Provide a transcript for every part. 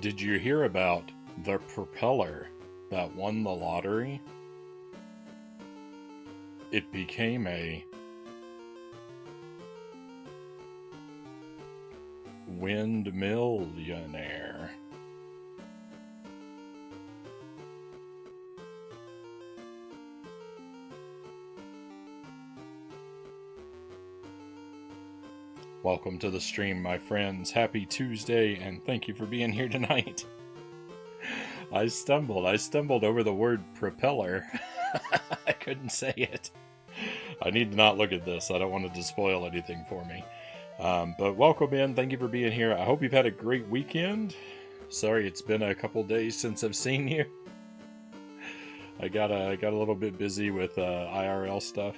Did you hear about the propeller that won the lottery? It became a windmillionaire. Welcome to the stream, my friends. Happy Tuesday, and thank you for being here tonight. I stumbled over the word propeller. I couldn't say it. I need to not look at this. I don't want it to spoil anything for me. But welcome in. Thank you for being here. I hope you've had a great weekend. Sorry, it's been a couple days since I've seen you. I got a little bit busy with IRL stuff.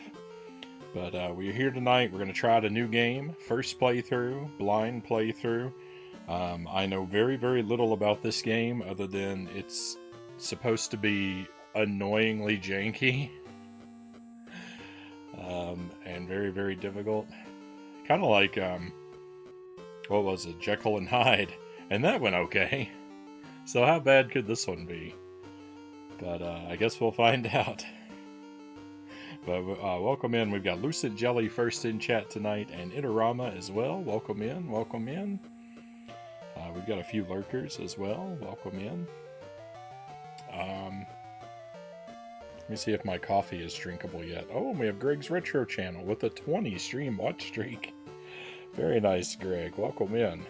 But we're here tonight. We're going to try out a new game. First playthrough, blind playthrough. I know very, very little about this game other than it's supposed to be annoyingly janky. And very, very difficult. Kind of like, what was it? Jekyll and Hyde. And that went okay. So how bad could this one be? But I guess we'll find out. But welcome in. We've got Lucid Jelly first in chat tonight, and Itarama as well. Welcome in. Welcome in. We've got a few lurkers as well. Welcome in. Let me see if my coffee is drinkable yet. Oh, we have Greg's Retro Channel with a 20 stream watch streak. Very nice, Greg. Welcome in.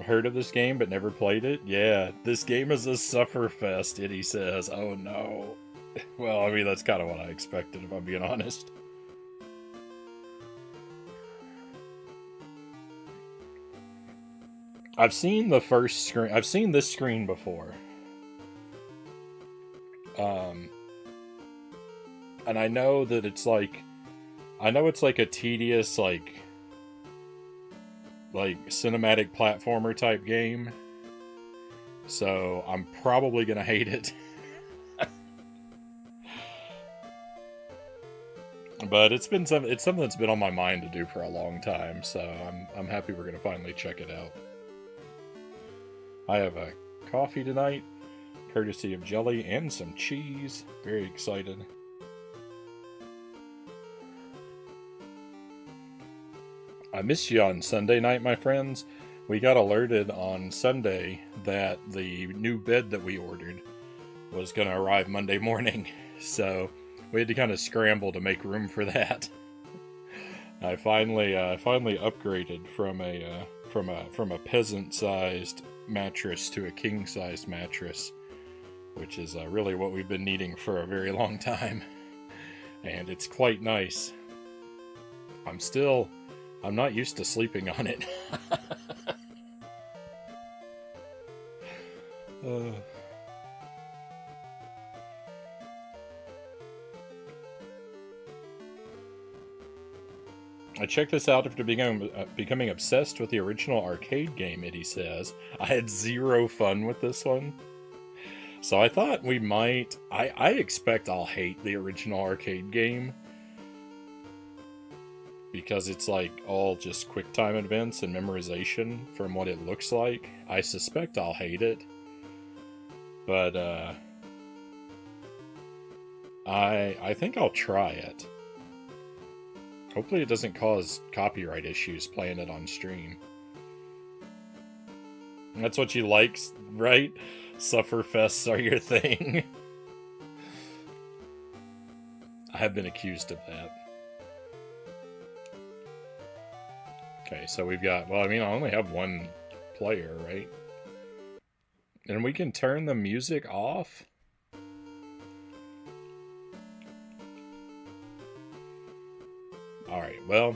Heard of this game but never played it? Yeah, this game is a sufferfest, Itty says. Oh no. Well, I mean, that's kind of what I expected, if I'm being honest. I've seen the first screen. I've seen this screen before. And I know that it's like... I know it's like a tedious, like cinematic platformer type game. So I'm probably going to hate it. But it's something that's been on my mind to do for a long time, so I'm happy we're gonna finally check it out. I have a coffee tonight, courtesy of Jelly and some cheese. Very excited. I missed you on Sunday night, my friends. We got alerted on Sunday that the new bed that we ordered was gonna arrive Monday morning, so we had to kind of scramble to make room for that. I finally upgraded from a peasant-sized mattress to a king-sized mattress, which is really what we've been needing for a very long time, and it's quite nice. I'm not used to sleeping on it. I checked this out after becoming obsessed with the original arcade game, Itty says. I had zero fun with this one. So I thought we might... I expect I'll hate the original arcade game. Because it's like all just quick time events and memorization from what it looks like. I suspect I'll hate it. But I think I'll try it. Hopefully it doesn't cause copyright issues playing it on stream. That's what you like, right? Sufferfests are your thing. I have been accused of that. Okay, so we've got... Well, I mean, I only have one player, right? And we can turn the music off? Alright, well...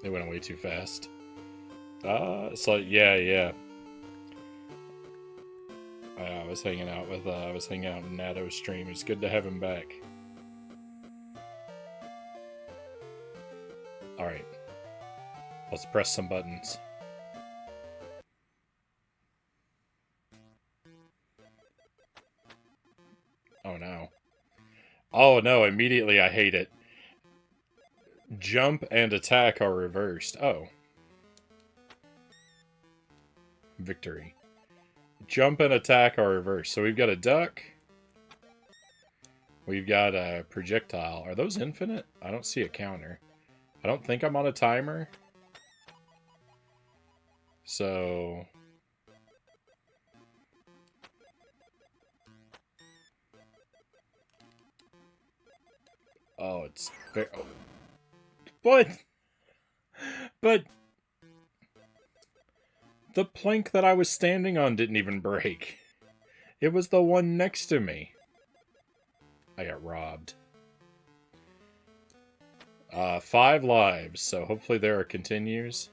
It went away too fast. So, yeah. I was hanging out in Nato's stream. It's good to have him back. Alright. Let's press some buttons. Oh no. Oh no, immediately I hate it. Jump and attack are reversed. Oh. Victory. Jump and attack are reversed. So we've got a duck. We've got a projectile. Are those infinite? I don't see a counter. I don't think I'm on a timer. So... Oh, it's... Oh. What? But... The plank that I was standing on didn't even break. It was the one next to me. I got robbed. 5 lives, so hopefully there are continues.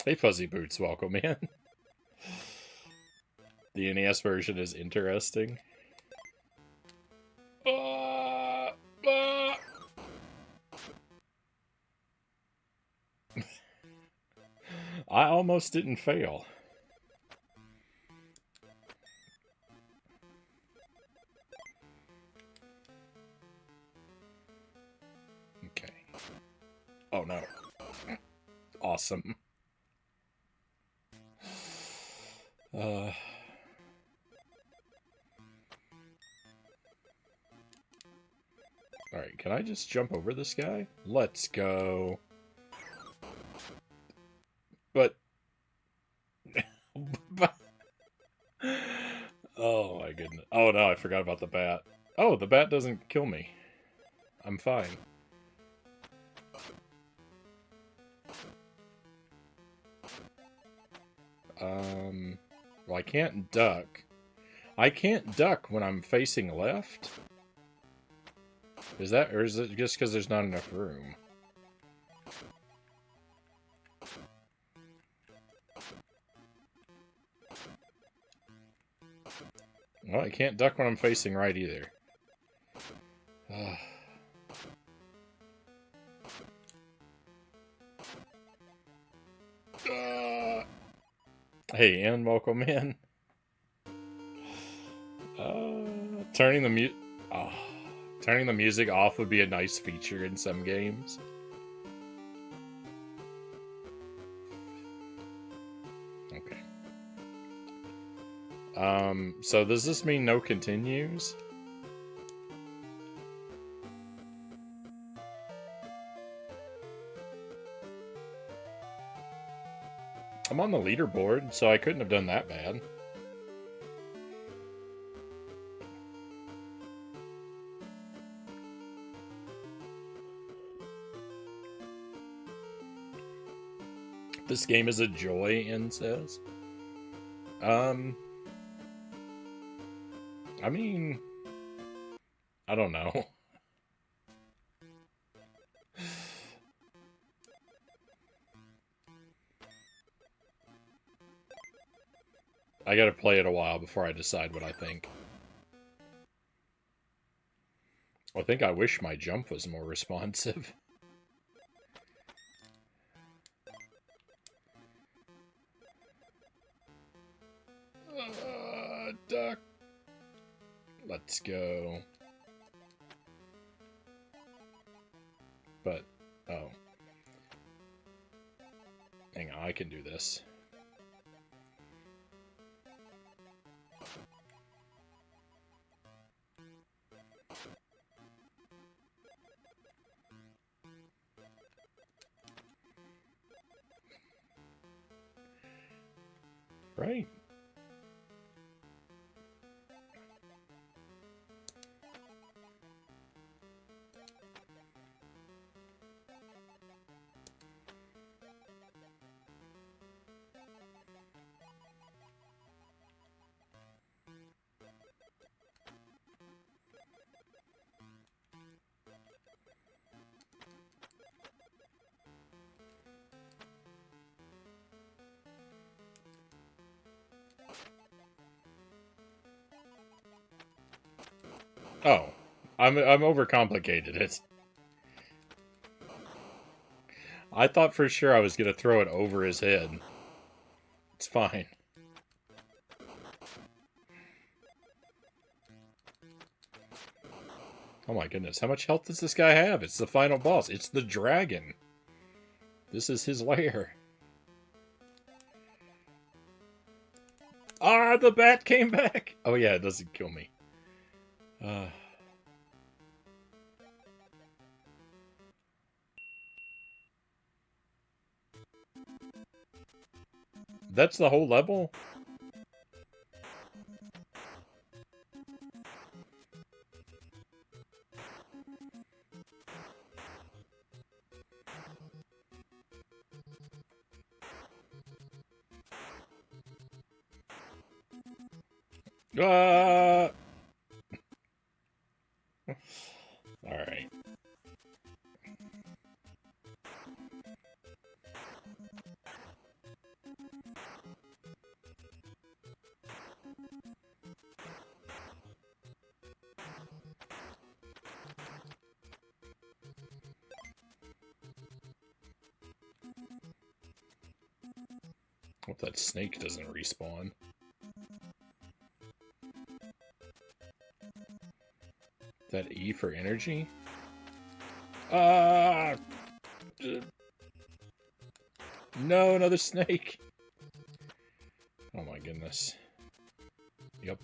Hey, Fuzzy Boots, welcome in. The NES version is interesting. I almost didn't fail. Okay. Oh no. Awesome. Alright, can I just jump over this guy? Let's go. But... Oh my goodness. Oh no, I forgot about the bat. Oh, the bat doesn't kill me. I'm fine. Well, I can't duck. I can't duck when I'm facing left? Is that, or is it just because there's not enough room? Well, I can't duck when I'm facing right either. Hey, Ian, welcome in. Turning the music off would be a nice feature in some games. Okay. So does this mean no continues? I'm on the leaderboard, so I couldn't have done that bad. This game is a joy, Ian says. I mean, I don't know. I gotta play it a while before I decide what I think. I think I wish my jump was more responsive. Duck. Let's go. But, oh. Hang on, I can do this. Right. Oh, I'm overcomplicated it. I thought for sure I was gonna throw it over his head. It's fine. Oh my goodness, how much health does this guy have? It's the final boss. It's the dragon. This is his lair. Ah, the bat came back! Oh yeah, it doesn't kill me. That's the whole level? Alright. Hope that snake doesn't respawn. That E for energy? Ah! No, another snake! Oh my goodness. Yep.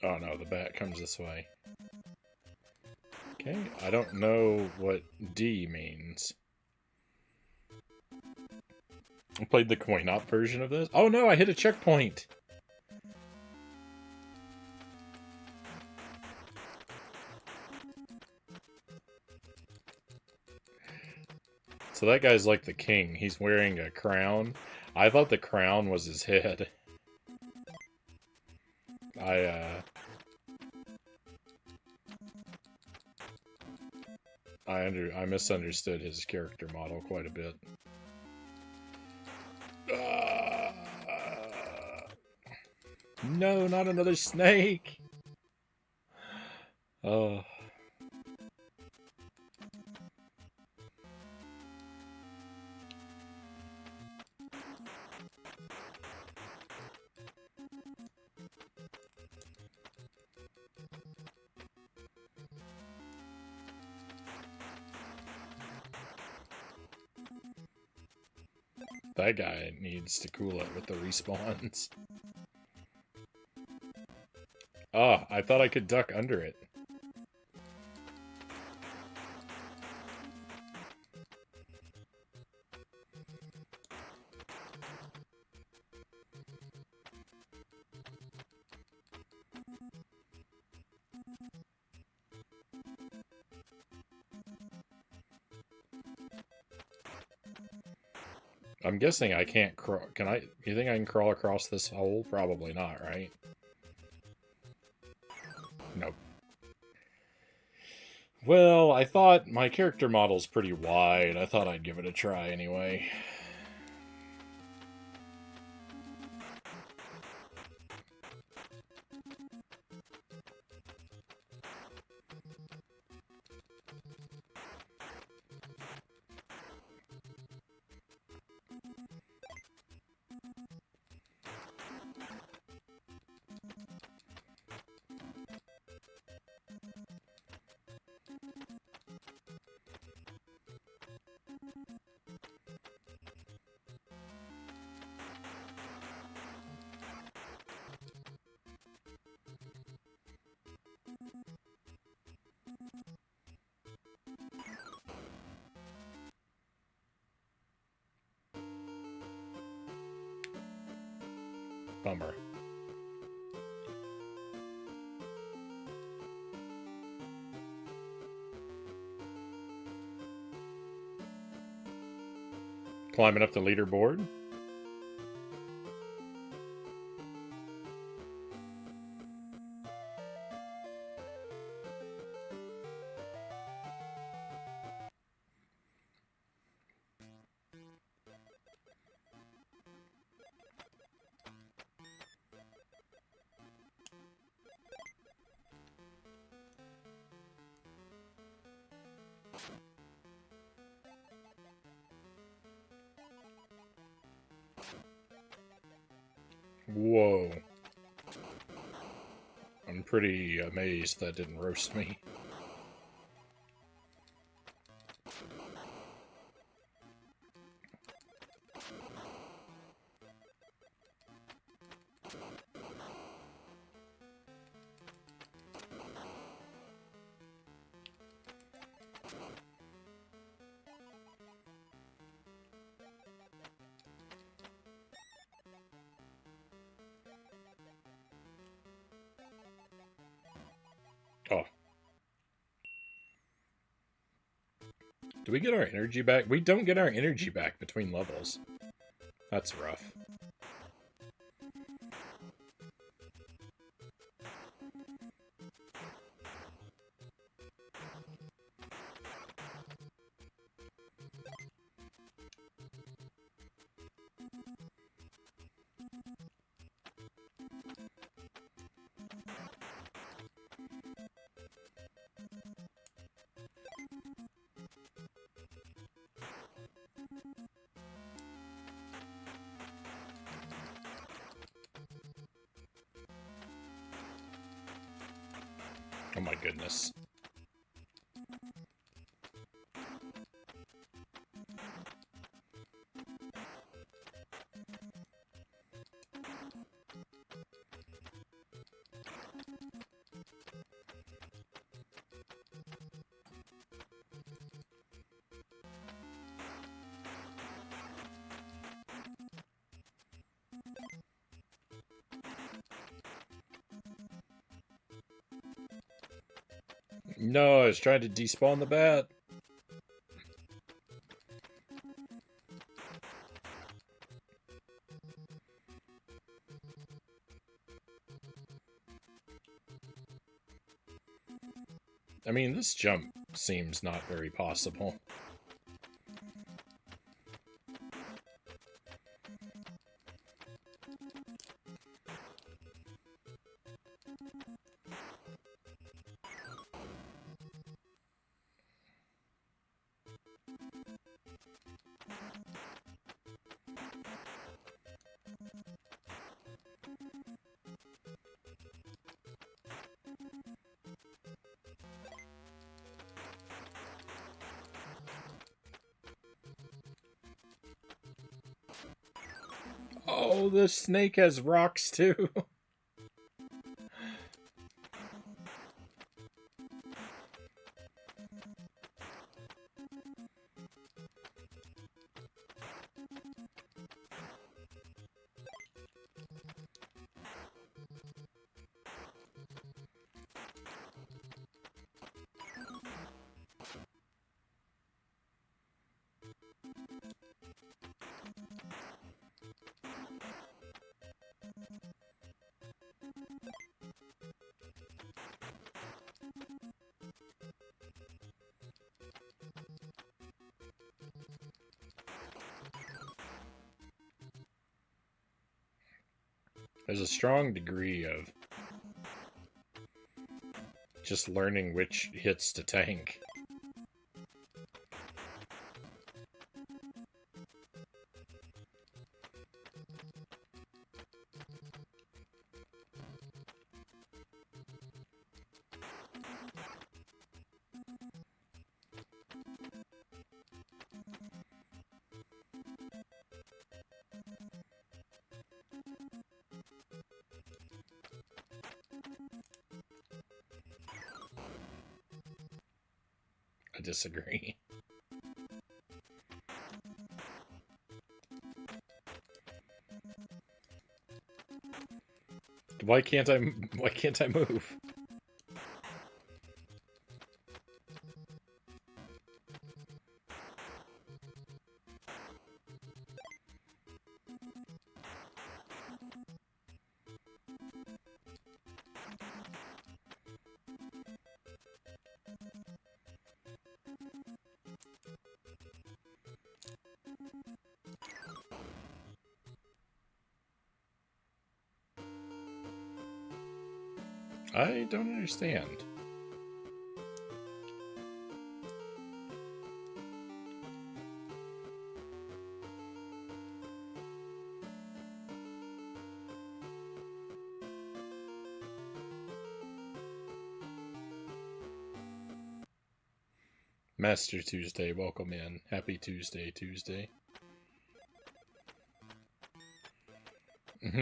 Oh no, the bat comes this way. Okay, I don't know what D means. I played the coin-op version of this. Oh no, I hit a checkpoint! So that guy's like the king. He's wearing a crown. I thought the crown was his head. I misunderstood his character model quite a bit. No, not another snake! Oh. That guy needs to cool it with the respawns. Ah, I thought I could duck under it. I'm guessing I can't crawl. Can I? You think I can crawl across this hole? Probably not, right? Nope. Well, I thought my character model's pretty wide. I thought I'd give it a try anyway. bummer. Climbing up the leaderboard. Whoa. I'm pretty amazed that didn't roast me. Oh. Do we get our energy back? We don't get our energy back between levels. That's rough. Oh my goodness. No, I was trying to despawn the bat. I mean, this jump seems not very possible. Oh, the snake has rocks too. There's a strong degree of just learning which hits to tank. I disagree. Why can't I move? I don't understand. Master Tuesday, welcome in. Happy Tuesday.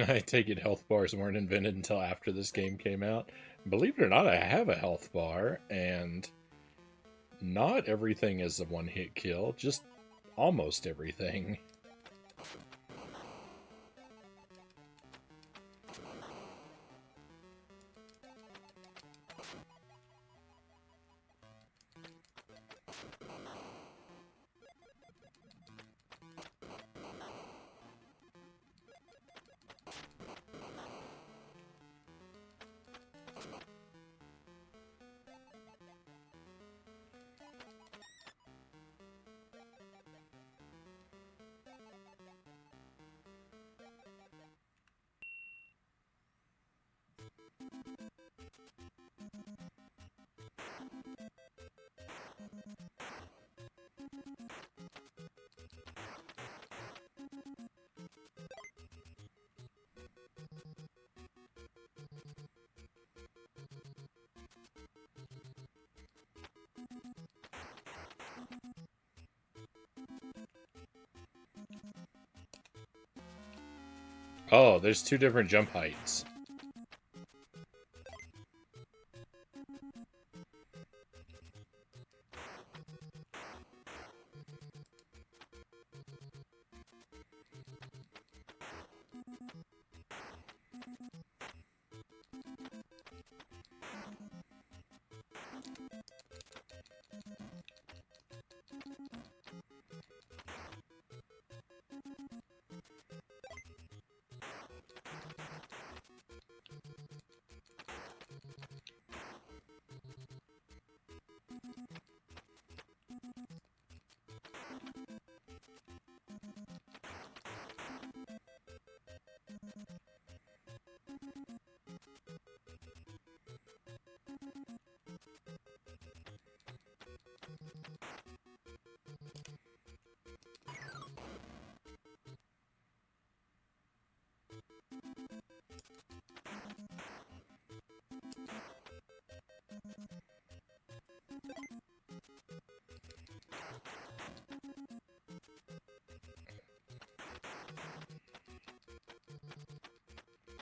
I take it health bars weren't invented until after this game came out. Believe it or not, I have a health bar, and not everything is a one-hit kill, just almost everything. Oh, there's two different jump heights.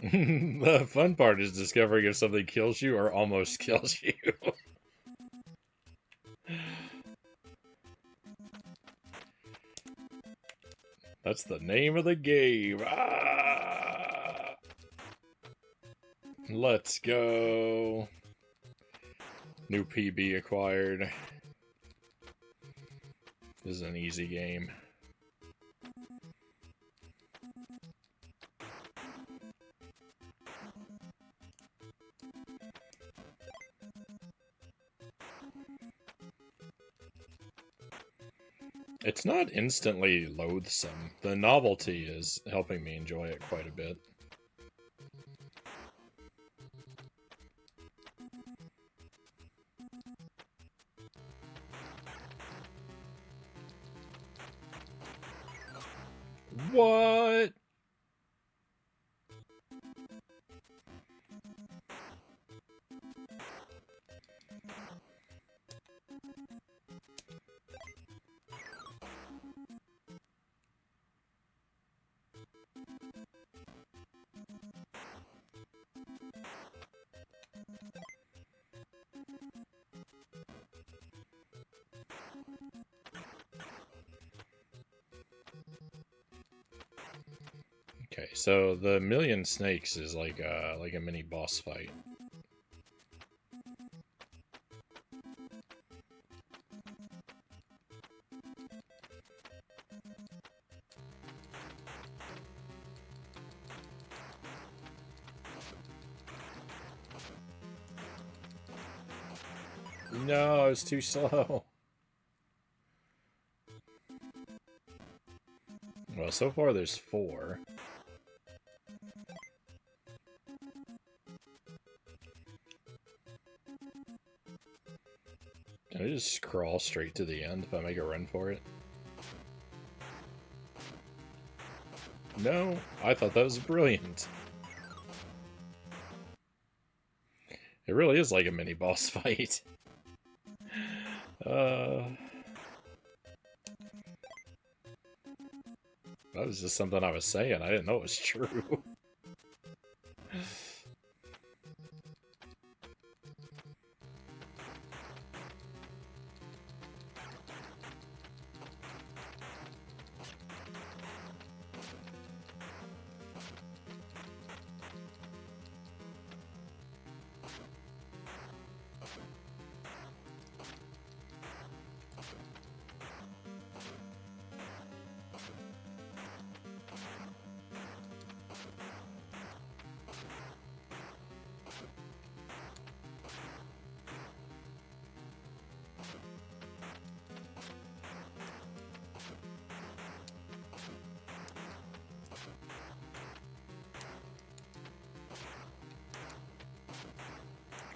The fun part is discovering if something kills you or almost kills you. That's the name of the game. Ah! Let's go. New PB acquired. This is an easy game. It's not instantly loathsome. The novelty is helping me enjoy it quite a bit. What? Okay, so the million snakes is like a mini boss fight. No, it's too slow. Well, so far there's 4. Can I just crawl straight to the end if I make a run for it? No, I thought that was brilliant. It really is like a mini boss fight. That was just something I was saying. I didn't know it was true.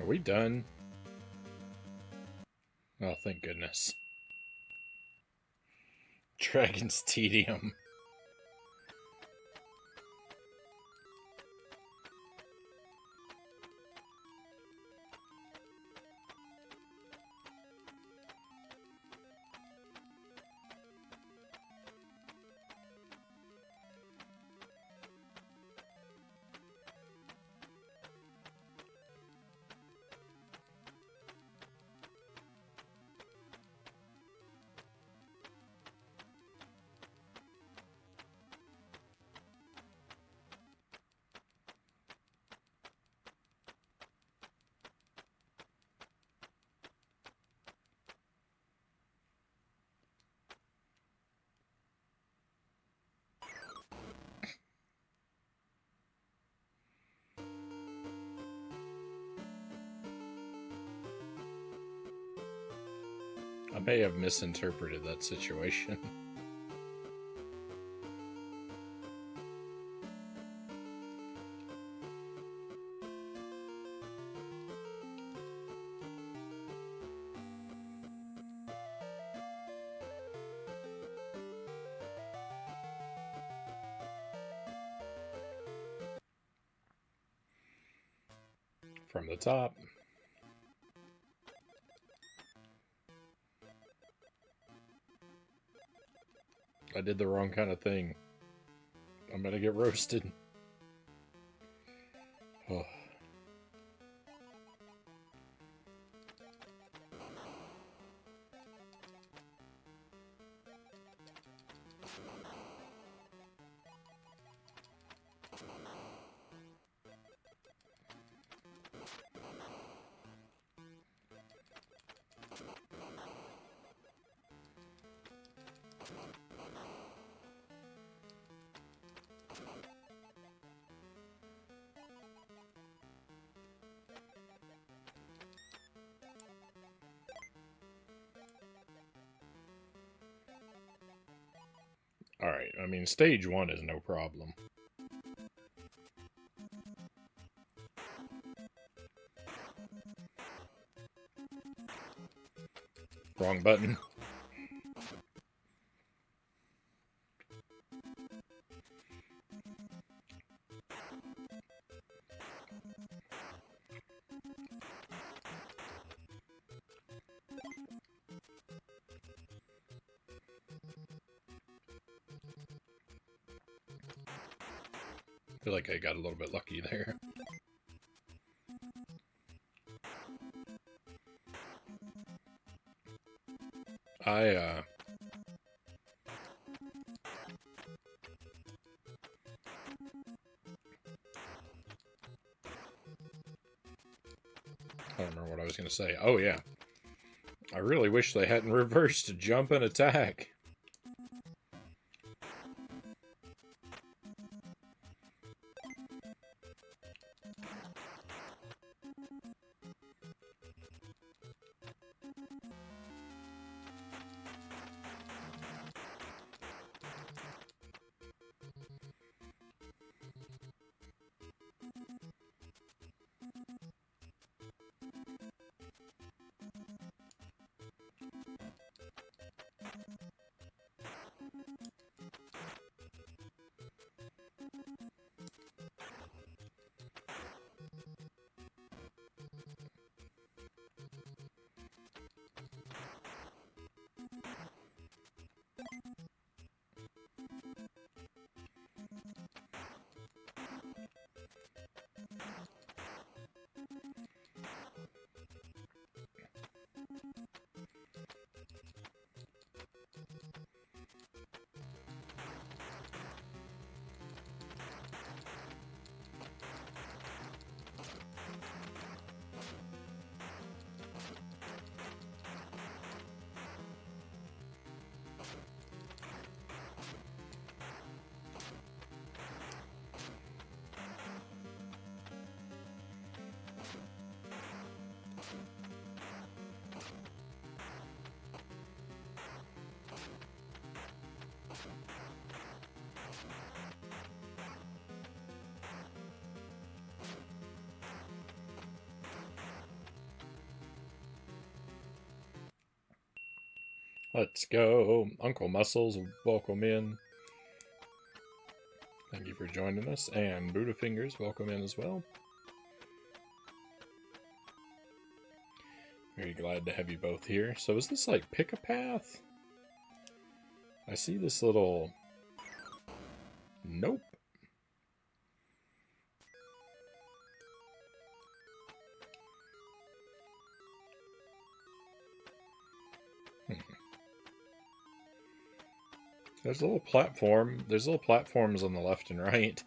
Are we done? Oh, thank goodness. Dragon's Tedium. I may have misinterpreted that situation. From the top. I did the wrong kind of thing. I'm gonna get roasted. Oh. Alright, I mean, stage 1 is no problem. Wrong button. I feel like I got a little bit lucky there. I I don't remember what I was going to say. Oh, yeah. I really wish they hadn't reversed jump and attack. Let's go. Uncle Muscles, welcome in. Thank you for joining us. And Buddha Fingers, welcome in as well. Very glad to have you both here. So is this like pick a path? I see this little... Nope. There's a little platform. There's little platforms on the left and right.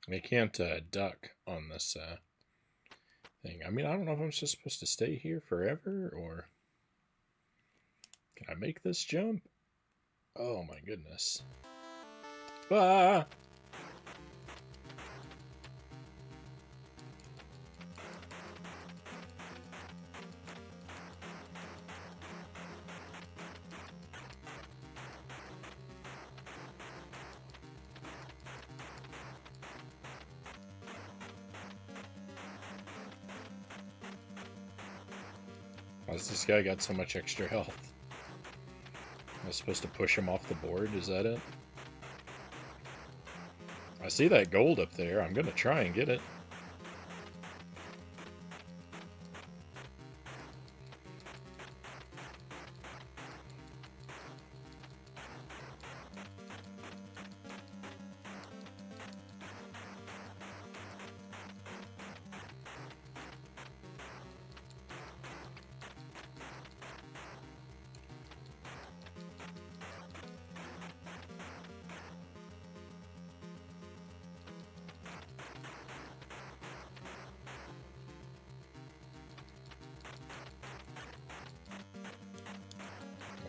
They can't duck on this thing. I mean, I don't know if I'm just supposed to stay here forever, or... Can I make this jump? Oh my goodness. Ah! Why's this guy got so much extra health? Am I supposed to push him off the board? Is that it? I see that gold up there. I'm gonna try and get it.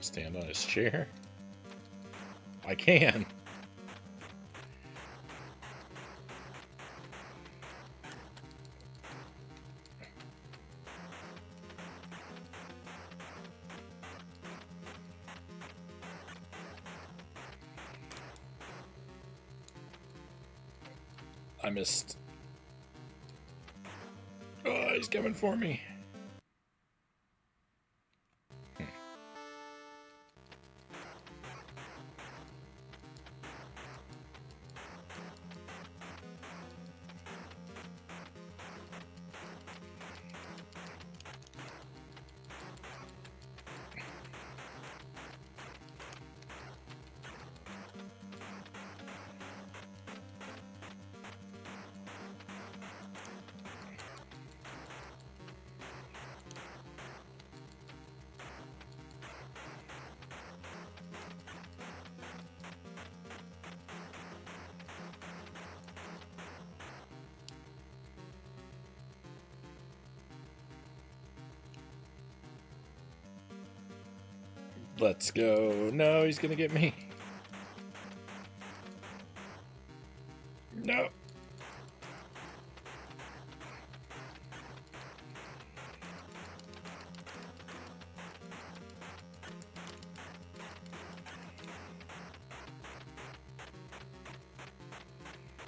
Stand on his chair. I can. I missed. Oh, he's coming for me. Let's go. No, he's gonna get me. No.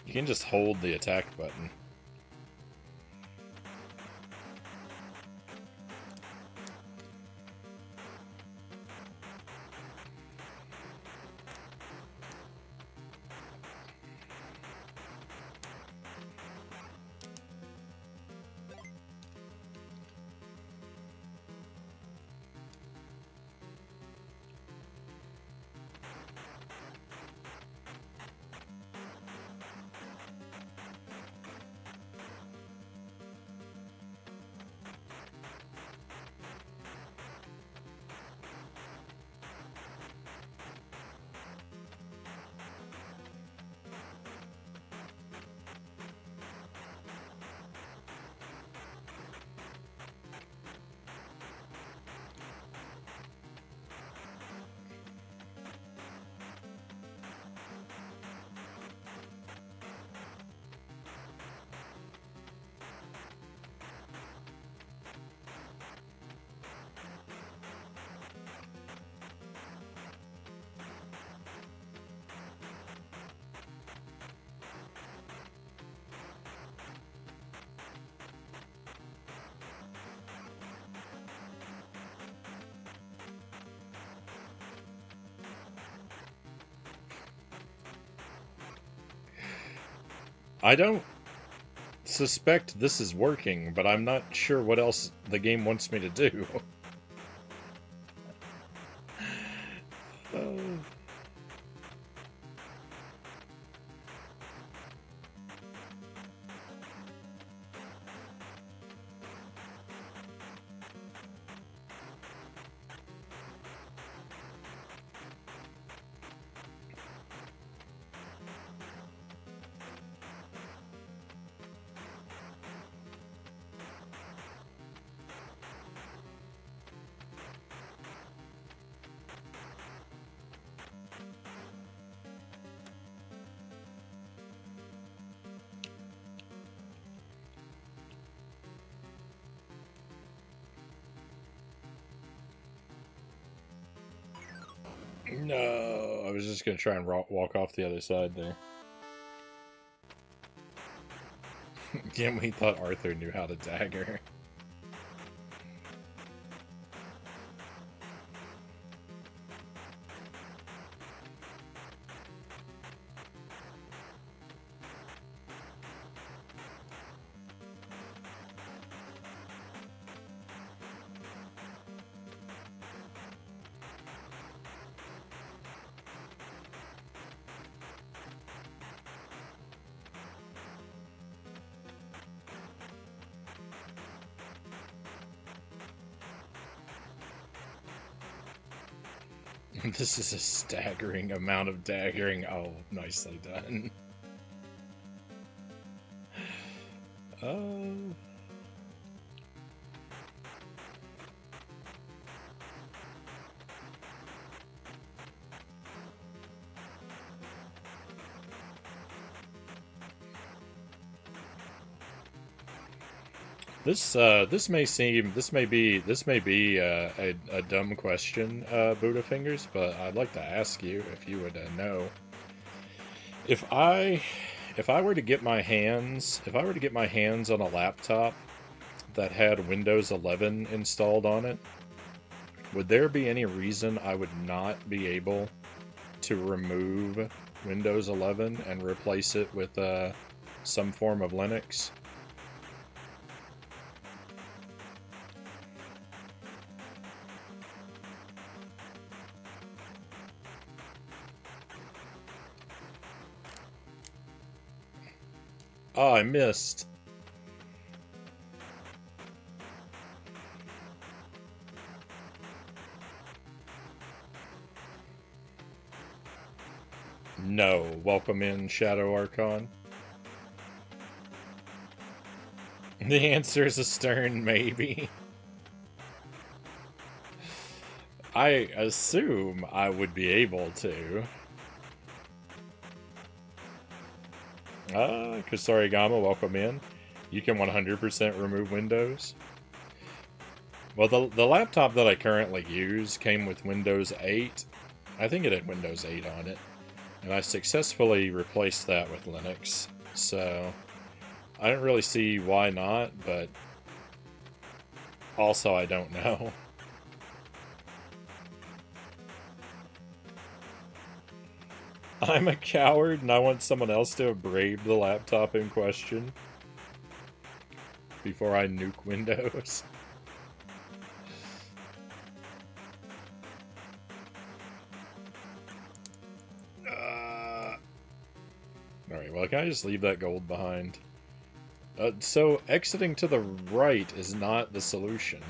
You can just hold the attack button. I don't suspect this is working, but I'm not sure what else the game wants me to do. No, I was just going to try and walk off the other side there. Again, we thought Arthur knew how to dagger. This is a staggering amount of daggering. Oh, nicely done. Oh. This may be a dumb question, Buddha Fingers, but I'd like to ask you if you would know if I were to get my hands on a laptop that had Windows 11 installed on it, would there be any reason I would not be able to remove Windows 11 and replace it with some form of Linux? Oh, I missed. No. Welcome in, Shadow Archon. The answer is a stern maybe. I assume I would be able to. Kusarigama, welcome in. You can 100% remove Windows. Well, the laptop that I currently use came with Windows 8. I think it had Windows 8 on it. And I successfully replaced that with Linux. So, I don't really see why not, but also I don't know. I'm a coward and I want someone else to have braved the laptop in question before I nuke Windows. Alright, well, can I just leave that gold behind? So, exiting to the right is not the solution.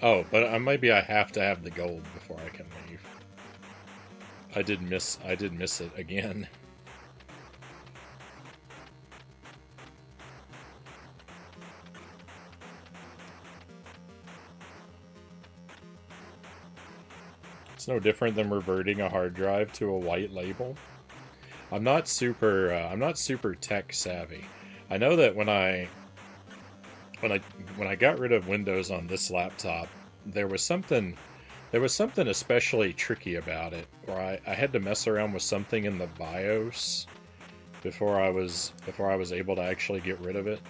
Oh, but maybe I have to have the gold before I can leave. I did miss it again. It's no different than reverting a hard drive to a white label. I'm not super tech savvy. I know that when I got rid of Windows on this laptop, there was something especially tricky about it, where I had to mess around with something in the BIOS before I was able to actually get rid of it.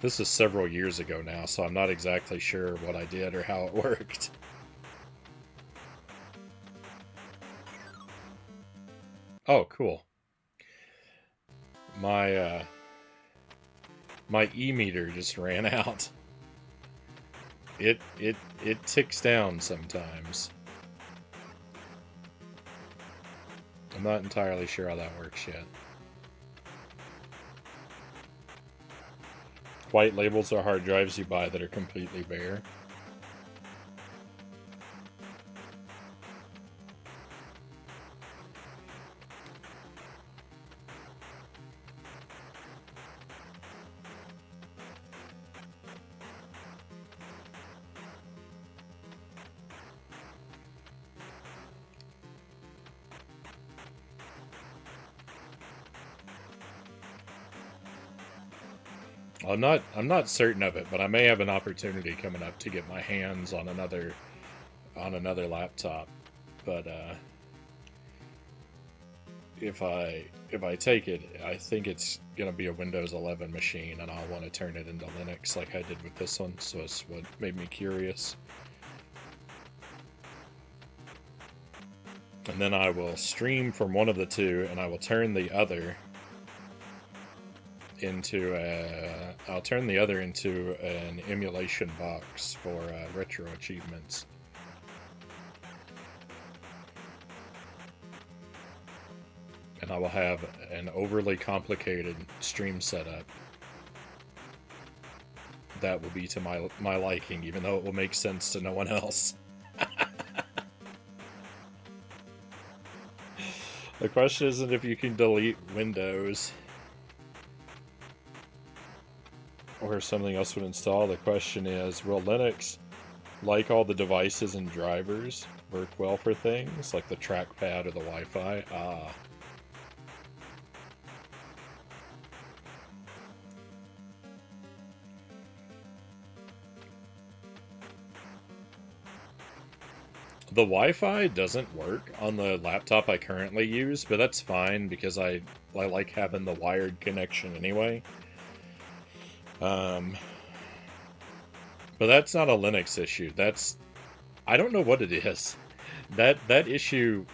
This is several years ago now, so I'm not exactly sure what I did or how it worked. Oh, cool. My e-meter just ran out. It ticks down sometimes. I'm not entirely sure how that works yet. White labels are hard drives you buy that are completely bare. I'm not certain of it, but I may have an opportunity coming up to get my hands on another laptop. But if I take it, I think it's gonna be a Windows 11 machine, and I'll want to turn it into Linux like I did with this one. So it's what made me curious. And then I will stream from one of the two, and I will turn the other into an emulation box for retro achievements. And I will have an overly complicated stream setup that will be to my liking, even though it will make sense to no one else. The question isn't if you can delete Windows or if something else would install. The question is, will Linux, like all the devices and drivers, work well for things like the trackpad or the Wi-Fi? The Wi-Fi doesn't work on the laptop I currently use, but that's fine because I like having the wired connection anyway. But that's not a Linux issue. I don't know what it is. That issue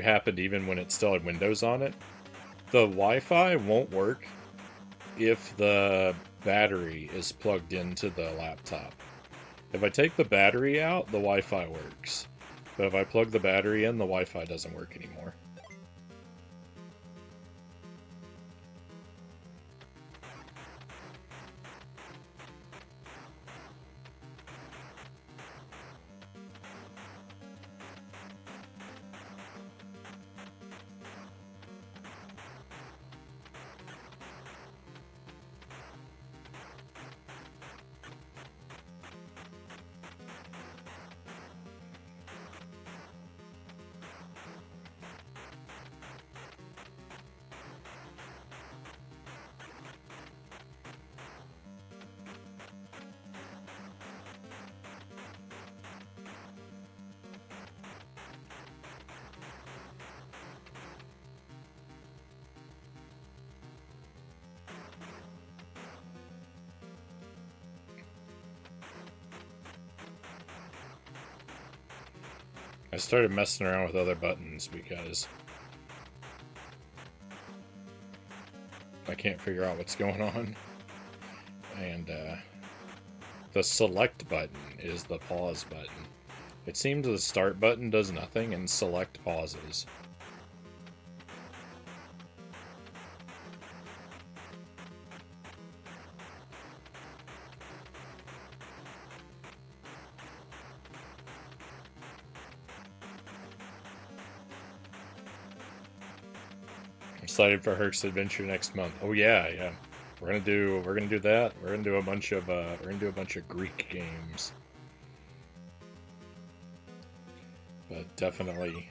happened even when it still had Windows on it. The Wi-Fi won't work if the battery is plugged into the laptop. If I take the battery out, the Wi-Fi works. But if I plug the battery in, the Wi-Fi doesn't work anymore. I started messing around with other buttons because I can't figure out what's going on. And the select button is the pause button. It seems the start button does nothing and select pauses. Excited for Herc's Adventure next month. Oh yeah. We're gonna do that. We're gonna do a bunch of Greek games. But definitely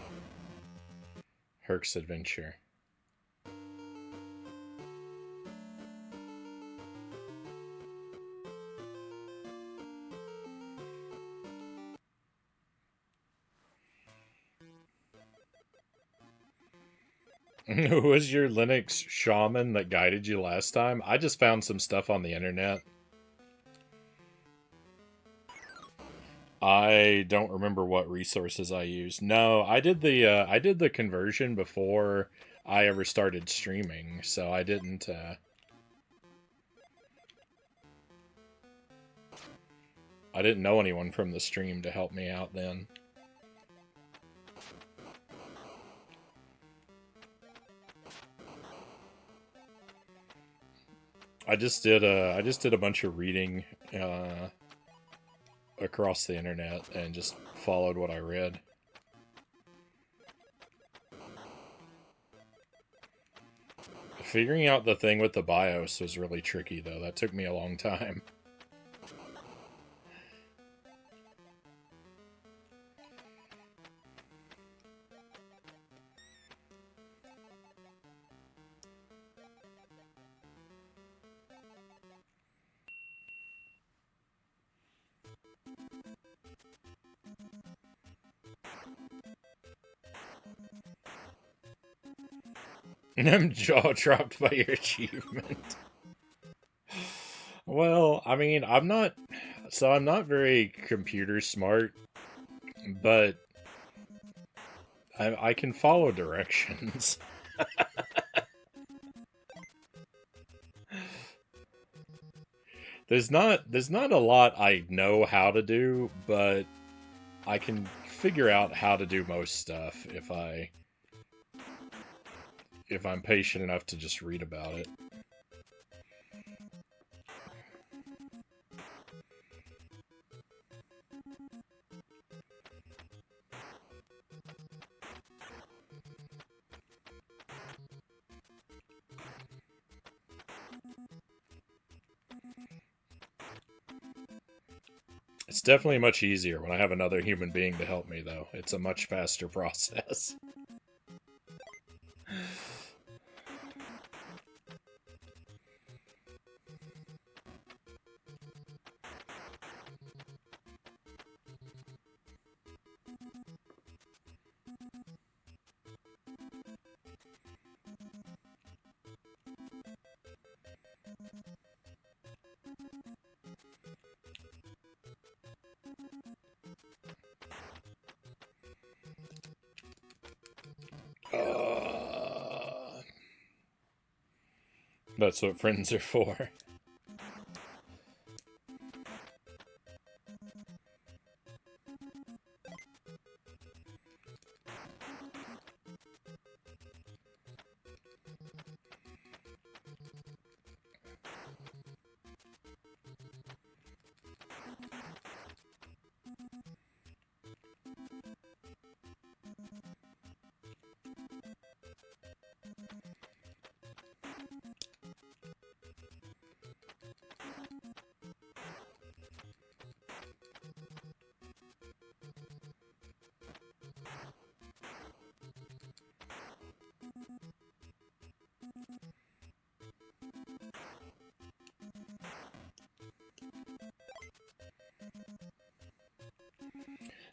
Herc's Adventure. Who was your Linux shaman that guided you last time? I just found some stuff on the internet. I don't remember what resources I used. No, I did the conversion before I ever started streaming, so I didn't know anyone from the stream to help me out then. I just did a bunch of reading across the internet and just followed what I read. Figuring out the thing with the BIOS was really tricky, though. That took me a long time. I'm jaw dropped by your achievement. Well, I mean, I'm not very computer smart, but I can follow directions. There's not a lot I know how to do, but I can figure out how to do most stuff if I'm patient enough to just read about it. It's definitely much easier when I have another human being to help me, though. It's a much faster process. That's what friends are for.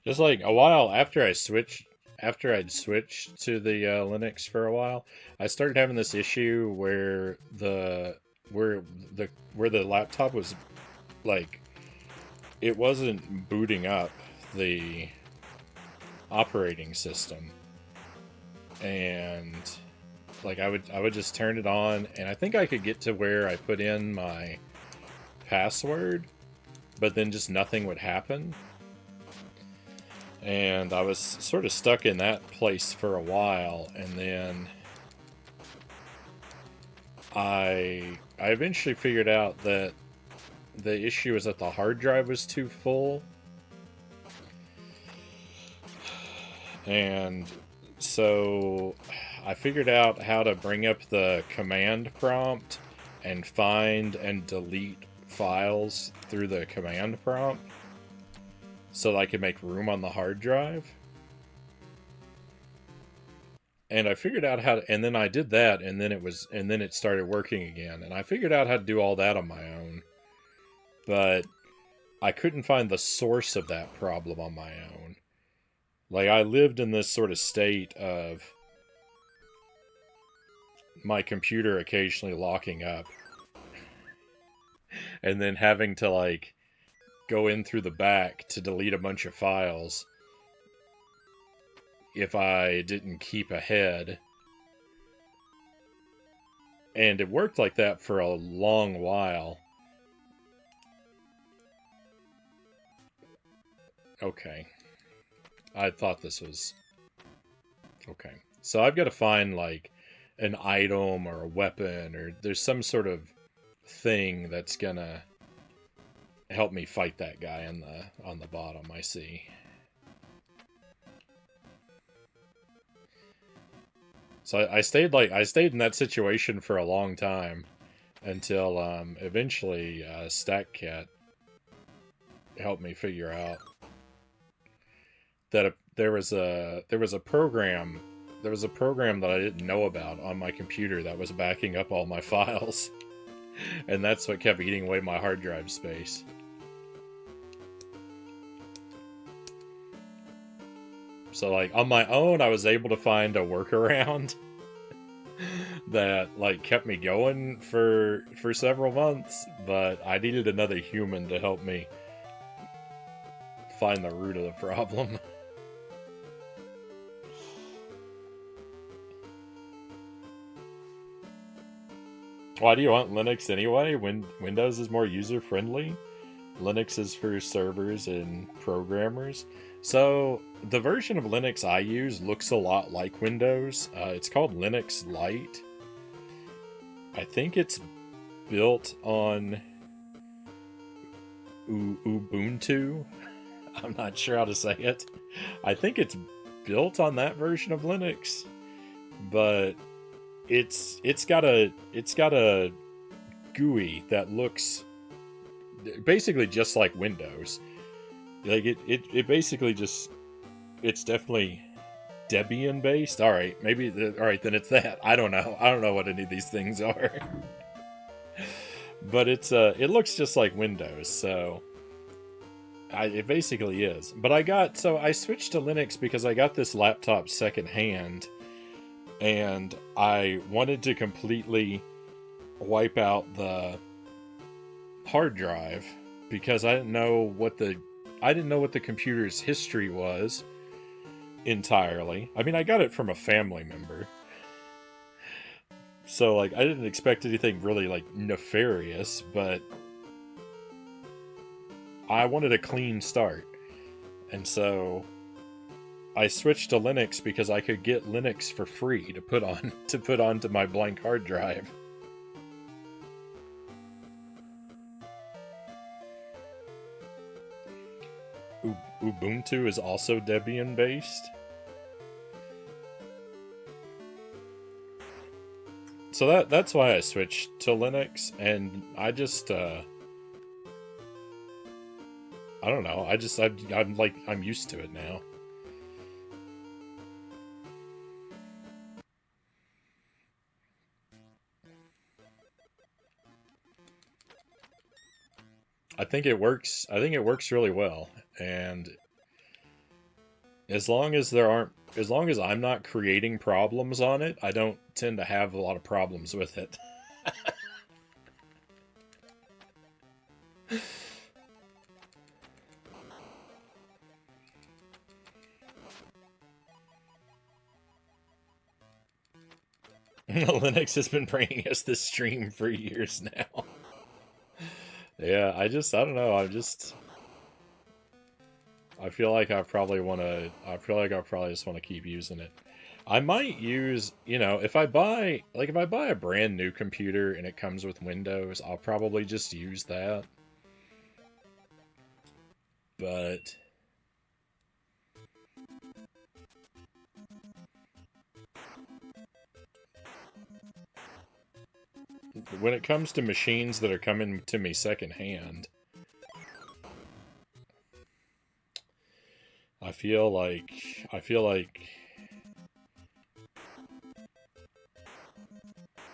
Just like a while after I'd switched to the Linux for a while, I started having this issue where the laptop was like, it wasn't booting up the operating system, and like I would just turn it on, and I think I could get to where I put in my password, but then just nothing would happen. And I was sort of stuck in that place for a while, and then I eventually figured out that the issue is that the hard drive was too full. And so I figured out how to bring up the command prompt and find and delete files through the command prompt so that I could make room on the hard drive. And I figured out how to, and then I did that, and then it started working again. And I figured out how to do all that on my own. But I couldn't find the source of that problem on my own. Like, I lived in this sort of state of my computer occasionally locking up. And then having to, like, go in through the back to delete a bunch of files if I didn't keep ahead. And it worked like that for a long while. Okay. I thought this was... Okay. So I've got to find, like, an item or a weapon, or there's some sort of thing that's gonna help me fight that guy on the bottom, I see. So I stayed in that situation for a long time until eventually StackCat helped me figure out that there was a program that I didn't know about on my computer that was backing up all my files, and that's what kept eating away my hard drive space. So, like, on my own, I was able to find a workaround that, like, kept me going for several months, but I needed another human to help me find the root of the problem. Why do you want Linux anyway? Windows is more user-friendly. Linux is for servers and programmers. So, the version of Linux I use looks a lot like Windows. It's called Linux Lite. I think it's built on Ubuntu. I'm not sure how to say it. I think it's built on that version of Linux, but it's got a GUI that looks basically just like Windows. Like it basically just, it's definitely Debian based. All right, all right, then it's that. I don't know what any of these things are. But it looks just like Windows, so it basically is. But I switched to Linux because I got this laptop secondhand, and I wanted to completely wipe out the hard drive because I didn't know what the computer's history was entirely. I mean, I got it from a family member, so like I didn't expect anything really like nefarious, but I wanted a clean start, and so I switched to Linux because I could get Linux for free to put onto my blank hard drive. Ubuntu is also Debian based. So that's why I switched to Linux, and I just I don't know. I'm used to it now. I think it works really well, and as long as I'm not creating problems on it, I don't tend to have a lot of problems with it. Linux has been bringing us this stream for years now. Yeah, I don't know. I feel like I probably want to. I feel like I probably just want to keep using it. I might use, if I buy, if I buy a brand new computer and it comes with Windows, I'll probably just use that. But when it comes to machines that are coming to me secondhand, I feel like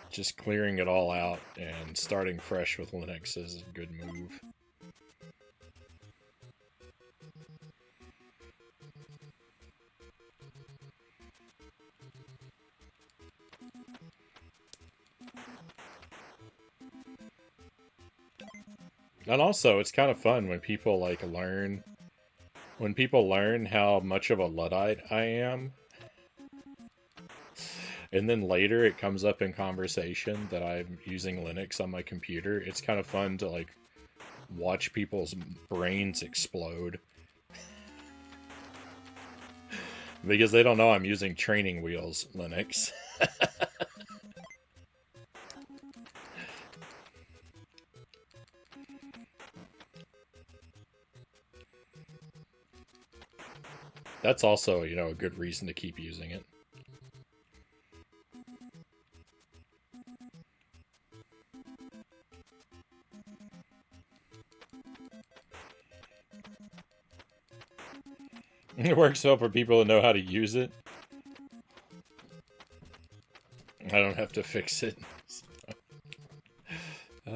just clearing it all out and starting fresh with Linux is a good move. And also, it's kind of fun when people learn how much of a Luddite I am, and then later it comes up in conversation that I'm using Linux on my computer. It's kind of fun to watch people's brains explode because they don't know I'm using Training Wheels Linux. That's also, a good reason to keep using it. It works well for people that know how to use it. I don't have to fix it. uh...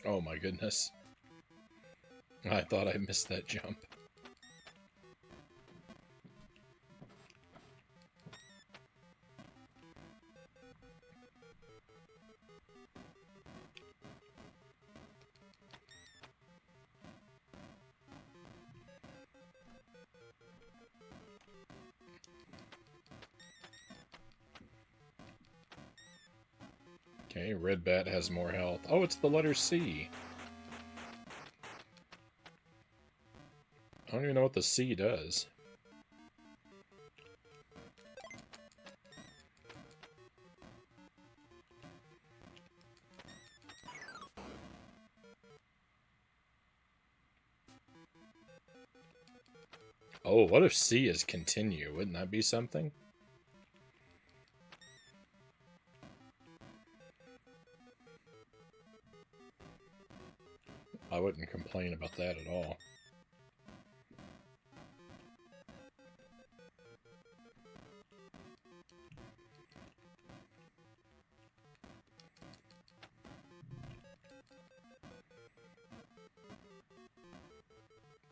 Oh my goodness. I thought I missed that jump. Okay, Red Bat has more health. Oh, it's the letter C. I don't even know what the C does. Oh, what if C is continue? Wouldn't that be something? I wouldn't complain about that at all.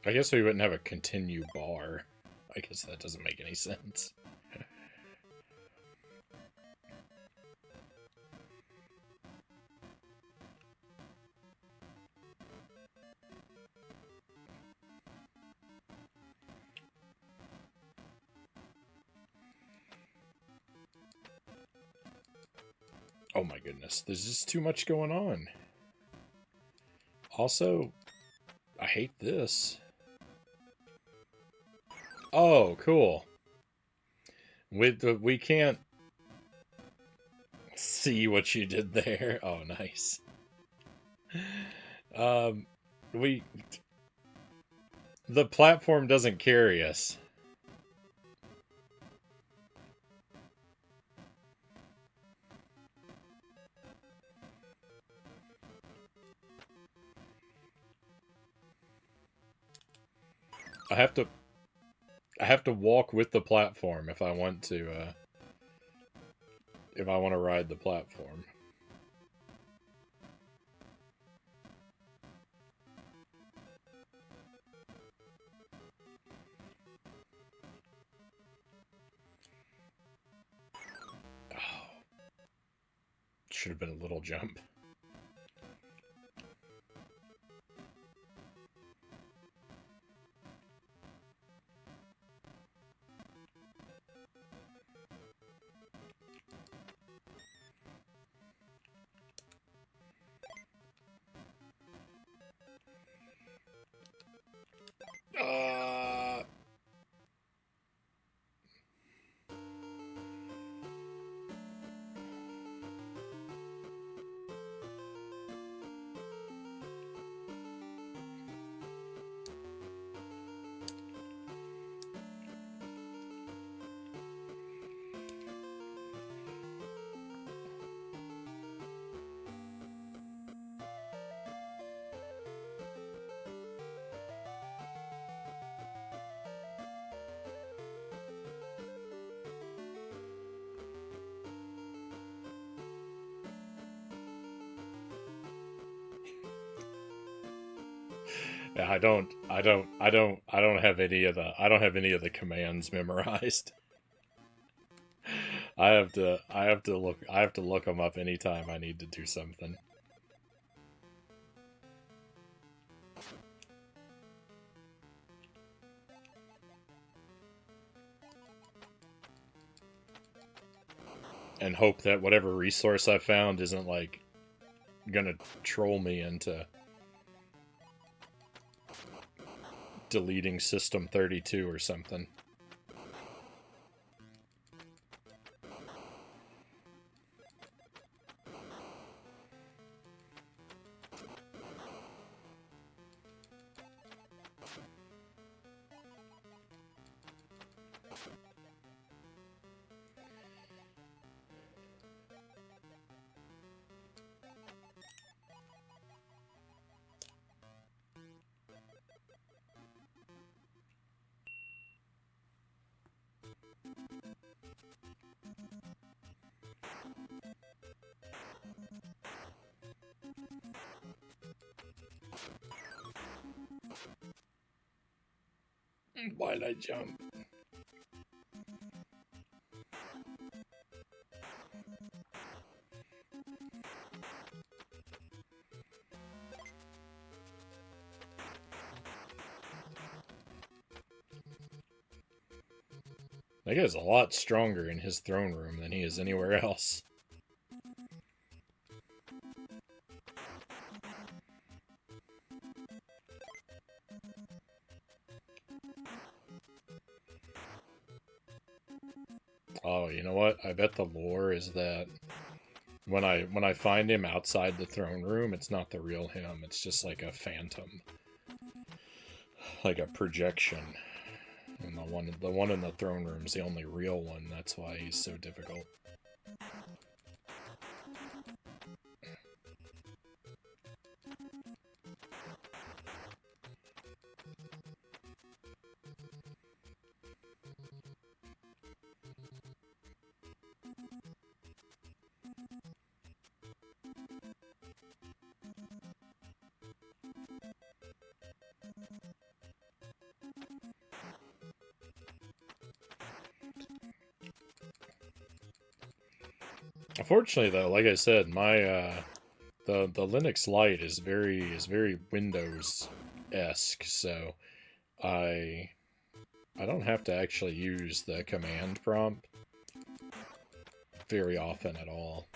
I guess we wouldn't have a continue bar. I guess that doesn't make any sense. Oh my goodness, there's just too much going on. Also, I hate this. Oh, cool. We can't see what you did there. Oh, nice. Um, we the platform doesn't carry us. I have to walk with the platform if I want to ride the platform. Oh, should have been a little jump. Yeah, I don't have any of the commands memorized. I have to look them up anytime I need to do something. And hope that whatever resource I found isn't like gonna troll me into deleting System 32 or something. Why'd I jump? That guy's a lot stronger in his throne room than he is anywhere else. Oh, you know what? I bet the lore is that when I find him outside the throne room, it's not the real him. It's just like a phantom, like a projection. And the one in the throne room is the only real one. That's why he's so difficult. Unfortunately, though, like I said, my the Linux Lite is very Windows esque, so I don't have to actually use the command prompt very often at all.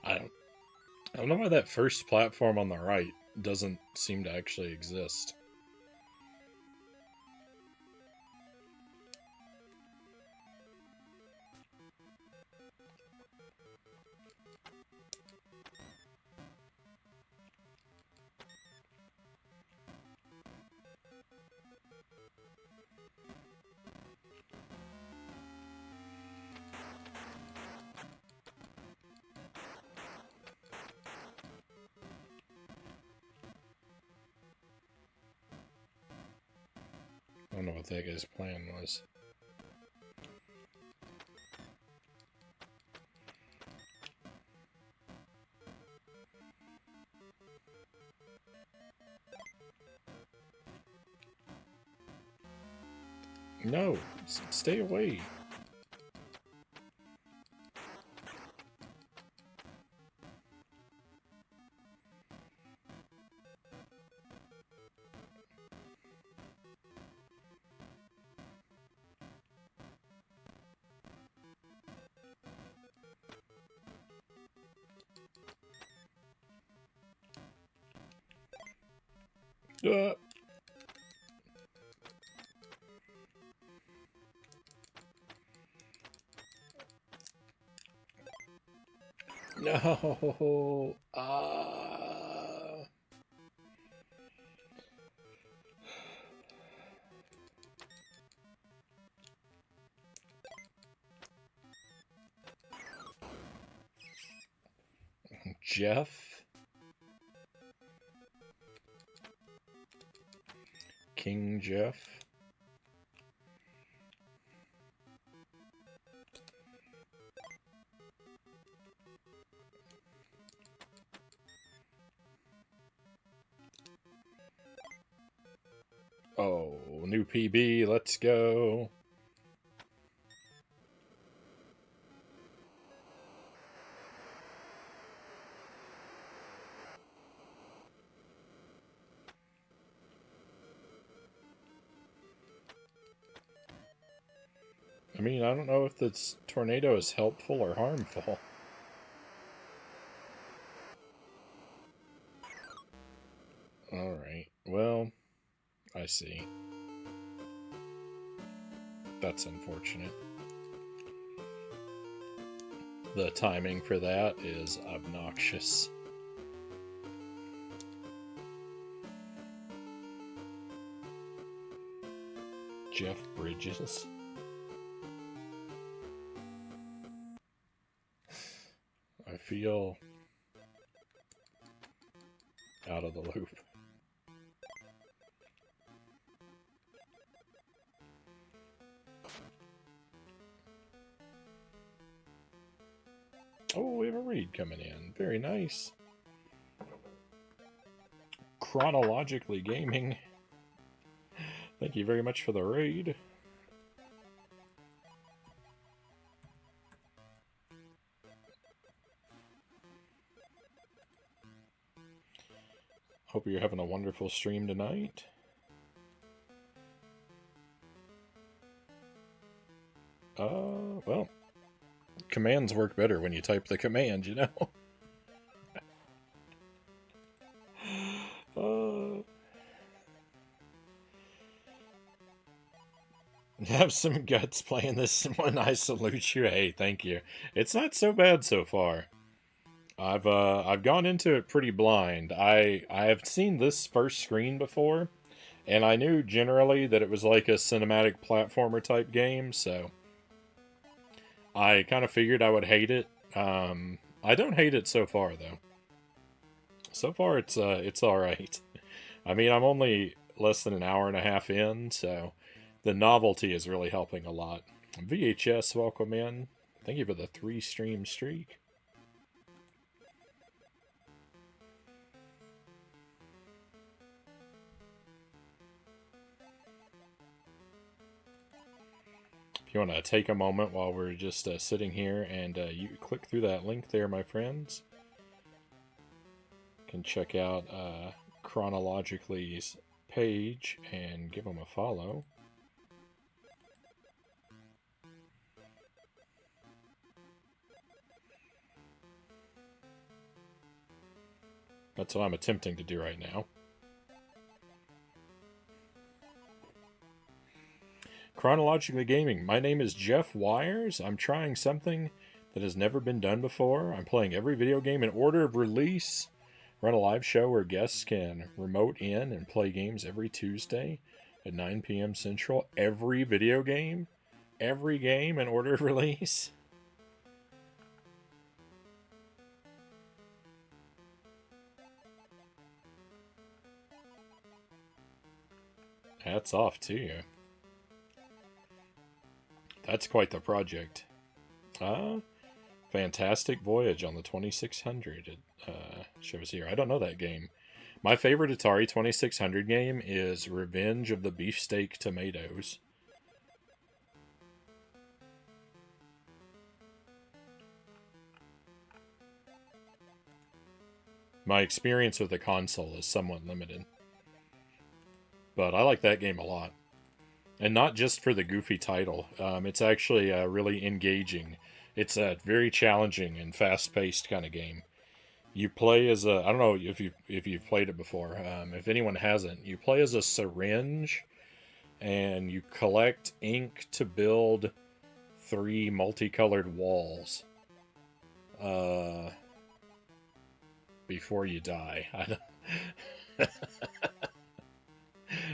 I don't, I don't know why that first platform on the right doesn't seem to actually exist. I don't know what that guy's plan was. No, stay away. Uh. No. Jeff. King Jeff. Oh, new PB, let's go. I mean, I don't know if this tornado is helpful or harmful. Alright, well, I see. That's unfortunate. The timing for that is obnoxious. Jeff Bridges. I feel out of the loop. Oh, we have a raid coming in. Very nice. Chronologically Gaming. Thank you very much for the raid. Hope you're having a wonderful stream tonight. Well, commands work better when you type the command, you know? Have some guts playing this one. I salute you. Hey, thank you. It's not so bad so far. I've gone into it pretty blind. I have seen this first screen before, and I knew generally that it was like a cinematic platformer type game, so I kind of figured I would hate it. I don't hate it so far though. So far it's all right. I mean, I'm only less than an hour and a half in, so the novelty is really helping a lot. VHS, welcome in. Thank you for the 3-stream streak. If you want to take a moment while we're just sitting here and you click through that link there, my friends, you can check out Chronologically's page and give them a follow. That's what I'm attempting to do right now. Chronologically Gaming. My name is Jeff Wires. I'm trying something that has never been done before. I'm playing every video game in order of release. Run a live show where guests can remote in and play games every Tuesday at 9 p.m. Central. Every video game? Every game in order of release? Hats off to you. That's quite the project. Fantastic Voyage on the 2600. It shows here. I don't know that game. My favorite Atari 2600 game is Revenge of the Beefsteak Tomatoes. My experience with the console is somewhat limited. But I like that game a lot. And not just for the goofy title. It's actually really engaging. It's a very challenging and fast-paced kind of game. You play as a... I don't know if you've played it before. If anyone hasn't, you play as a syringe, and you collect ink to build 3 multicolored walls. Before you die.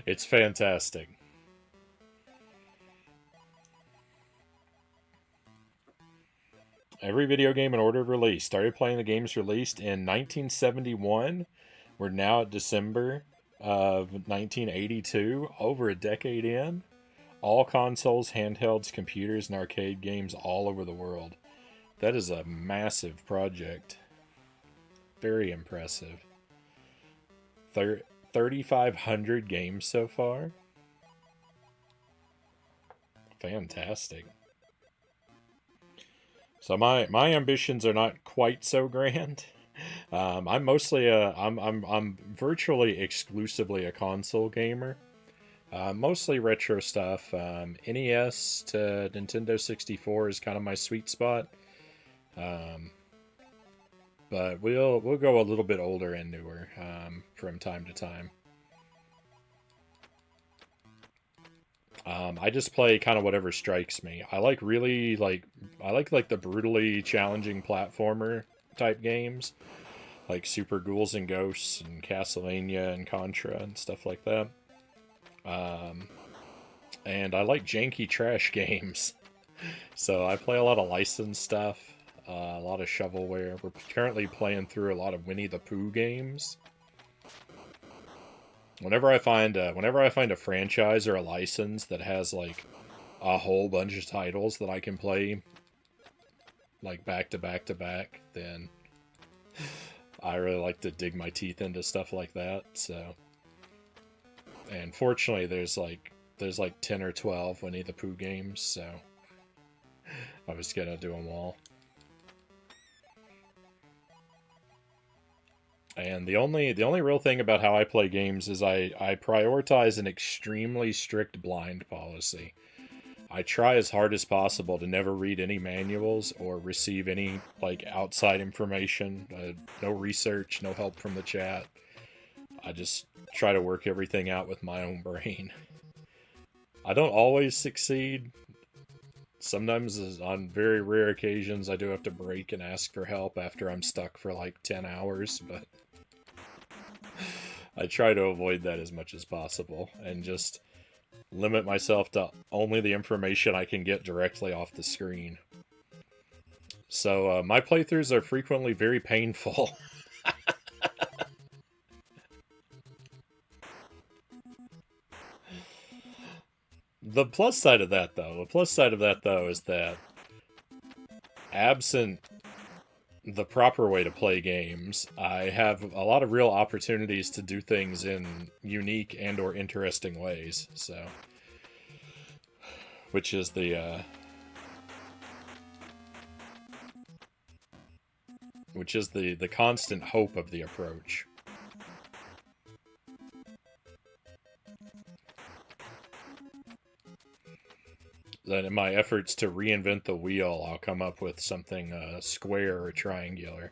It's fantastic. Every video game in order of release. Started playing the games released in 1971. We're now at December of 1982. Over a decade in. All consoles, handhelds, computers, and arcade games all over the world. That is a massive project. Very impressive. 3,500 games so far. Fantastic. So my ambitions are not quite so grand. I'm mostly I'm virtually exclusively a console gamer. Mostly retro stuff. NES to Nintendo 64 is kind of my sweet spot. But we'll go a little bit older and newer from time to time. I just play kind of whatever strikes me. I like the brutally challenging platformer type games, like Super Ghouls and Ghosts and Castlevania and Contra and stuff like that. And I like janky trash games. So I play a lot of licensed stuff, a lot of shovelware. We're currently playing through a lot of Winnie the Pooh games. Whenever I find a franchise or a license that has like a whole bunch of titles that I can play like back to back to back, then I really like to dig my teeth into stuff like that. So, and fortunately, there's like 10 or 12 Winnie the Pooh games, so I was gonna do them all. And the only real thing about how I play games is I prioritize an extremely strict blind policy. I try as hard as possible to never read any manuals or receive any like outside information. No research, no help from the chat. I just try to work everything out with my own brain. I don't always succeed. Sometimes, on very rare occasions, I do have to break and ask for help after I'm stuck for like 10 hours, but I try to avoid that as much as possible and just limit myself to only the information I can get directly off the screen. So my playthroughs are frequently very painful. The plus side of that, though, is that absent the proper way to play games, I have a lot of real opportunities to do things in unique and or interesting ways. So, which is the constant hope of the approach. Then in my efforts to reinvent the wheel, I'll come up with something square or triangular.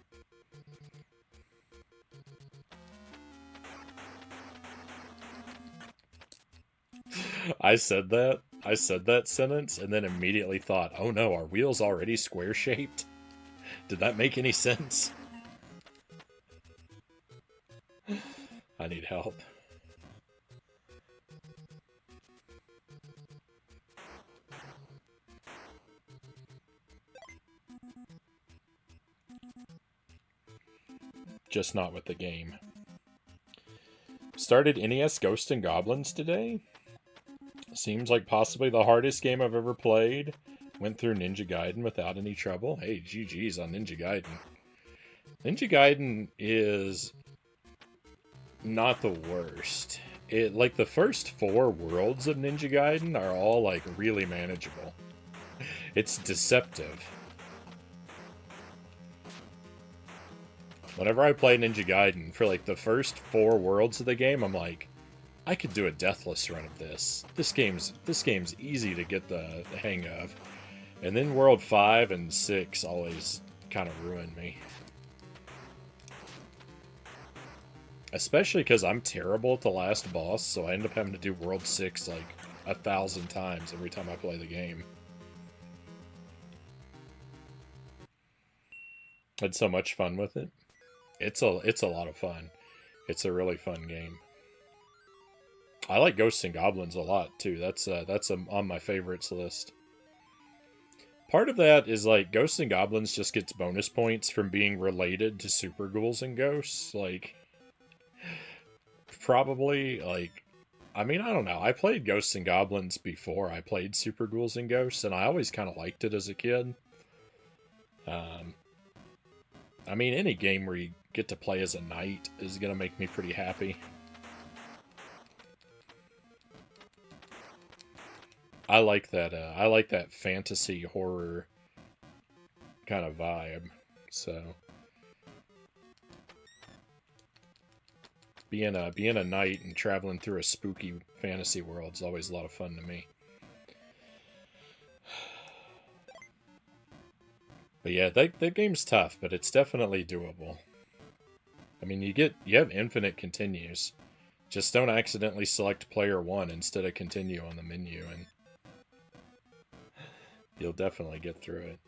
I said that. I said that sentence and then immediately thought, oh no, are wheels already square shaped? Did that make any sense? I need help. Just not with the game. Started NES Ghosts and Goblins today. Seems like possibly the hardest game I've ever played. Went through Ninja Gaiden without any trouble. Hey, GG's on Ninja Gaiden. Ninja Gaiden is not the worst. It like the first 4 worlds of Ninja Gaiden are all like really manageable. It's deceptive. Whenever I play Ninja Gaiden for like the first 4 worlds of the game, I'm like, I could do a deathless run of this. This game's easy to get the hang of. And then World 5 and 6 always kind of ruin me. Especially because I'm terrible at the last boss, so I end up having to do World 6 like 1,000 times every time I play the game. I had so much fun with it. It's a lot of fun. It's a really fun game. I like Ghosts and Goblins a lot too. That's on my favorites list. Part of that is like Ghosts and Goblins just gets bonus points from being related to Super Ghouls and Ghosts. Like, probably like, I mean, I don't know. I played Ghosts and Goblins before I played Super Ghouls and Ghosts, and I always kind of liked it as a kid. I mean, any game where you get to play as a knight is gonna make me pretty happy. I like that. I like that fantasy horror kind of vibe. So being a knight and traveling through a spooky fantasy world is always a lot of fun to me. But yeah, that game's tough, but it's definitely doable. I mean, you have infinite continues. Just don't accidentally select player 1 instead of continue on the menu, and you'll definitely get through it.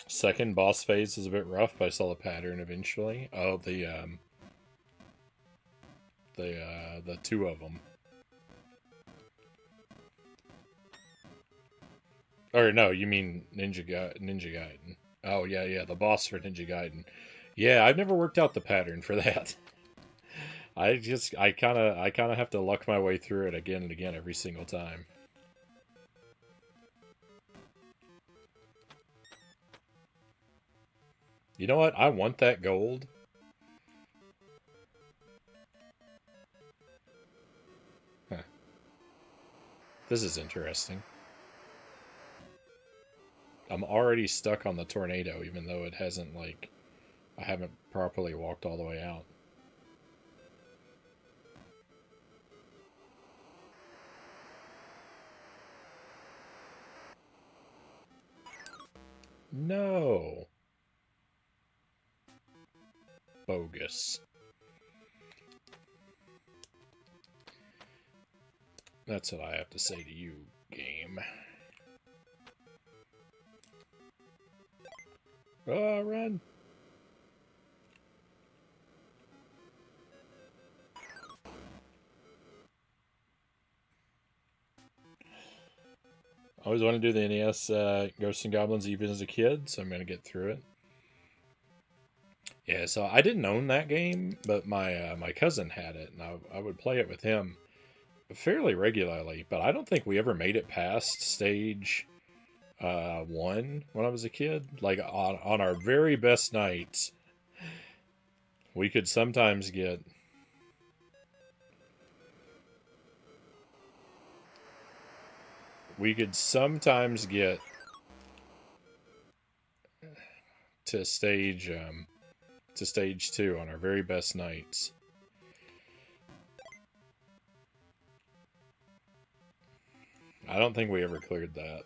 Second boss phase is a bit rough, but I saw the pattern eventually. Oh, the 2 of them. Or no, you mean Ninja Gaiden. Oh yeah, the boss for Ninja Gaiden. Yeah, I've never worked out the pattern for that. I kind of have to luck my way through it again and again every single time. You know what? I want that gold. Huh. This is interesting. I'm already stuck on the tornado, even though it hasn't, like, I haven't properly walked all the way out. No. Bogus. That's what I have to say to you, game. Oh, run. I always want to do the NES Ghosts and Goblins even as a kid, so I'm going to get through it. Yeah, so I didn't own that game, but my cousin had it, and I would play it with him fairly regularly. But I don't think we ever made it past stage 1 when I was a kid. Like on our very best nights, we could sometimes get to stage 2 on our very best nights. I don't think we ever cleared that.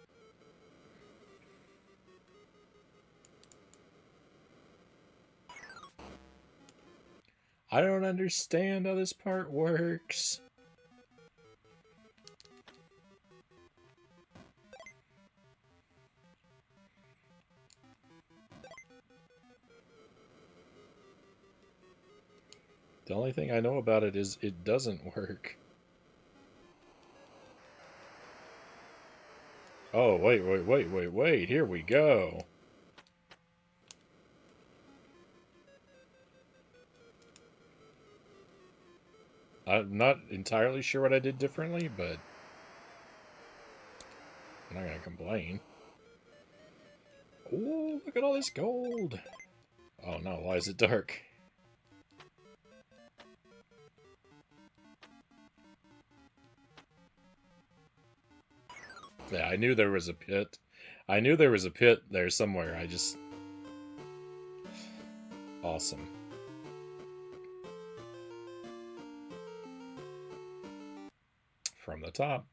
I don't understand how this part works. The only thing I know about it is it doesn't work. Oh, wait. Here we go. I'm not entirely sure what I did differently, but I'm not going to complain. Oh, look at all this gold. Oh no, why is it dark? Yeah, I knew there was a pit. I knew there was a pit there somewhere. I just... Awesome. From the top.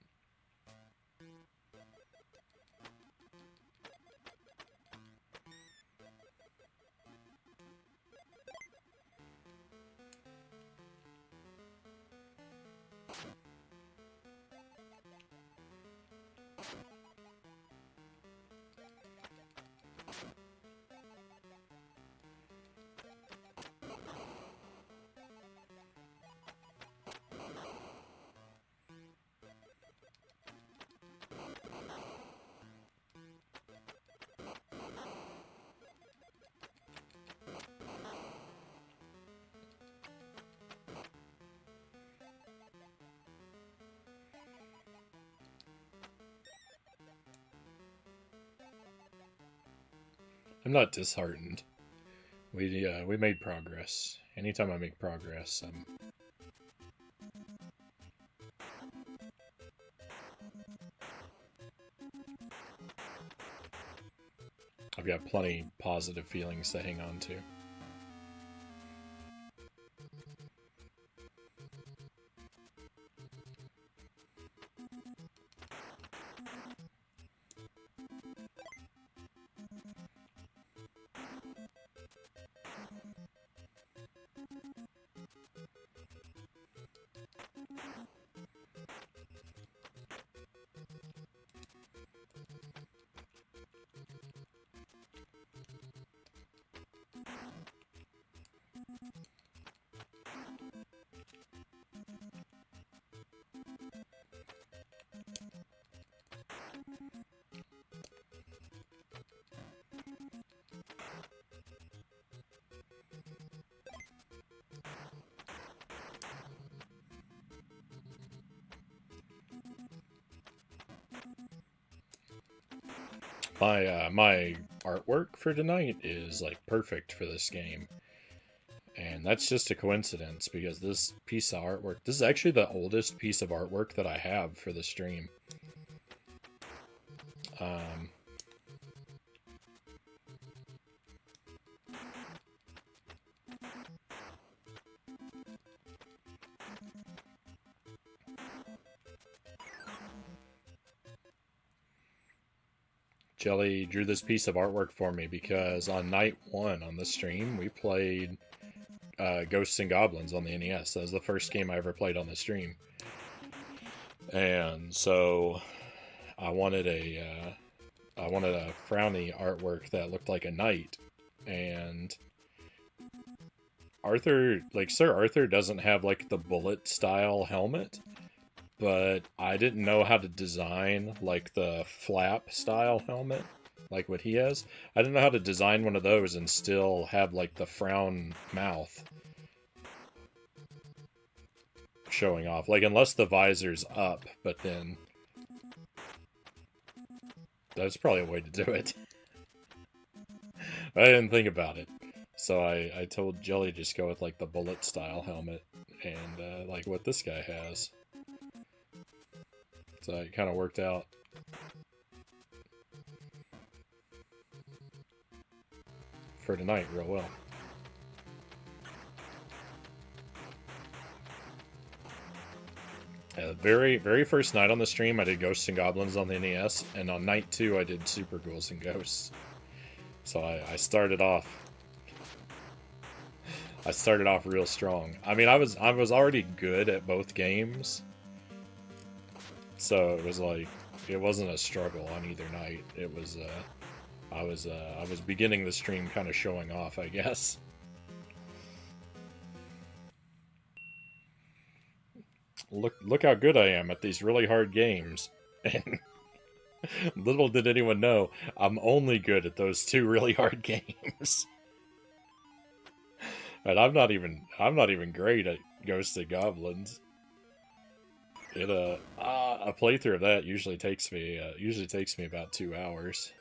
I'm not disheartened. We made progress. Anytime I make progress, I've got plenty positive feelings to hang on to. My artwork for tonight is like perfect for this game. And that's just a coincidence because this piece of artwork, this is actually the oldest piece of artwork that I have for the stream. Jelly drew this piece of artwork for me because on night 1 on the stream, we played Ghosts and Goblins on the NES. That was the first game I ever played on the stream. And so I wanted a Frownie artwork that looked like a knight. And Sir Arthur doesn't have like the bullet style helmet. But I didn't know how to design like the flap style helmet, like what he has. I didn't know how to design one of those and still have like the frown mouth showing off. Like unless the visor's up, but then that's probably a way to do it. I didn't think about it. So I told Jelly just go with like the bullet style helmet and like what this guy has. So it kind of worked out. For tonight real well. very first night on the stream, I did Ghosts and Goblins on the NES, and on night 2, I did Super Ghouls and Ghosts. So I started off. I started off real strong. I mean, I was already good at both games, so it was like it wasn't a struggle on either night. It was I was beginning the stream kind of showing off, I guess. Look how good I am at these really hard games. And little did anyone know, I'm only good at those 2 really hard games. And I'm not even great at Ghosts and Goblins. A playthrough of that usually takes me about 2 hours.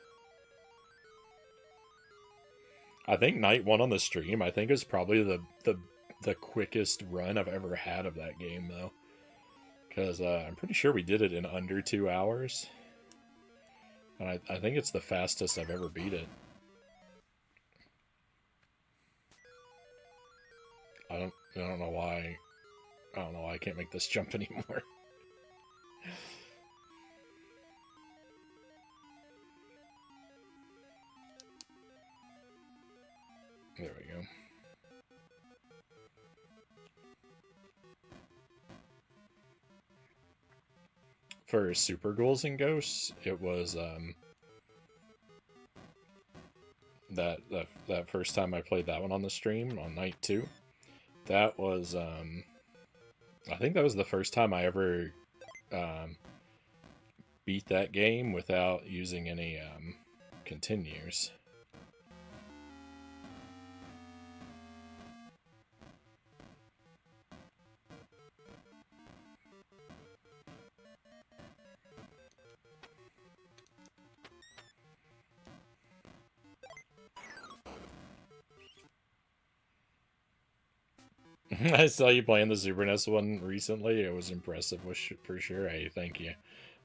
I think night 1 on the stream, I think, is probably the quickest run I've ever had of that game, though. Because I'm pretty sure we did it in under 2 hours. And I think it's the fastest I've ever beat it. I don't know why. I don't know why I can't make this jump anymore. There we go. For Super Ghouls and Ghosts, it was that first time I played that one on the stream on night 2. That was I think that was the first time I ever beat that game without using any continues. I saw you playing the Super NES one recently. It was impressive, for sure. Hey, thank you.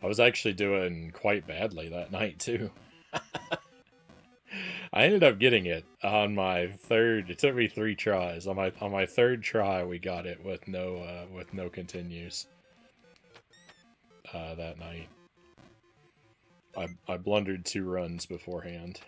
I was actually doing quite badly that night, too. I ended up getting it on my third. It took me 3 tries. On my third try, we got it with no continues. That night, I blundered 2 runs beforehand.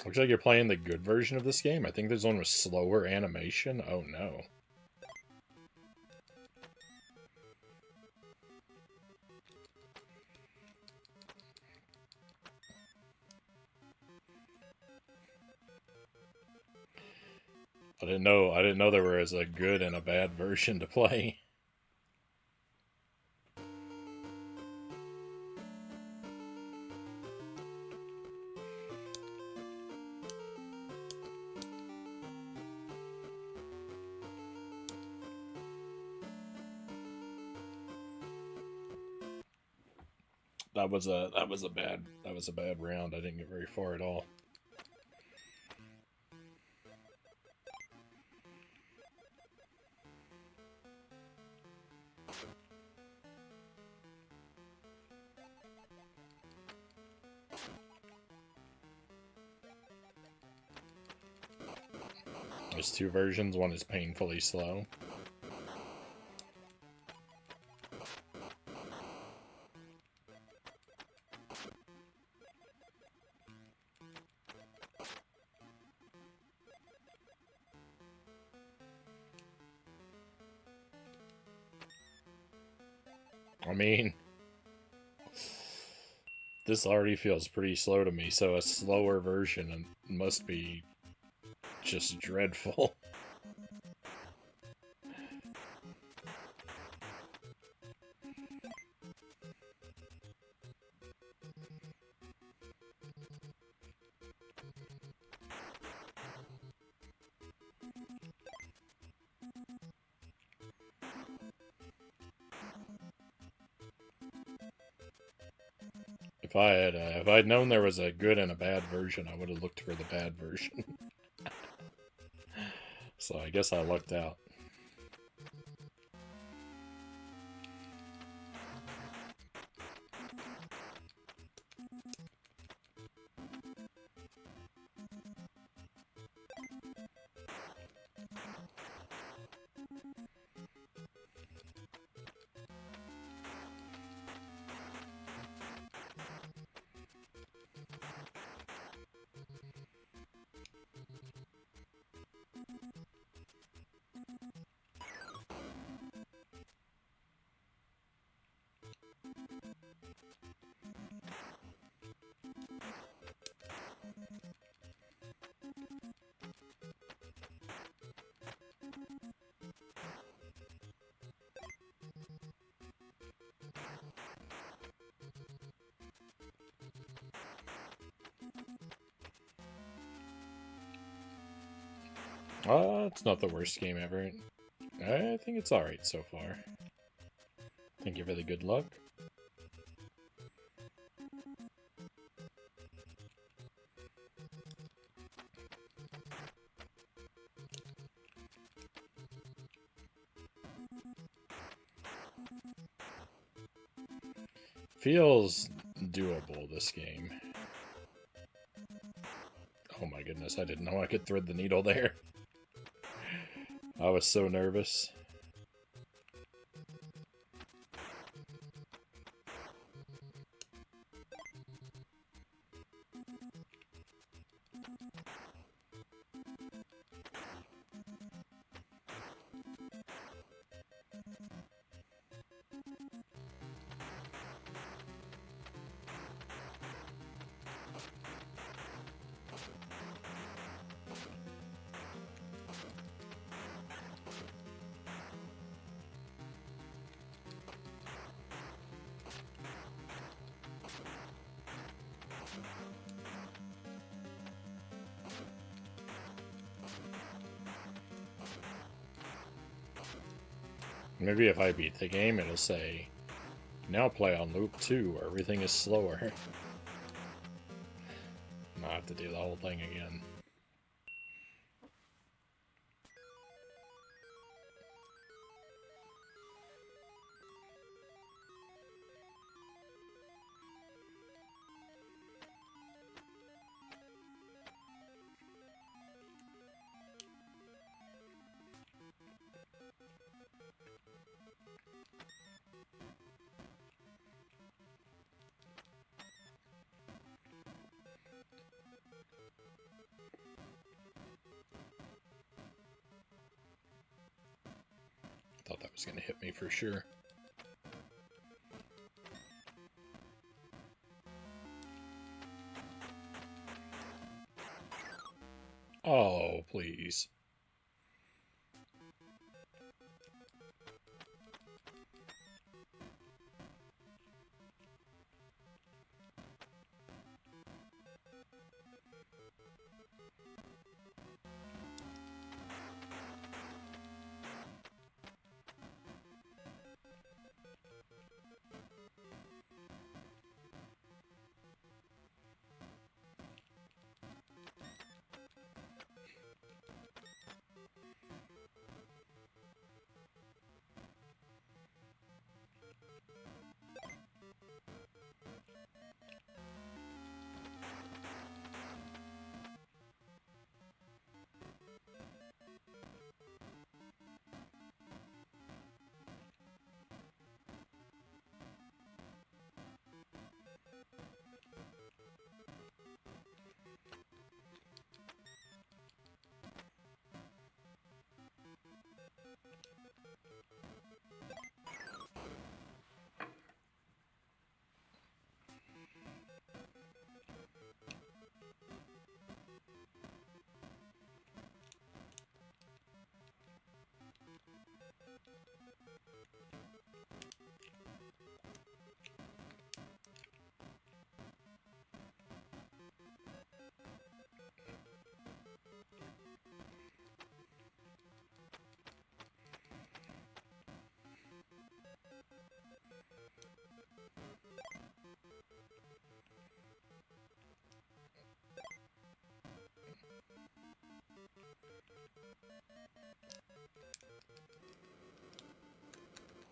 Looks like you're playing the good version of this game. I think there's one with slower animation. Oh no. I didn't know there was a good and a bad version to play. That was a bad round. I didn't get very far at all. There's 2 versions. One is painfully slow. I mean, this already feels pretty slow to me, so a slower version must be just dreadful. If I'd known there was a good and a bad version, I would have looked for the bad version. So I guess I lucked out. It's not the worst game ever. I think it's alright so far. Thank you for the good luck. Feels doable, this game. Oh my goodness, I didn't know I could thread the needle there. I was so nervous. Maybe if I beat the game, it'll say, now play on loop 2, where everything is slower. I'll have to do the whole thing again. Thought that was going to hit me for sure. Oh, please.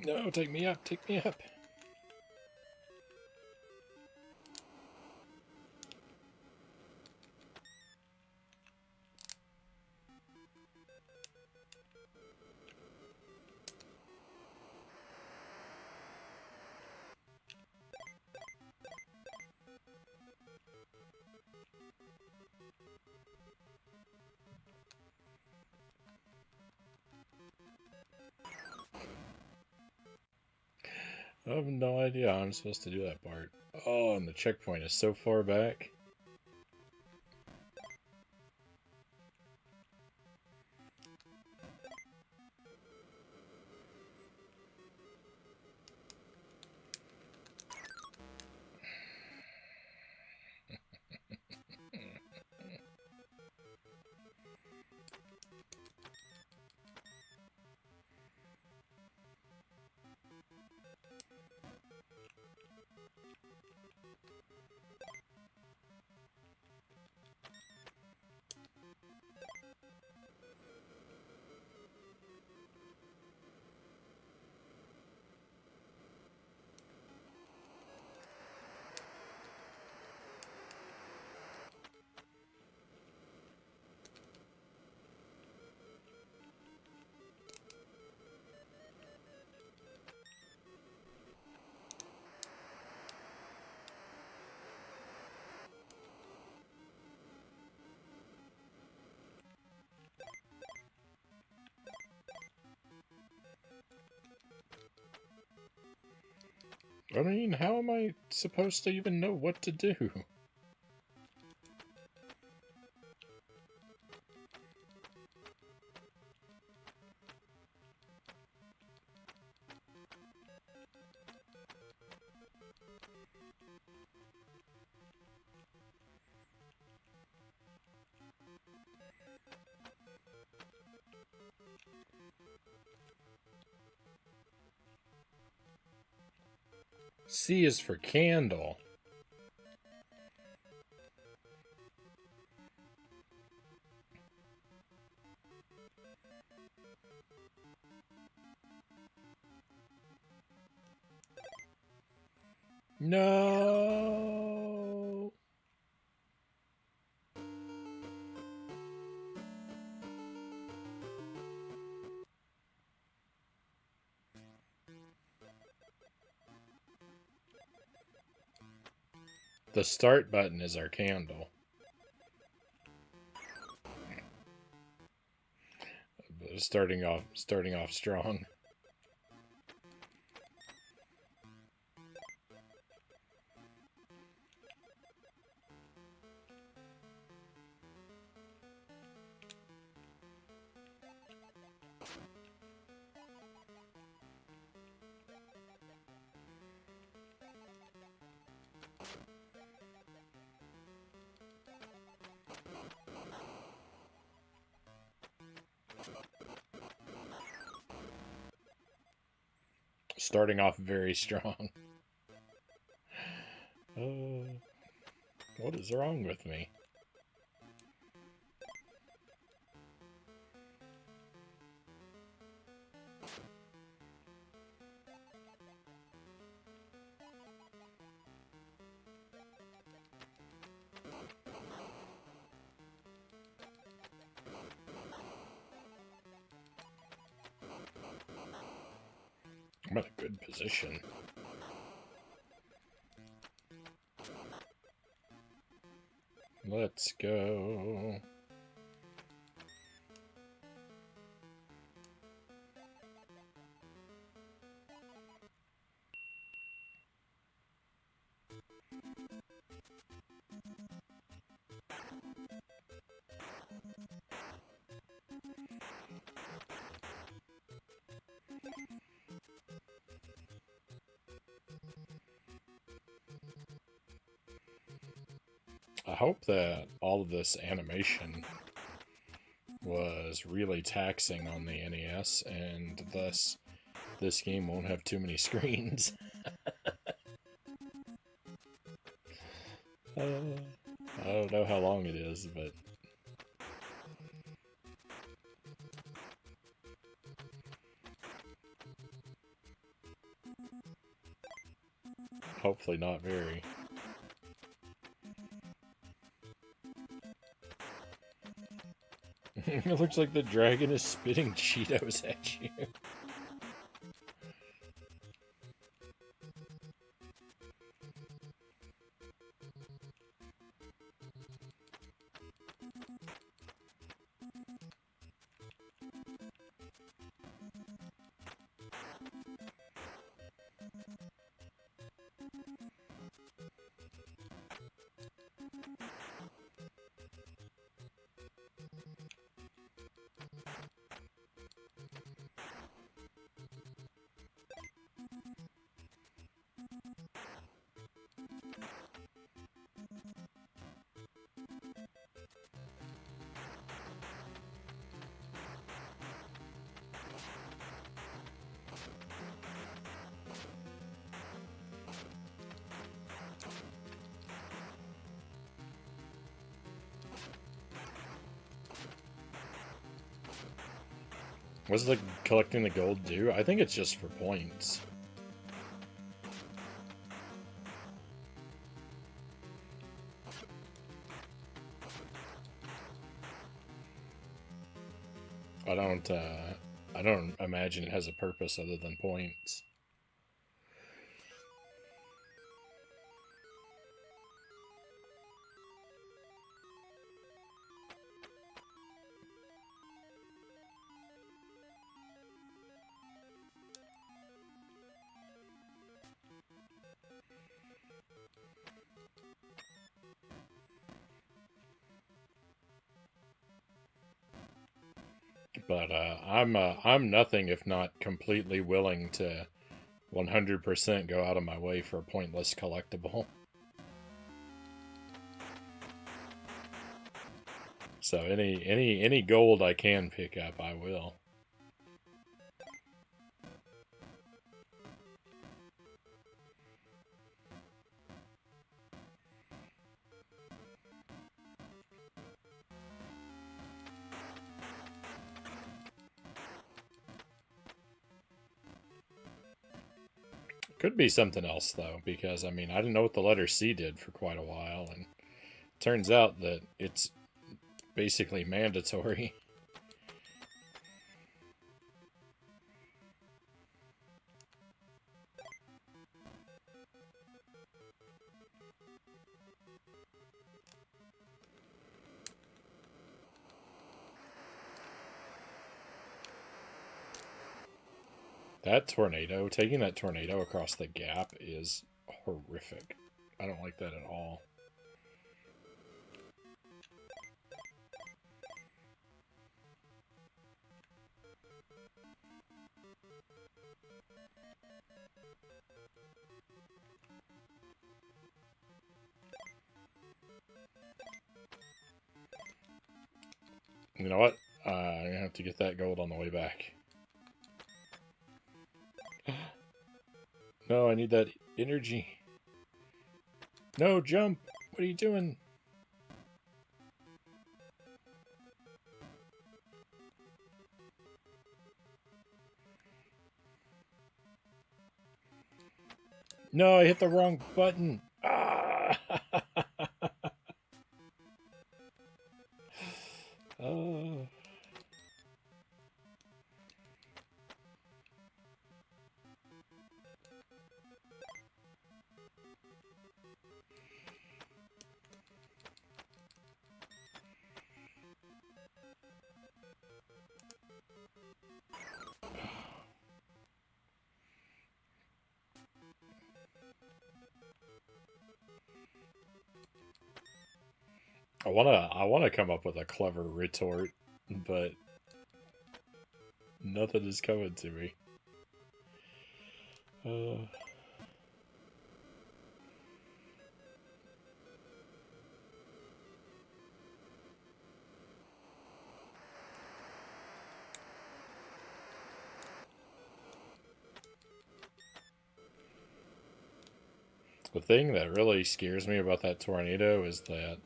No, take me up, take me up. I have no idea how I'm supposed to do that part. Oh, and the checkpoint is so far back. I mean, how am I supposed to even know what to do? C is for candle. No. The start button is our candle. Starting off strong. Starting off very strong. What is wrong with me? I'm in a good position. Let's go. I hope that all of this animation was really taxing on the NES, and thus this game won't have too many screens. I don't know how long it is, but Hopefully not very. It looks like the dragon is spitting Cheetos at you. What's the collecting the gold do? I think it's just for points. I don't imagine it has a purpose other than points. But I'm nothing if not completely willing to 100% go out of my way for a pointless collectible. So any gold I can pick up, I will. Could be something else, though, because, I mean, I didn't know what the letter C did for quite a while, and turns out that it's basically mandatory. That tornado, taking that tornado across the gap is horrific. I don't like that at all. You know what? I'm going to have to get that gold on the way back. No, I need that energy. No, jump! What are you doing? No, I hit the wrong button. Ah! Oh. I wanna come up with a clever retort, but nothing is coming to me. The thing that really scares me about that tornado is that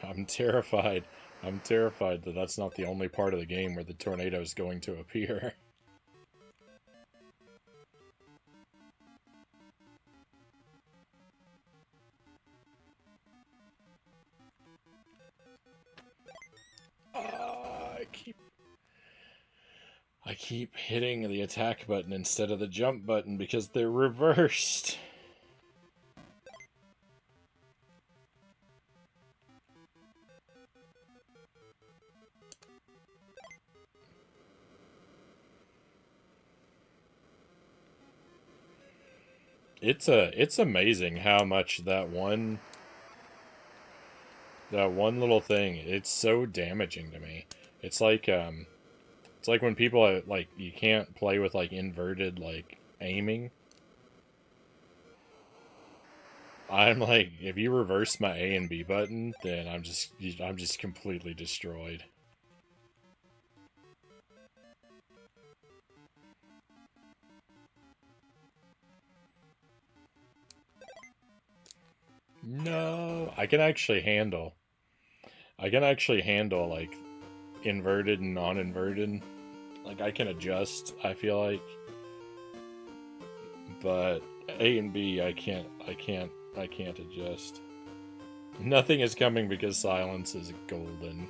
I'm terrified. I'm terrified that that's not the only part of the game where the tornado is going to appear. I keep hitting the attack button instead of the jump button because they're reversed. It's amazing how much that one little thing, it's so damaging to me. It's like when people are, like, you can't play with like inverted like aiming. I'm like, if you reverse my A and B button, then I'm just completely destroyed. No, I can actually handle like inverted and non-inverted. Like, I can adjust, I feel like. But A and B, I can't adjust. Nothing is coming because silence is golden.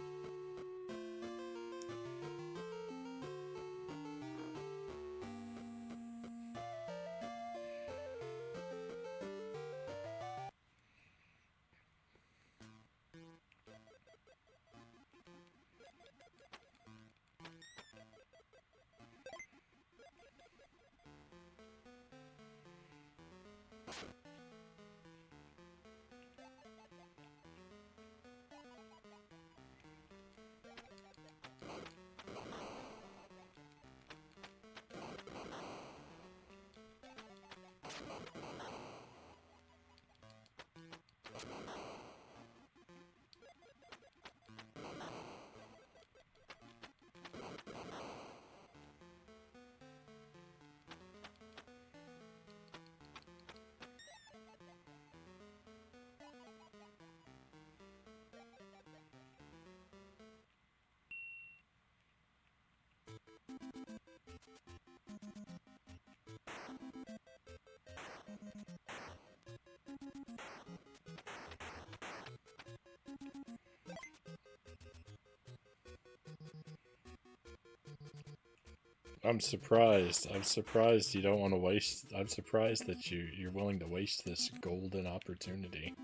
I'm surprised. I'm surprised you don't want to waste. I'm surprised that you're willing to waste this golden opportunity.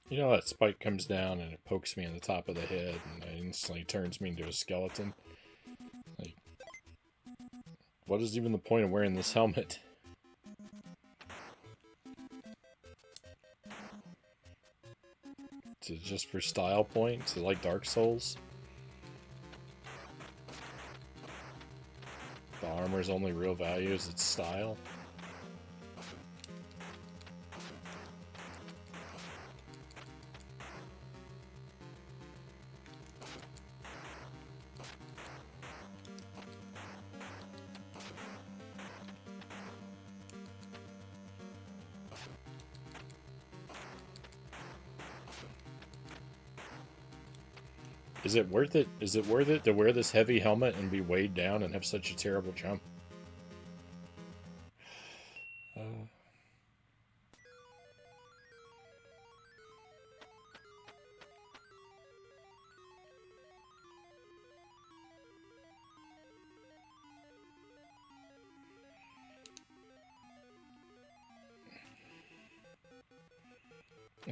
You know, that spike comes down and it pokes me in the top of the head and it instantly turns me into a skeleton. Like, what is even the point of wearing this helmet? Is it just for style points? Is it like Dark Souls? The armor's only real value is its style? Is it worth it? Is it worth it to wear this heavy helmet and be weighed down and have such a terrible jump?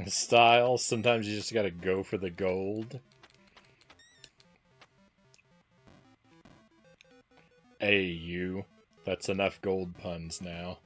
Style, sometimes you just gotta go for the gold. Hey, you. That's enough gold puns now.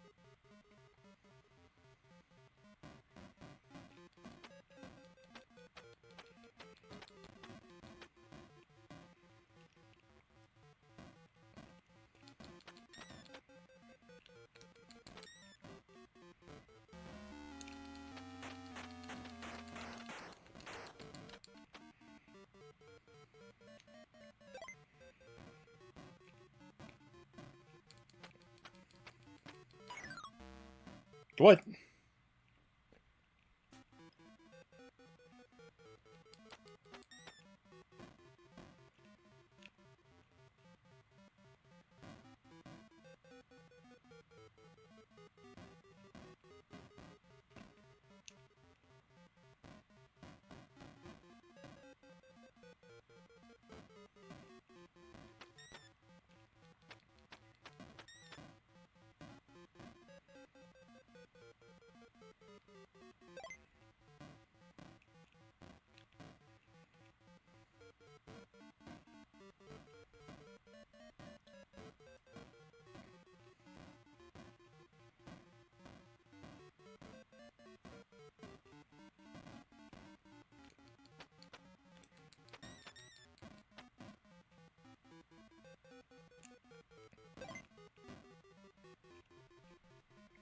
What?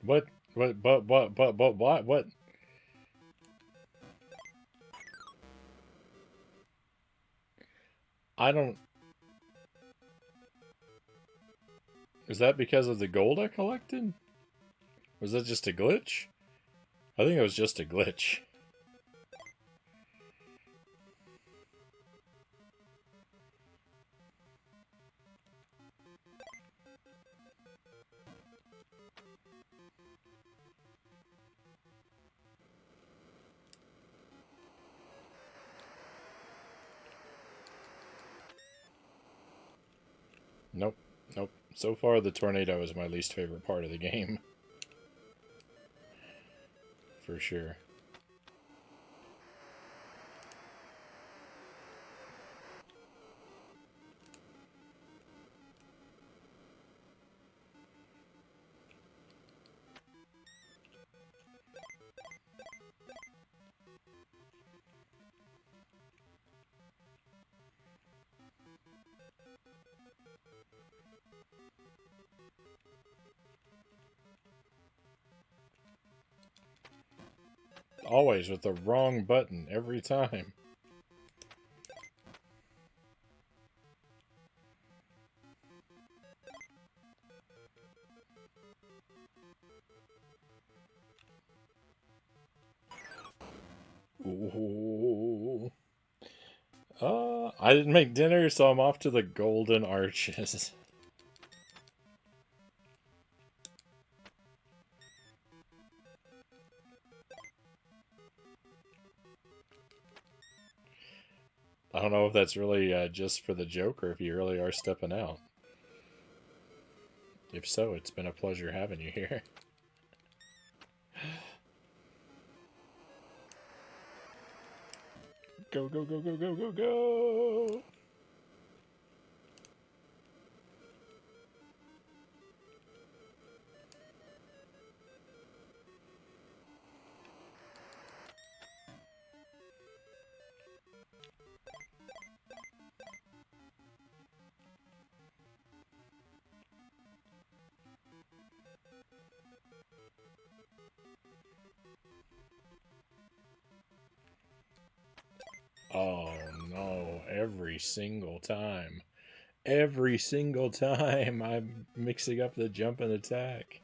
What? What? I don't... Is that because of the gold I collected? Was that just a glitch? I think it was just a glitch. Nope. Nope. So far, the tornado is my least favorite part of the game. For sure. Always with the wrong button every time. Ooh. I didn't make dinner, so I'm off to the Golden Arches. I don't know if that's really just for the joke or if you really are stepping out. If so, it's been a pleasure having you here. Go, go, go, go, go, go, go! Oh no, every single time. Every single time I'm mixing up the jump and attack.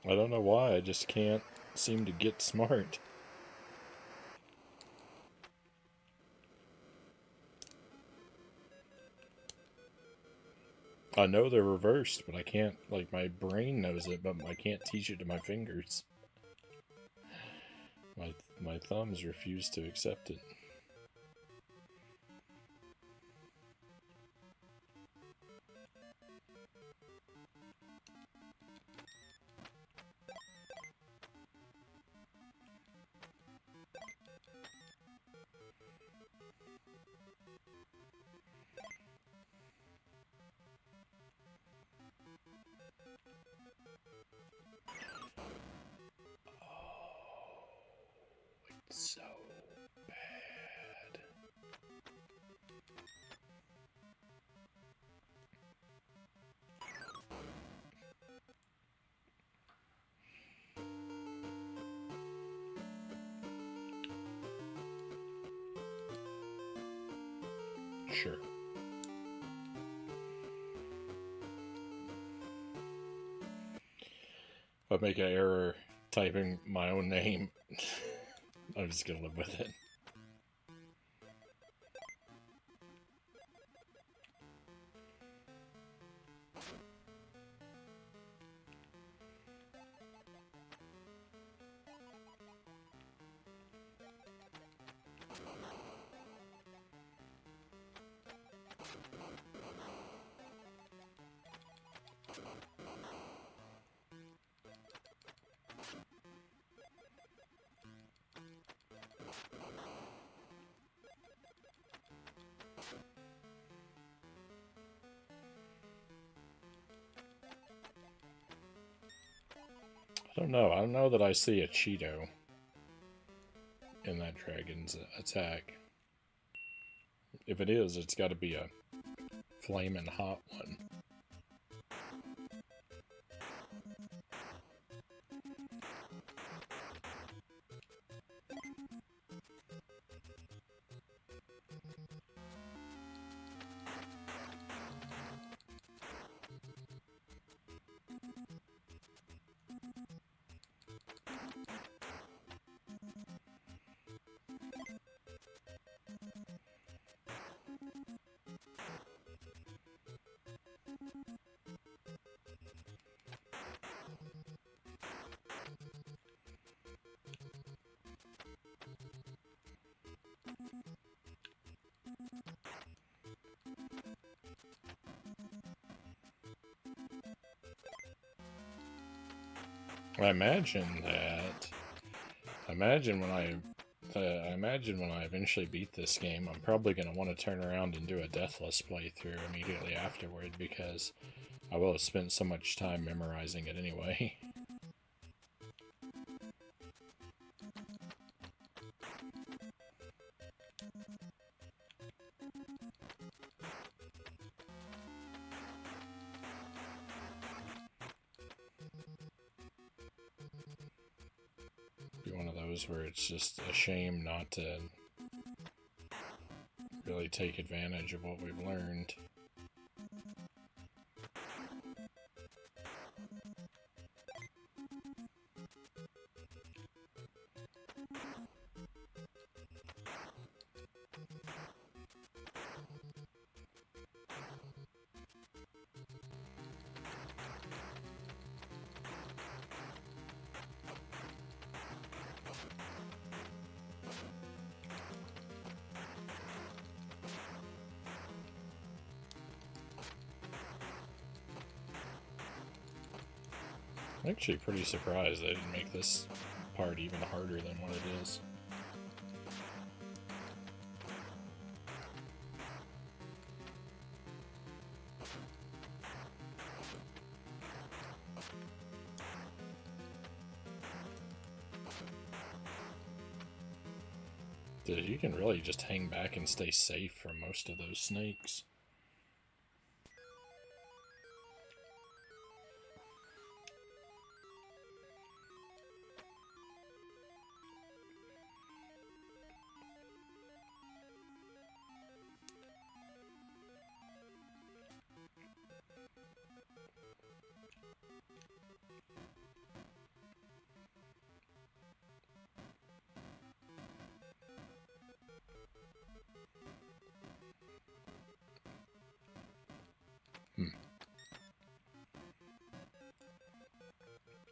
I don't know why, I just can't seem to get smart. I know they're reversed, but I can't, like, my brain knows it, but I can't teach it to my fingers. My thumbs refuse to accept it. Sure. If I make an error typing my own name, I'm just gonna live with it. I don't know. I don't know that I see a Cheeto in that dragon's attack. If it is, it's got to be a flaming hot one. I imagine that. I imagine when I eventually beat this game, I'm probably going to want to turn around and do a deathless playthrough immediately afterward because I will have spent so much time memorizing it anyway. Be one of those where it's just a shame not to really take advantage of what we've learned. I'm actually pretty surprised they didn't make this part even harder than what it is. Dude, you can really just hang back and stay safe from most of those snakes.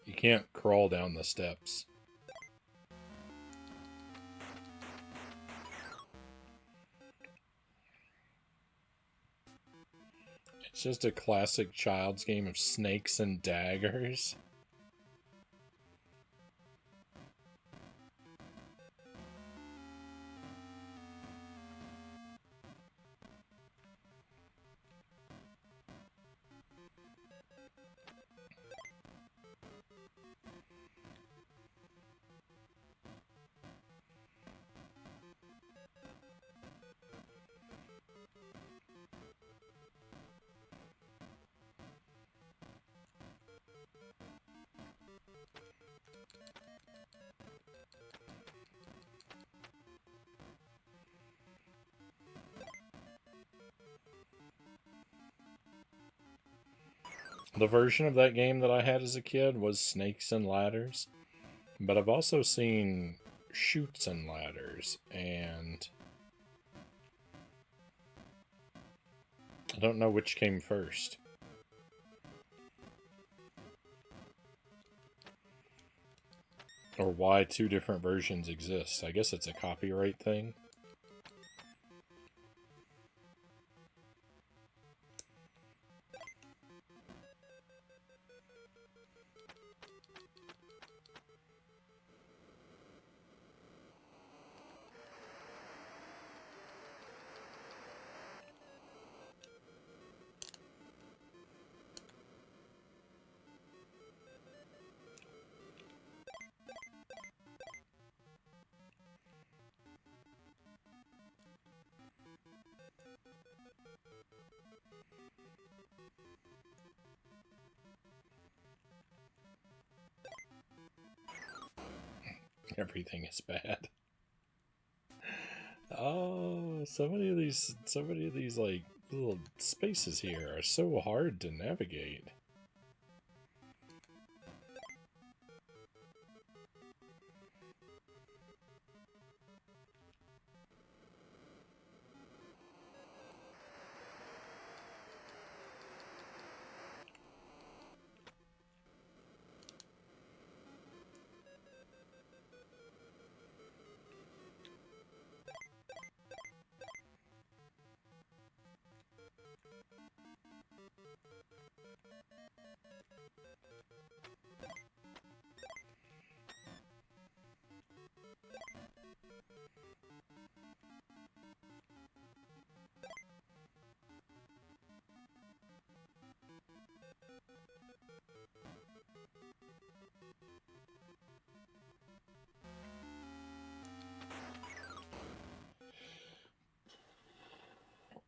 You can't crawl down the steps. It's just a classic child's game of snakes and daggers. The version of that game that I had as a kid was Snakes and Ladders, but I've also seen Chutes and Ladders, and I don't know which came first. Or why two different versions exist. I guess it's a copyright thing. Everything is bad. Oh, so many of these like little spaces here are so hard to navigate.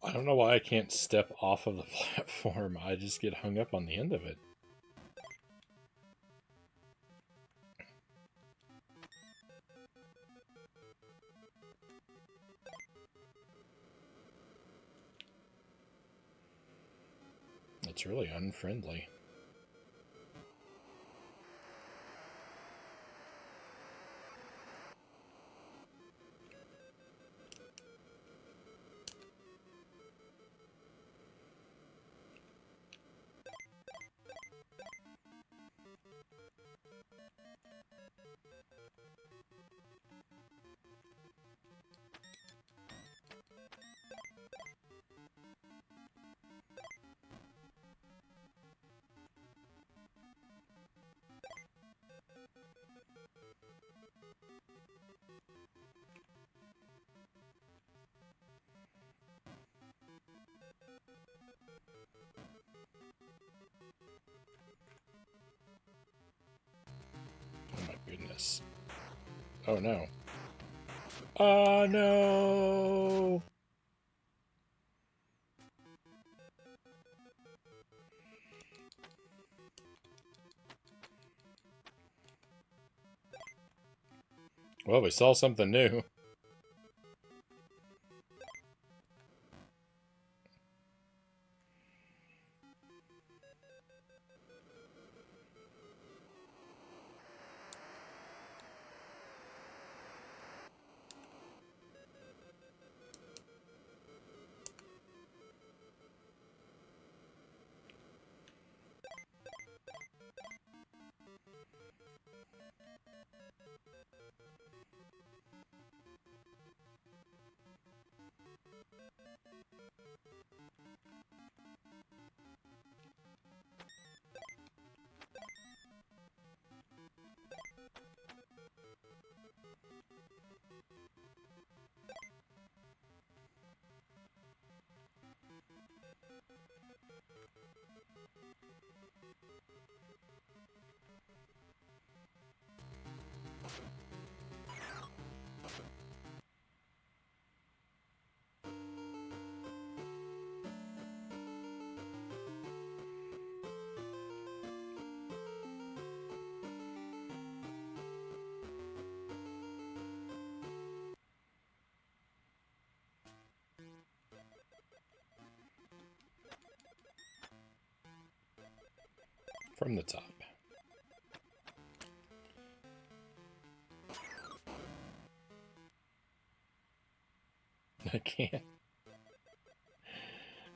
I don't know why I can't step off of the platform. I just get hung up on the end of it. It's really unfriendly. Oh my goodness. Oh no. Oh no! Well, we saw something new. from the top.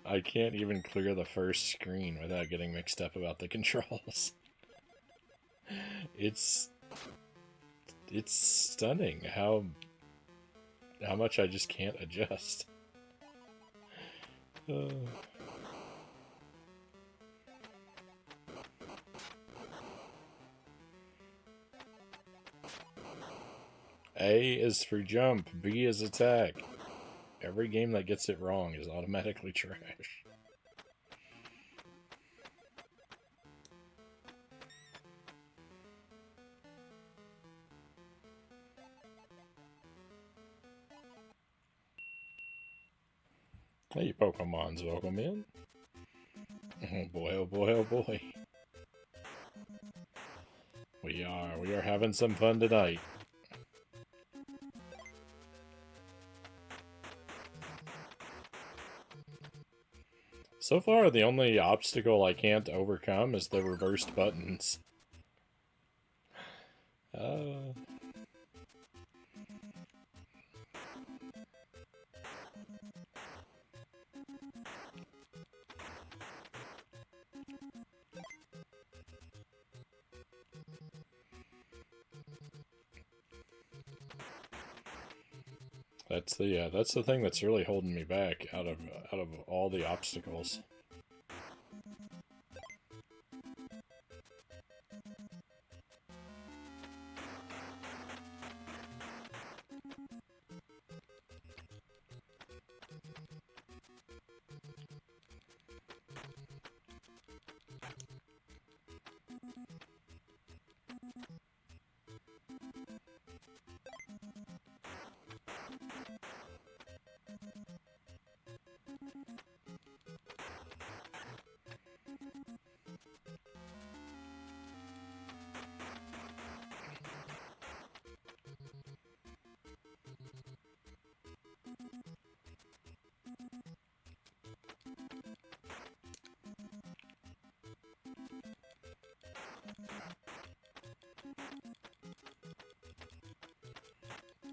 I can't even clear the first screen without getting mixed up about the controls. It's stunning how much I just can't adjust. A is for jump, B is attack. Every game that gets it wrong is automatically trash. Hey, Pokemon's welcome in. Oh boy, oh boy, oh boy. We are having some fun tonight. So far, the only obstacle I can't overcome is the reversed buttons. That's the thing that's really holding me back out of all the obstacles.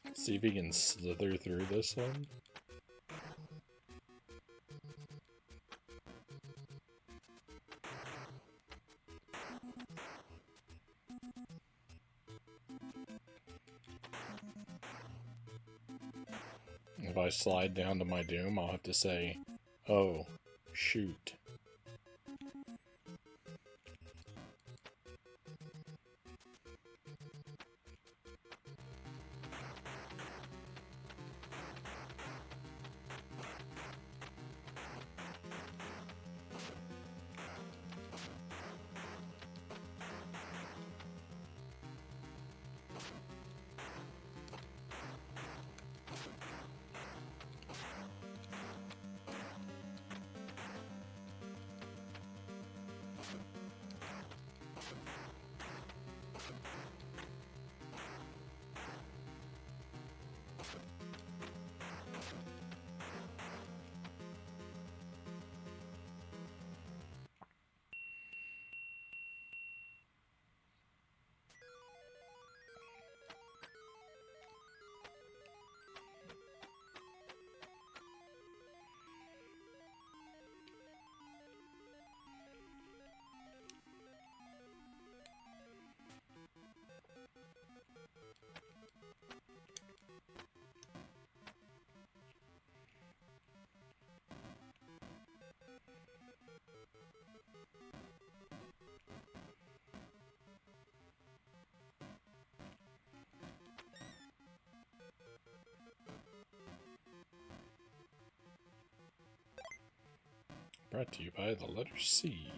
Let's see if he can slither through this one. If I slide down to my doom, I'll have to say, oh, shoot. Brought to you by the letter C.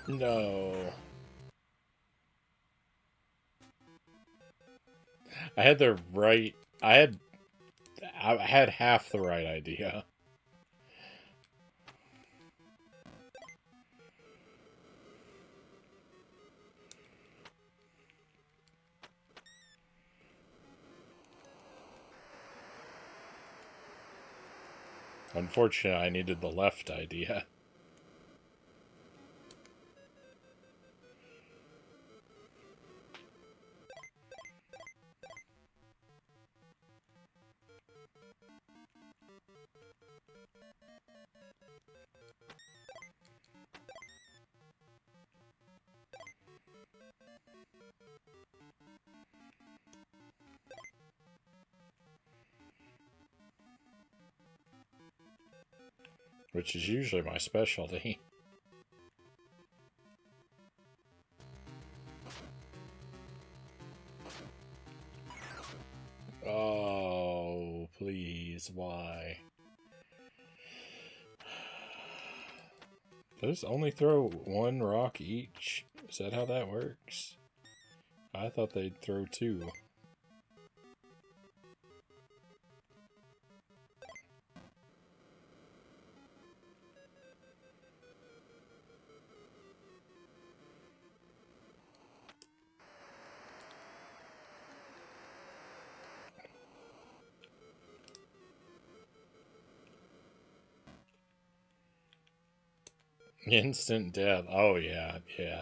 No. I had the right... I had half the right idea. Unfortunately, I needed the left idea. Which is usually my specialty. Oh, please, why? Those only throw one rock each? Is that how that works? I thought they'd throw two. Instant death. Oh, yeah, yeah.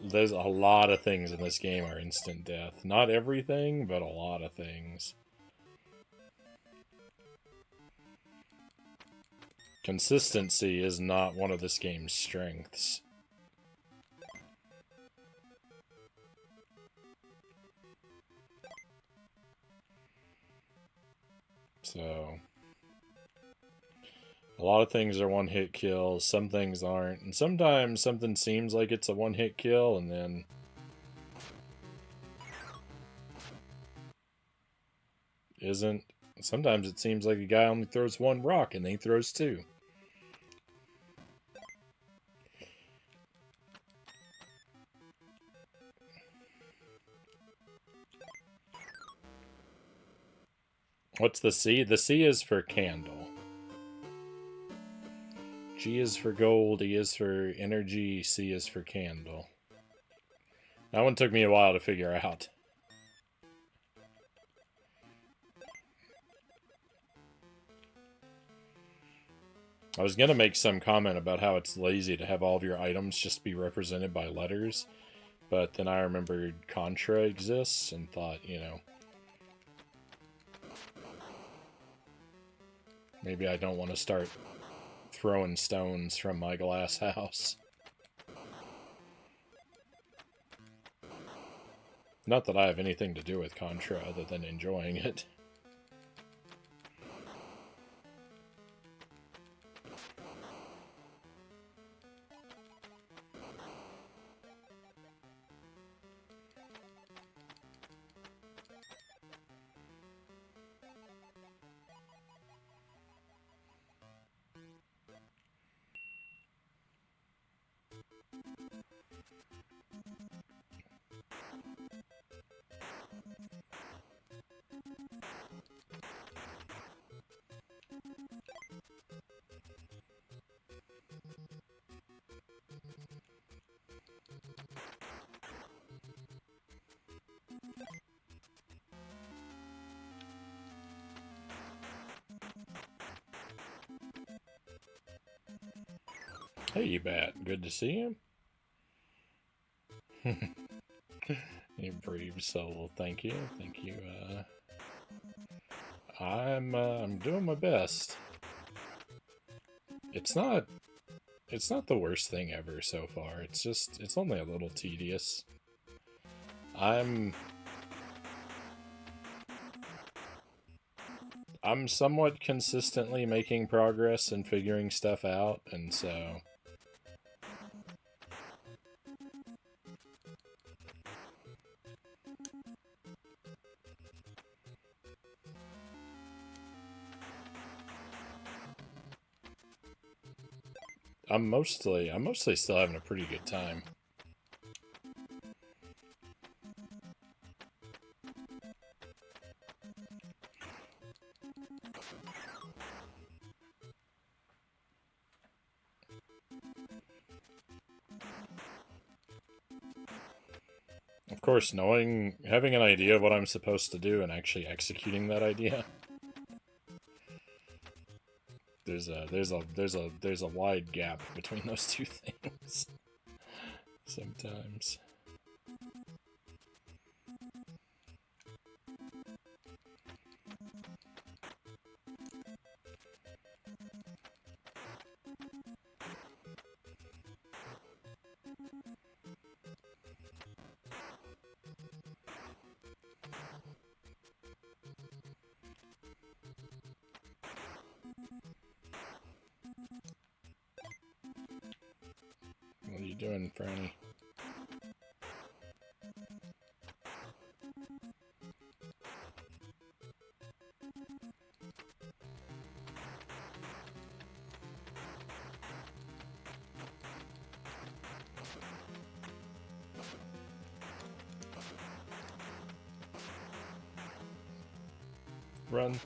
There's a lot of things in this game are instant death. Not everything, but a lot of things. Consistency is not one of this game's strengths. So... a lot of things are one-hit kills, some things aren't. And sometimes something seems like it's a one-hit kill, and then... isn't. Sometimes it seems like a guy only throws one rock, and then he throws two. What's the C? The C is for candle. G is for gold, E is for energy, C is for candle. That one took me a while to figure out. I was going to make some comment about how it's lazy to have all of your items just be represented by letters, but then I remembered Contra exists and thought, you know, maybe I don't want to start throwing stones from my glass house. Not that I have anything to do with Contra other than enjoying it. Hey, you bat. Good to see him. You brave soul. Thank you. Thank you. I'm doing my best. It's not the worst thing ever so far. It's only a little tedious. I'm somewhat consistently making progress and figuring stuff out, and so I'm mostly still having a pretty good time. Of course, having an idea of what I'm supposed to do and actually executing that idea. There's a wide gap between those two things. Sometimes. What are you doing, Frownie? Run.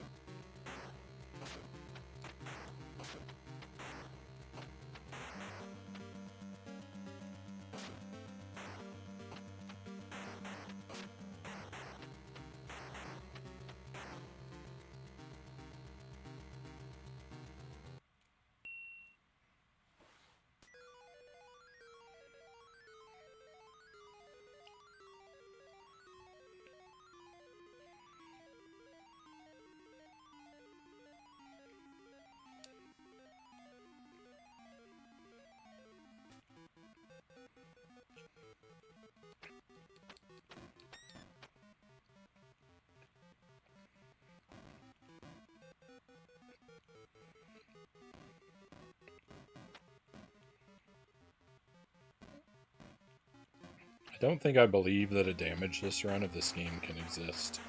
I don't think I believe that a damageless run of this game can exist.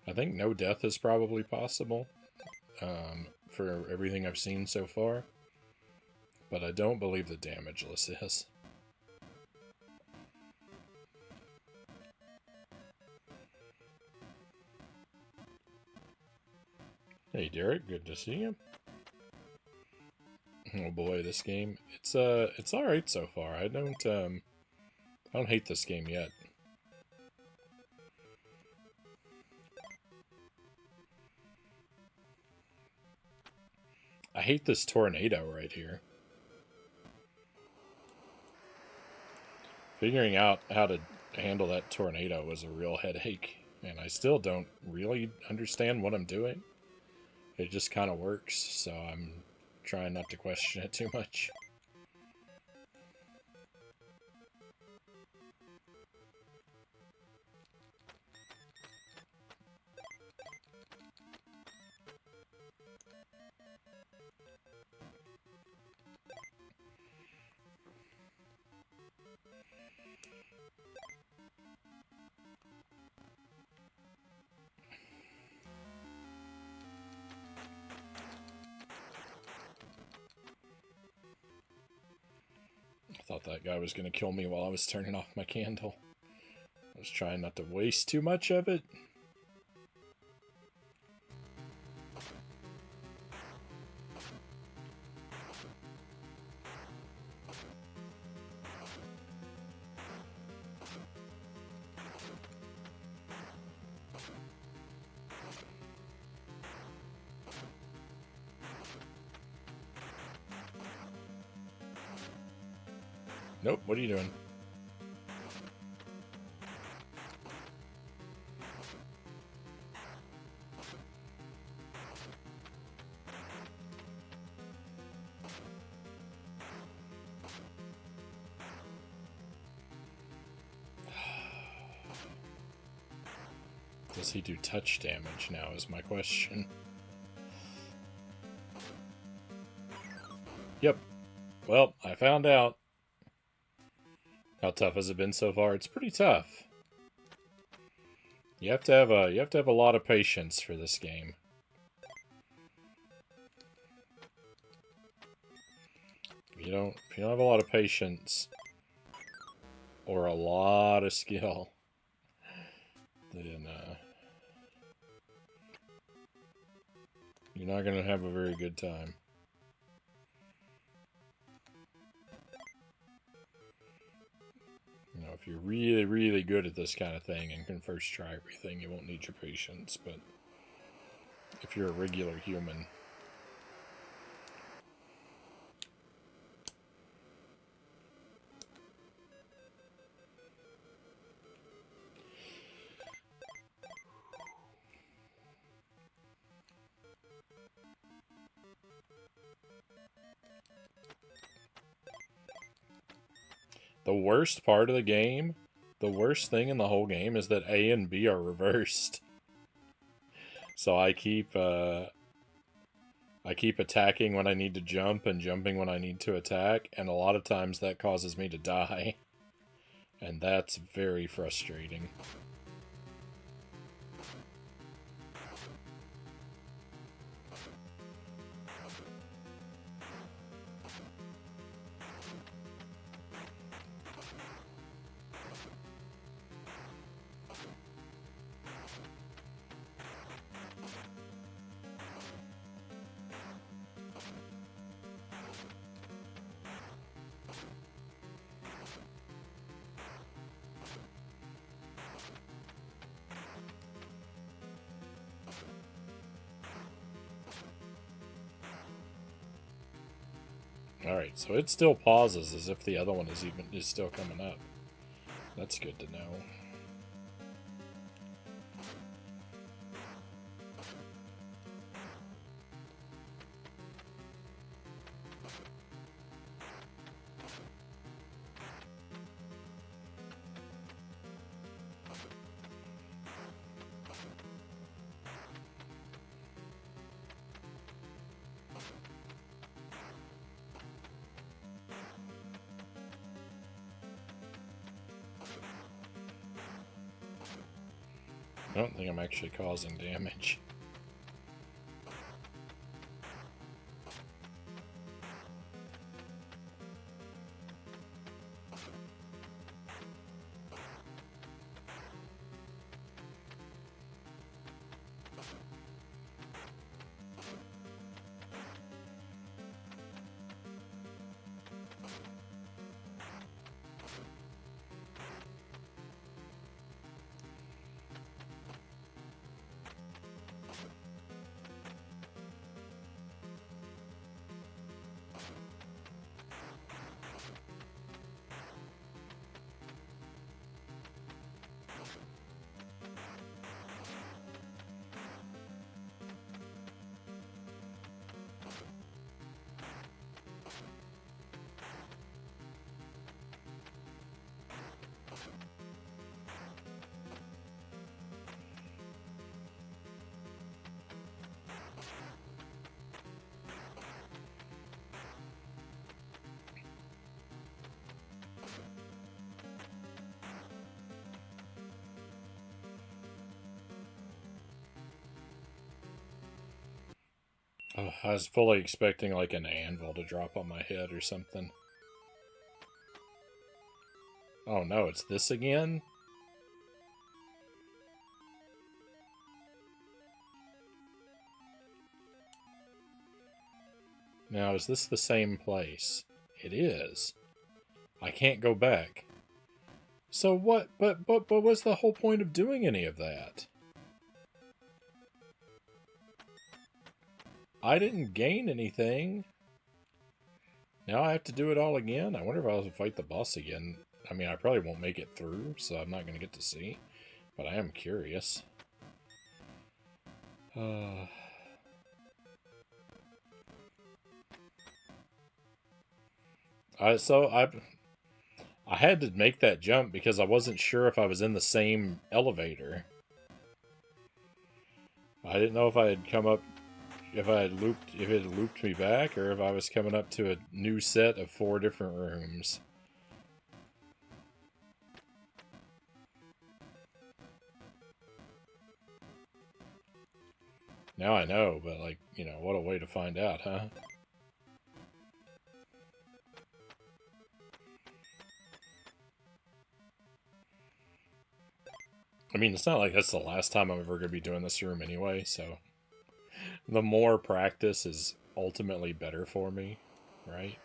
I think no death is probably possible for everything I've seen so far, but I don't believe that damageless is. Hey Derek, good to see you. Oh boy, this game, it's alright so far. I don't hate this game yet. I hate this tornado right here. Figuring out how to handle that tornado was a real headache, and I still don't really understand what I'm doing. It just kind of works, so I'm trying not to question it too much. I thought that guy was going to kill me while I was turning off my candle. I was trying not to waste too much of it. Nope, what are you doing? Does he do touch damage now is my question. Yep. Well, I found out. How tough has it been so far? It's pretty tough. You have to have a lot of patience for this game. if you don't have a lot of patience or a lot of skill, then you're not going to have a very good time. You know, if you're really, really good at this kind of thing and can first try everything, you won't need your patience. But if you're a regular human, the worst part of the game, the worst thing in the whole game is that A and B are reversed. So I keep attacking when I need to jump and jumping when I need to attack, and a lot of times that causes me to die. And that's very frustrating. Alright, so it still pauses as if the other one is still coming up. That's good to know. I don't think I'm actually causing damage. Oh, I was fully expecting like an anvil to drop on my head or something. Oh no, it's this again? Now, is this the same place? It is. I can't go back. So what, but what's the whole point of doing any of that? I didn't gain anything. Now I have to do it all again? I wonder if I'll fight the boss again. I mean, I probably won't make it through, so I'm not going to get to see. But I am curious. I had to make that jump because I wasn't sure if I was in the same elevator. I didn't know if I had come up, if it had looped me back, or if I was coming up to a new set of 4 different rooms. Now I know, but like, you know, what a way to find out, huh? I mean, it's not like that's the last time I'm ever going to be doing this room anyway, so the more practice is ultimately better for me, right?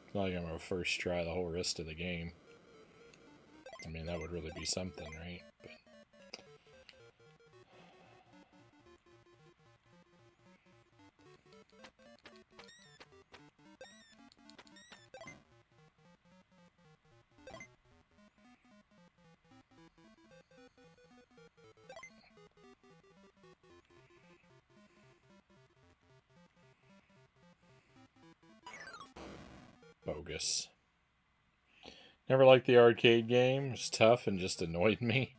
It's not like I'm going to first try the whole rest of the game. I mean, that would really be something, right? But bogus. Never liked the arcade game. It's tough and just annoyed me.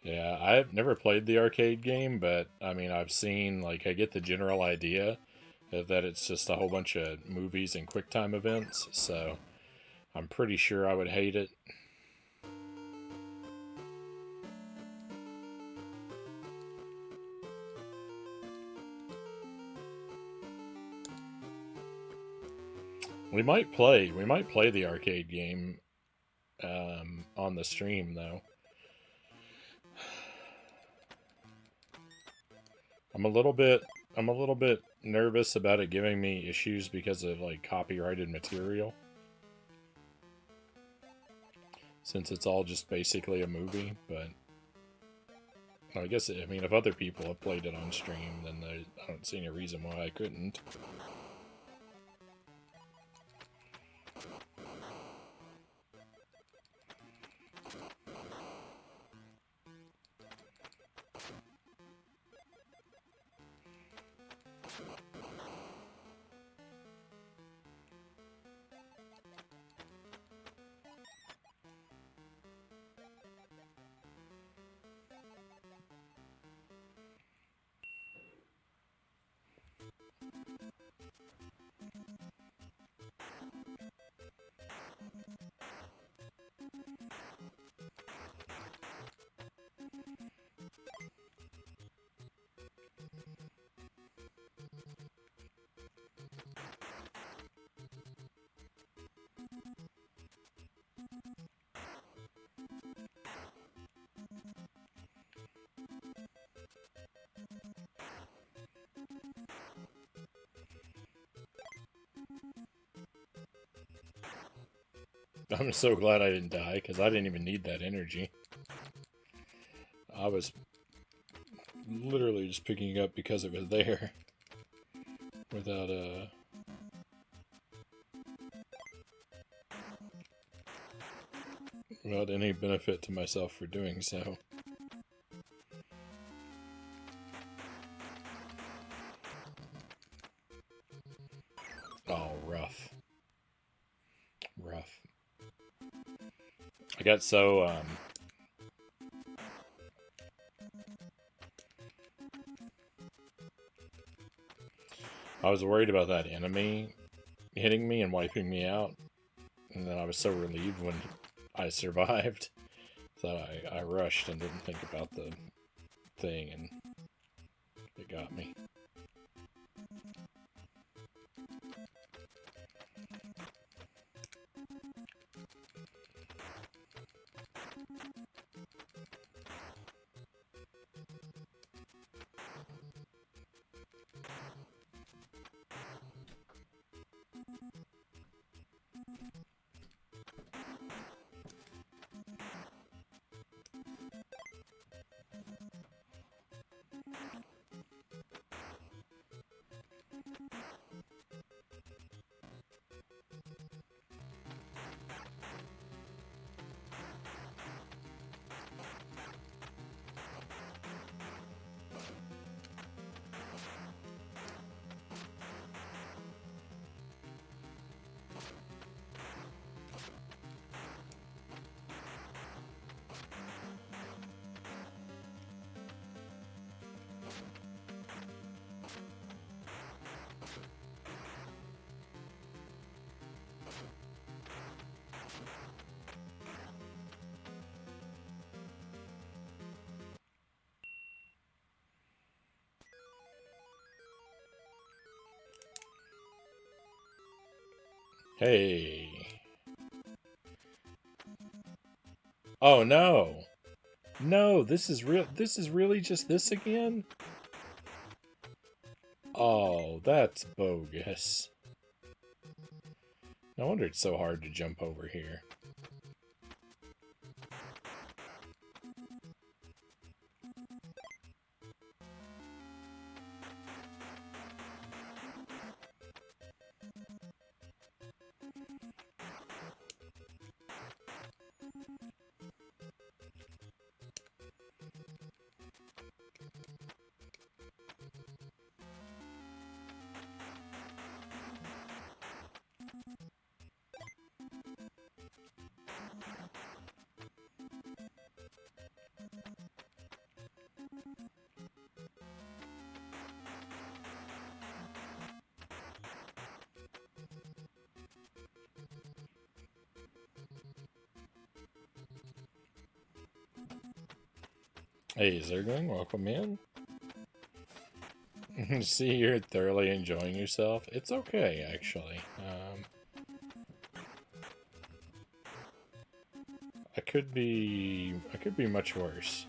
Yeah, I've never played the arcade game, but I mean, I've seen, like, I get the general idea that it's just a whole bunch of movies and QuickTime events, so I'm pretty sure I would hate it. We might play the arcade game on the stream though. I'm a little bit nervous about it giving me issues because of like copyrighted material. Since it's all just basically a movie, but I guess I mean if other people have played it on stream, then I don't see any reason why I couldn't. I'm so glad I didn't die, because I didn't even need that energy. I was literally just picking it up because it was there. Without without any benefit to myself for doing so. Oh, rough. Rough. I got so, I was worried about that enemy hitting me and wiping me out, and then I was so relieved when I survived that I rushed and didn't think about the thing, and it got me. Hey. Oh no. No, this is real. This is really just this again? Oh, that's bogus. No wonder it's so hard to jump over here. Hey, Zergling, welcome in. See, you're thoroughly enjoying yourself. It's okay, actually. I could be much worse.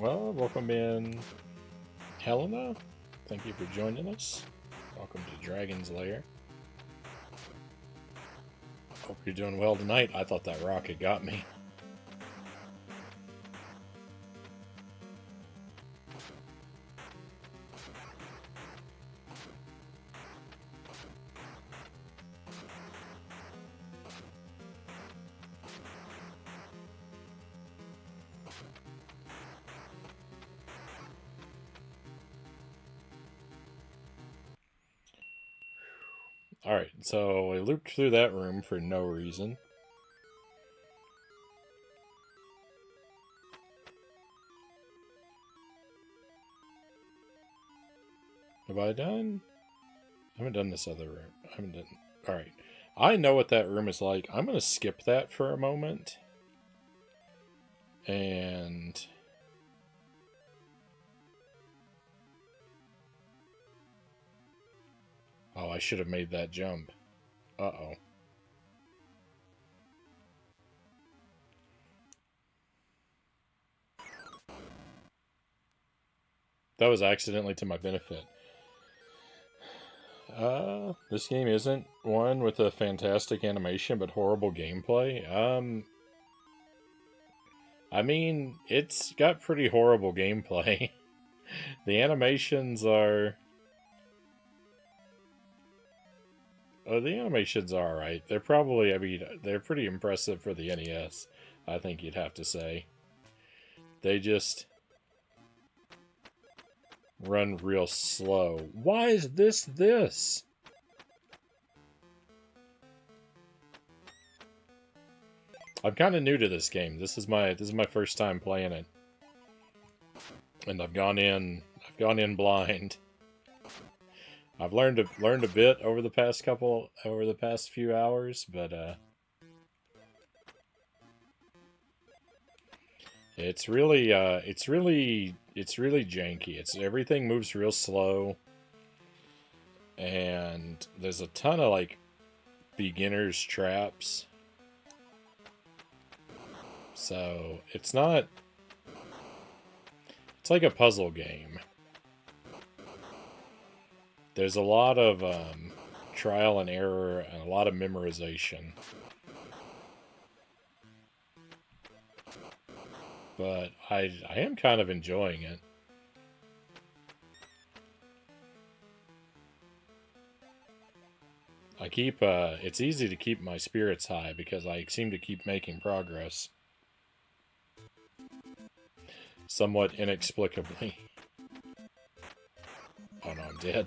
Well, welcome in, Helena. Thank you for joining us. Welcome to Dragon's Lair. Hope you're doing well tonight. I thought that rocket got me. Alright, so I looped through that room for no reason. Have I done? I haven't done this other room. I haven't done. Alright. I know what that room is like. I'm going to skip that for a moment. And. Oh, I should have made that jump. Uh-oh. That was accidentally to my benefit. This game isn't one with a fantastic animation, but horrible gameplay. I mean, it's got pretty horrible gameplay. The animations are... Oh, the animations are alright. They're probably, I mean, they're pretty impressive for the NES, I think you'd have to say. They just run real slow. Why is this? I'm kind of new to this game. This is my first time playing it. And I've gone in blind. I've learned a bit over the past few hours, but it's really janky. Everything moves real slow, and there's a ton of like beginners traps. So it's not. It's like a puzzle game. There's a lot of trial and error and a lot of memorization. But I am kind of enjoying it. It's easy to keep my spirits high because I seem to keep making progress. Somewhat inexplicably. Oh no, I'm dead.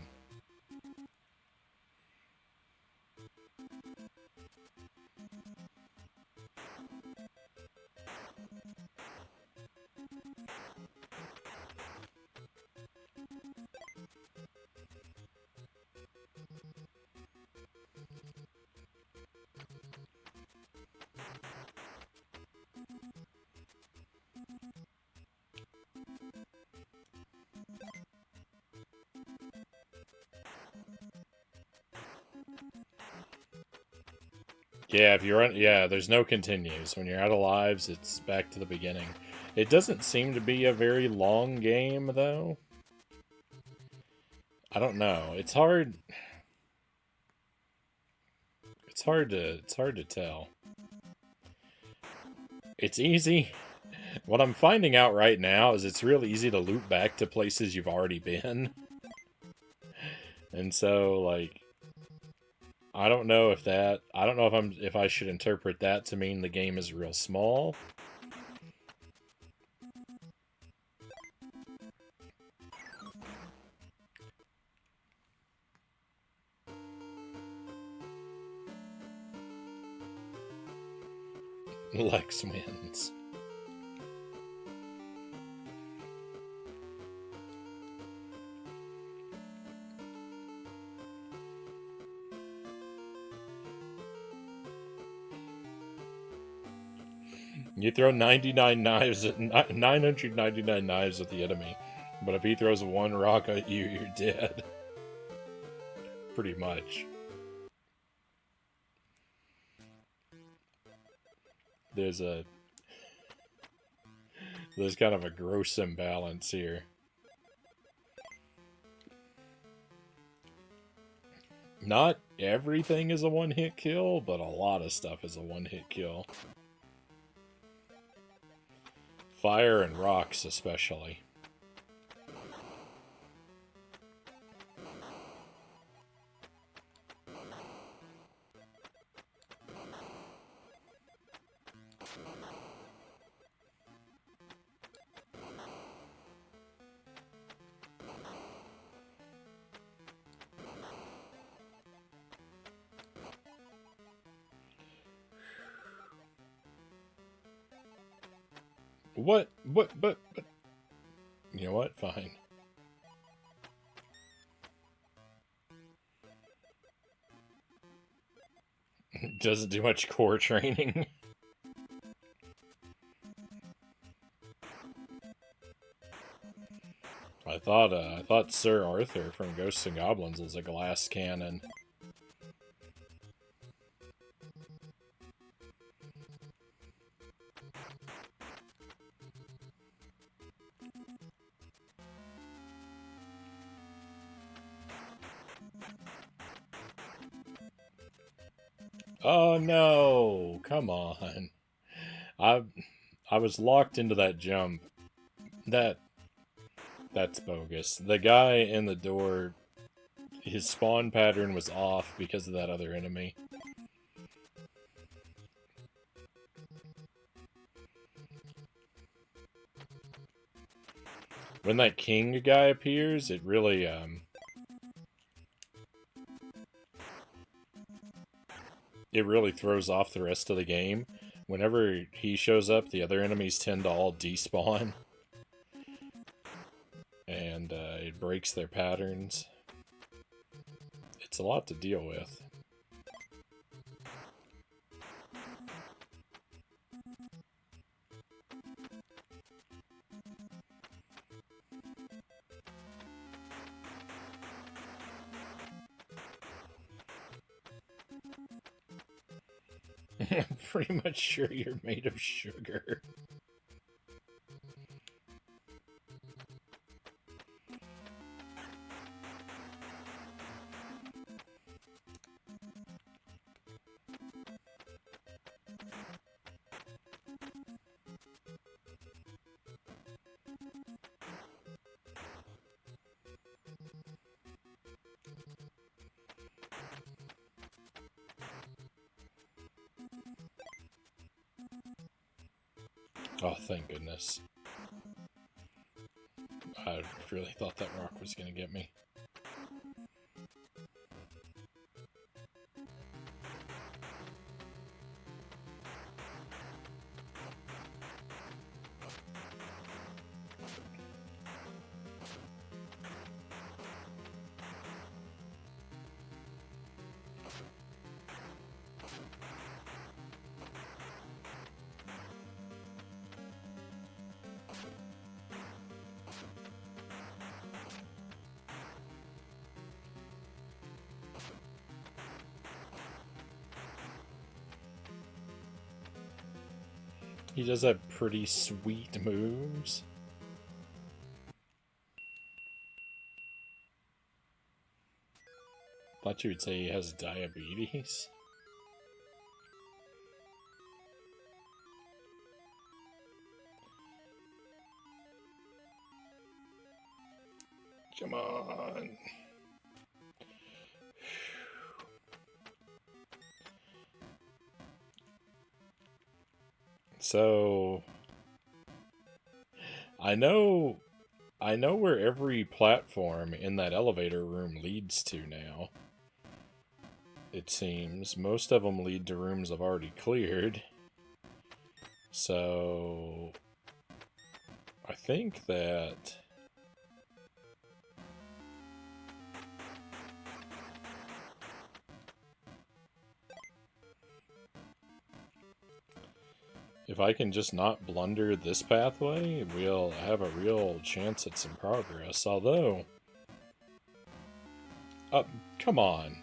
Yeah, if you're on, yeah, there's no continues. When you're out of lives, it's back to the beginning. It doesn't seem to be a very long game, though. I don't know. It's hard. It's hard to tell. It's easy. What I'm finding out right now is it's real easy to loop back to places you've already been. And so, like, I don't know if that, I don't know if I should interpret that to mean the game is real small. Lex wins. You throw 99 knives at 999 knives at the enemy, but if he throws one rock at you, you're dead. Pretty much. There's kind of a gross imbalance here. Not everything is a one-hit kill, but a lot of stuff is a one-hit kill. Fire and rocks especially. What? But... You know what? Fine. Doesn't do much core training. I thought Sir Arthur from Ghosts and Goblins was a glass cannon. Oh no! Come on. I was locked into that jump. That's bogus. The guy in the door, his spawn pattern was off because of that other enemy. When that king guy appears, it really throws off the rest of the game. Whenever he shows up, the other enemies tend to all despawn. And it breaks their patterns. It's a lot to deal with. I'm pretty much sure you're made of sugar. Oh, thank goodness. I really thought that rock was going to get me. He does have pretty sweet moves. Thought you would say he has diabetes. Come on. So I know where every platform in that elevator room leads to now. It seems most of them lead to rooms I've already cleared. So I think that if I can just not blunder this pathway, we'll have a real chance at some progress. Although, come on.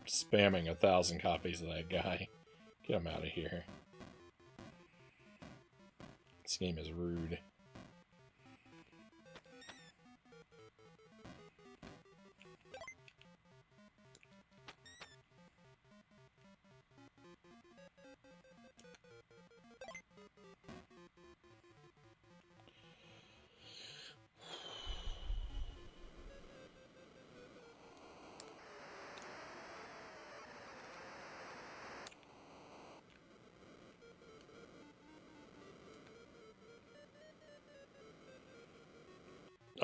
Spamming 1,000 copies of that guy. Get him out of here. This game is rude.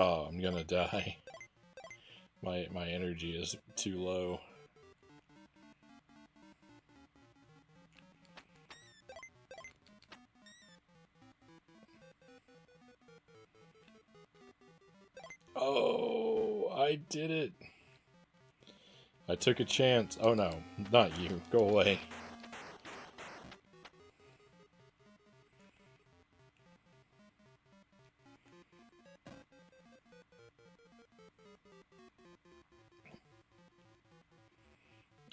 Oh, I'm gonna die. My energy is too low. Oh, I did it. I took a chance. Oh no, not you. Go away.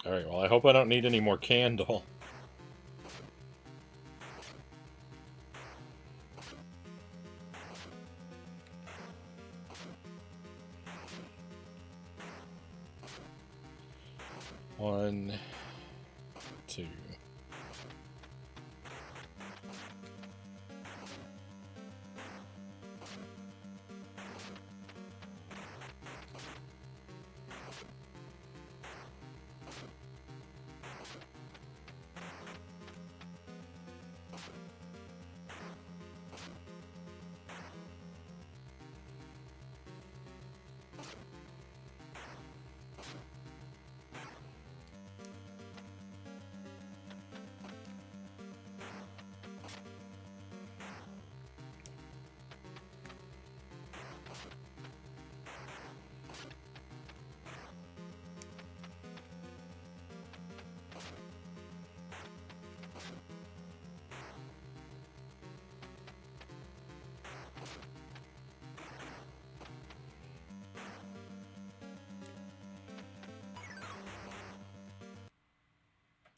Alright, well I hope I don't need any more candle. One, two.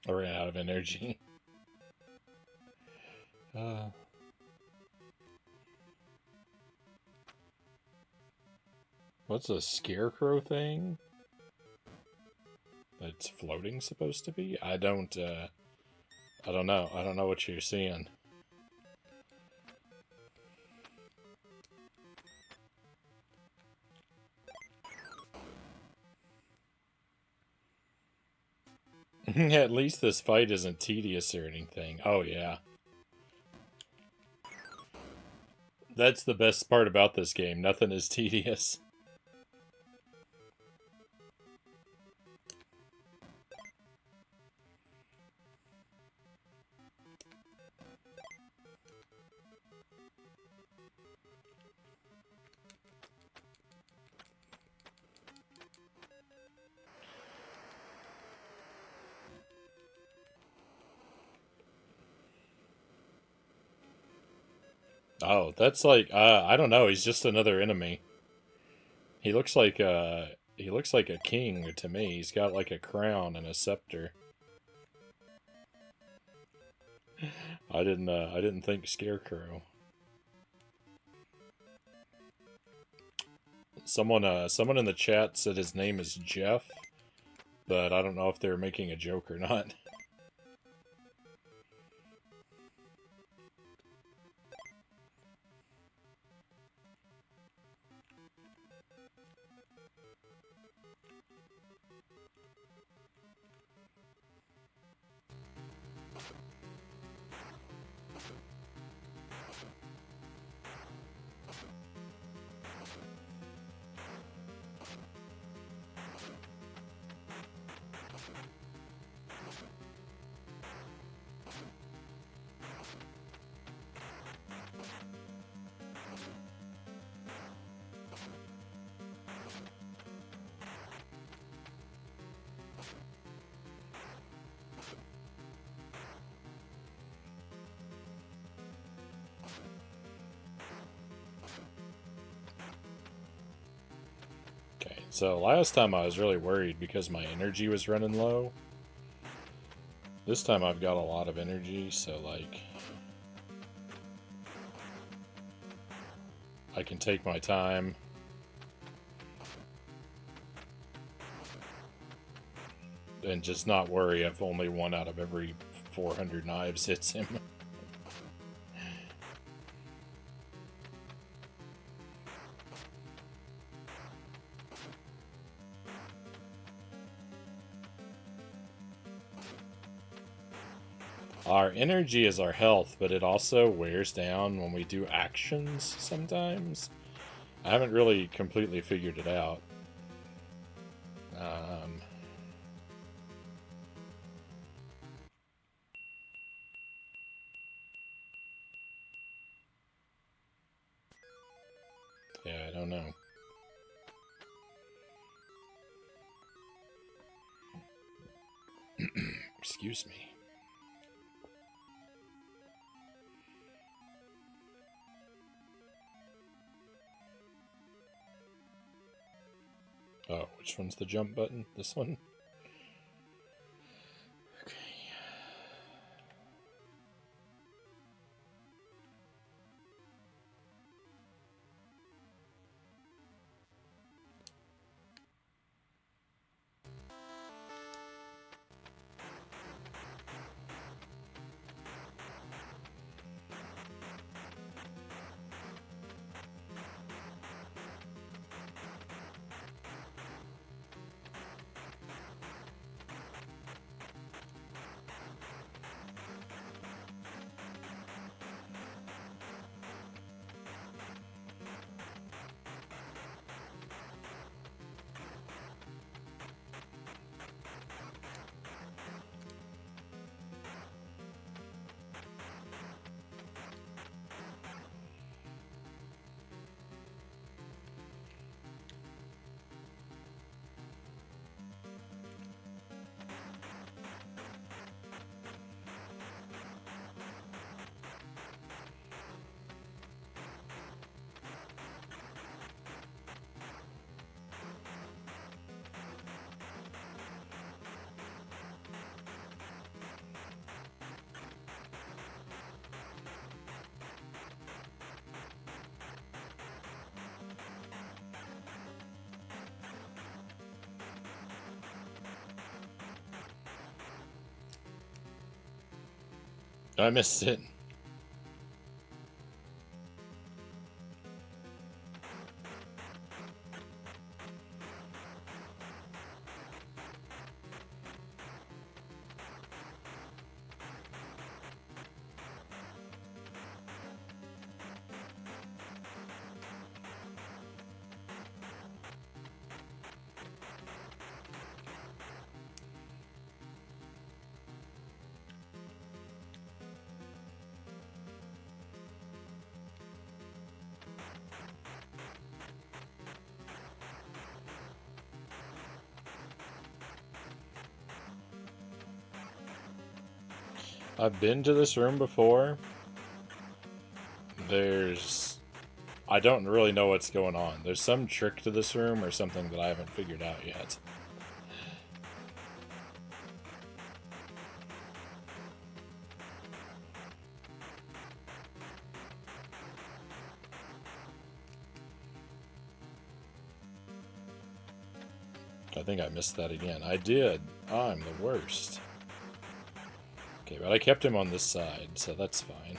I ran out of energy. What's a scarecrow thing? That's floating supposed to be? I don't know. I don't know what you're seeing. At least this fight isn't tedious or anything. Oh, yeah. That's the best part about this game. Nothing is tedious. Oh, that's like I don't know. He's just another enemy. He looks like a king to me. He's got like a crown and a scepter. I didn't think Scarecrow. Someone in the chat said his name is Jeff, but I don't know if they're making a joke or not. So last time I was really worried because my energy was running low. This time I've got a lot of energy, so like I can take my time. And just not worry if only one out of every 400 knives hits him. Our energy is our health, but it also wears down when we do actions sometimes. I haven't really completely figured it out. Yeah, I don't know. Excuse me. Oh, which one's the jump button? This one? Okay. I missed it. I've been to this room before. I don't really know what's going on. There's some trick to this room or something that I haven't figured out yet. I think I missed that again. I did. I'm the worst. Okay, but I kept him on this side, so that's fine.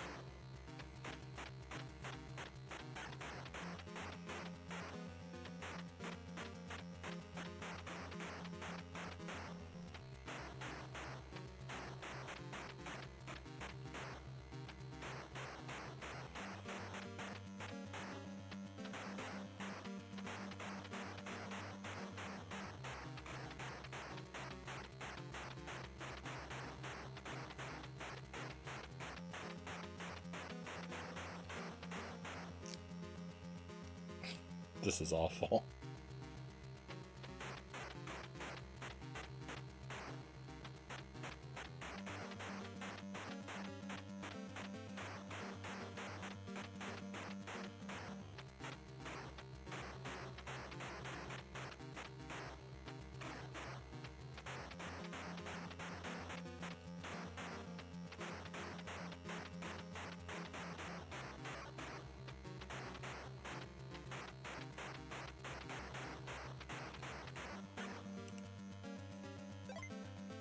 This is awful.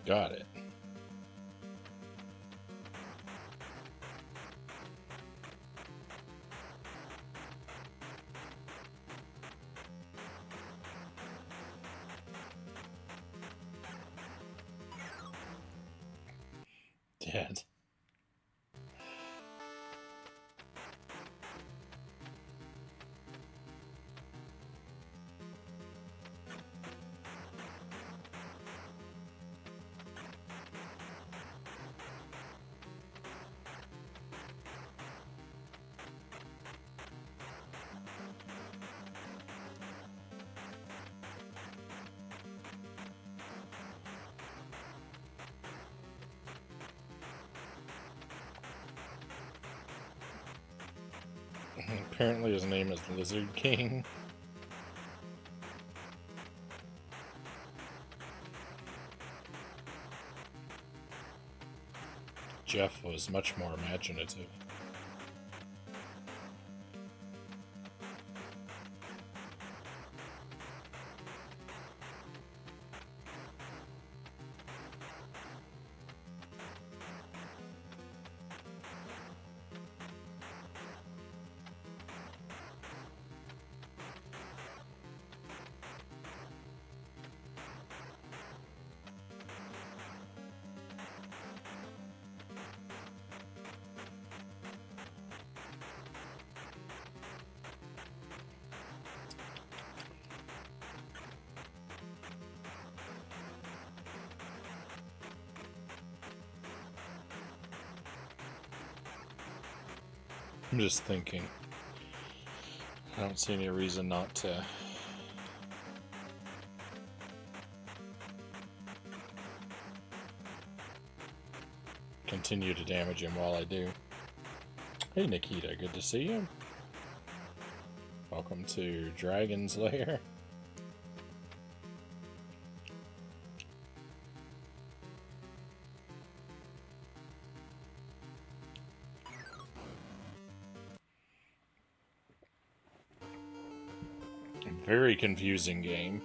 Got it. Dead. Apparently his name is Lizard King. Jeff was much more imaginative. I'm just thinking. I don't see any reason not to. Continue to damage him while I do. Hey Nikita, good to see you. Welcome to Dragon's Lair. Very confusing game.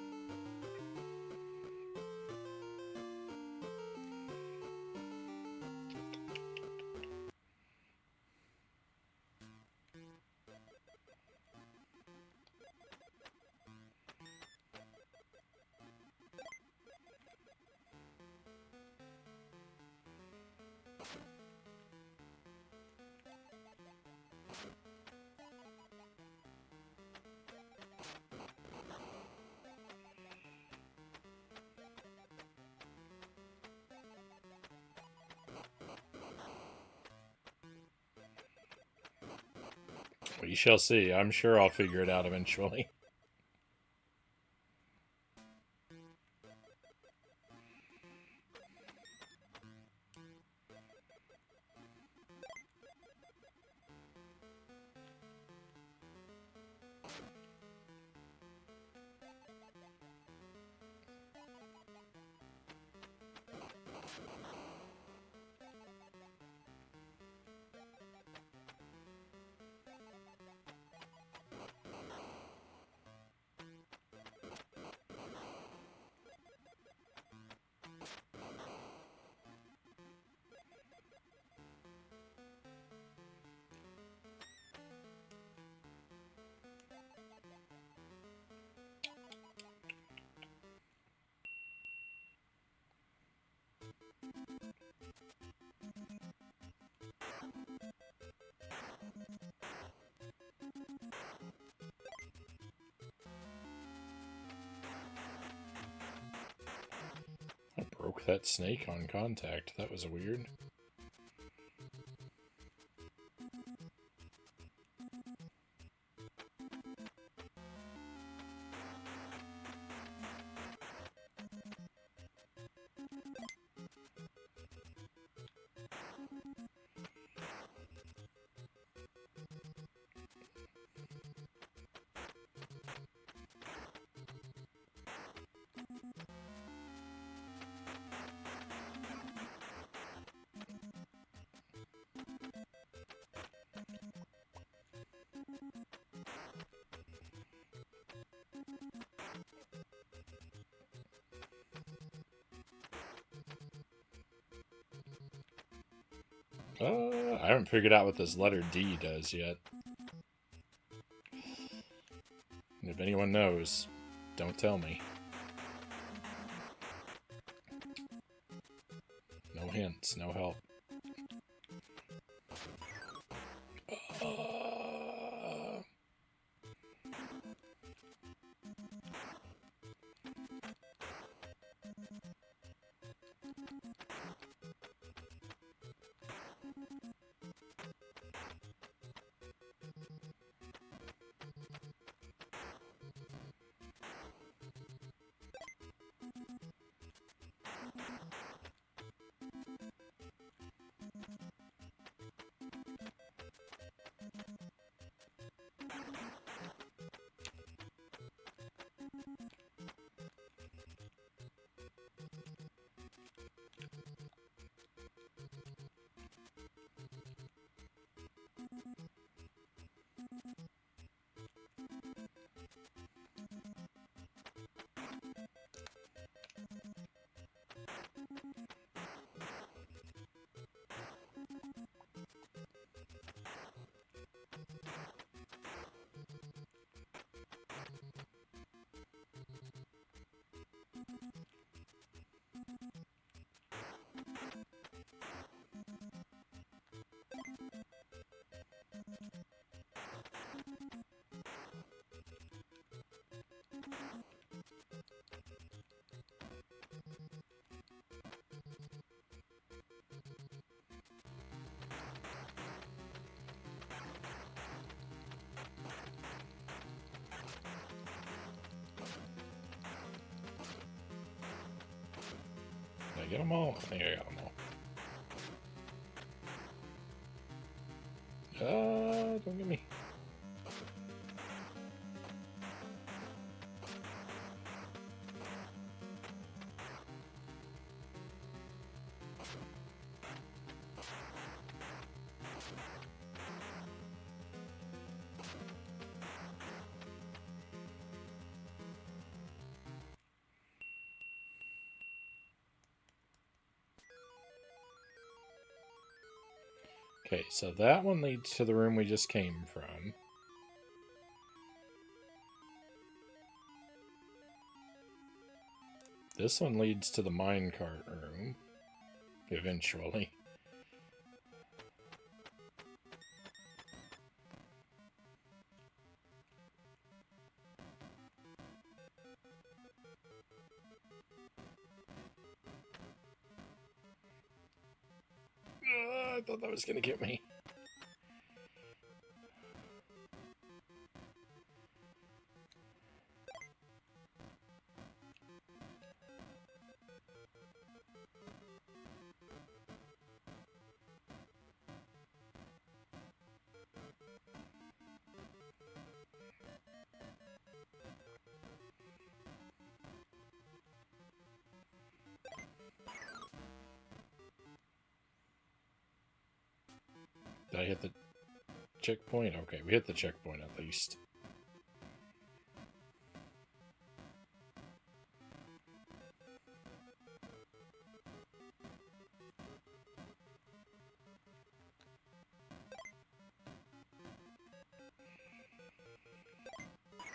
We shall see. I'm sure I'll figure it out eventually. Broke that snake on contact. That was weird. I haven't figured out what this letter D does yet. And if anyone knows, don't tell me. No hints, no help. Did I get them all? I think I got them all. Don't get me. Okay, so that one leads to the room we just came from. This one leads to the minecart room, eventually. I thought that was going to get me. Did I hit the checkpoint? Okay, we hit the checkpoint at least.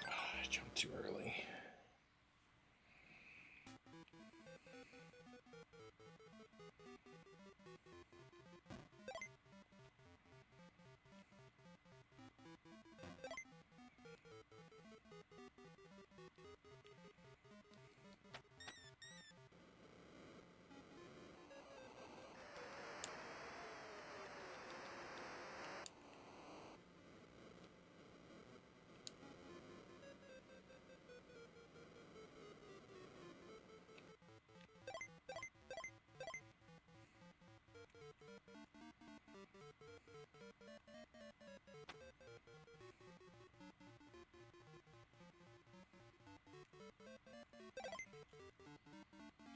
I jumped too early.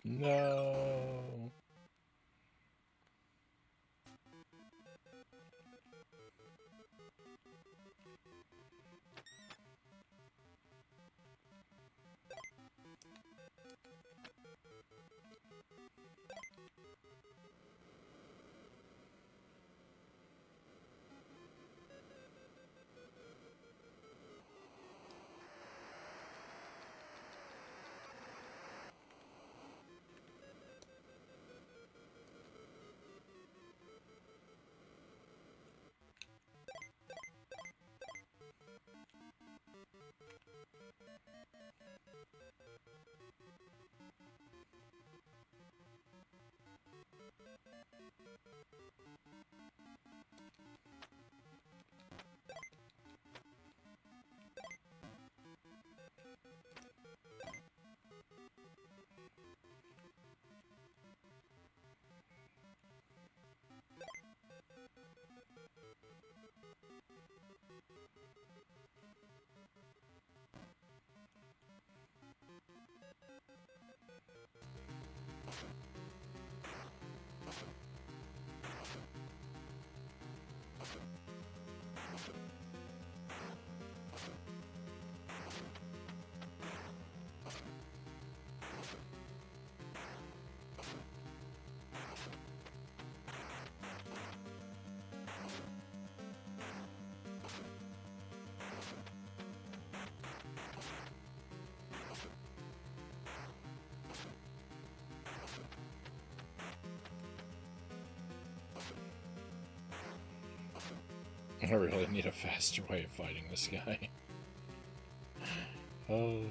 No. I really need a faster way of fighting this guy. Oh.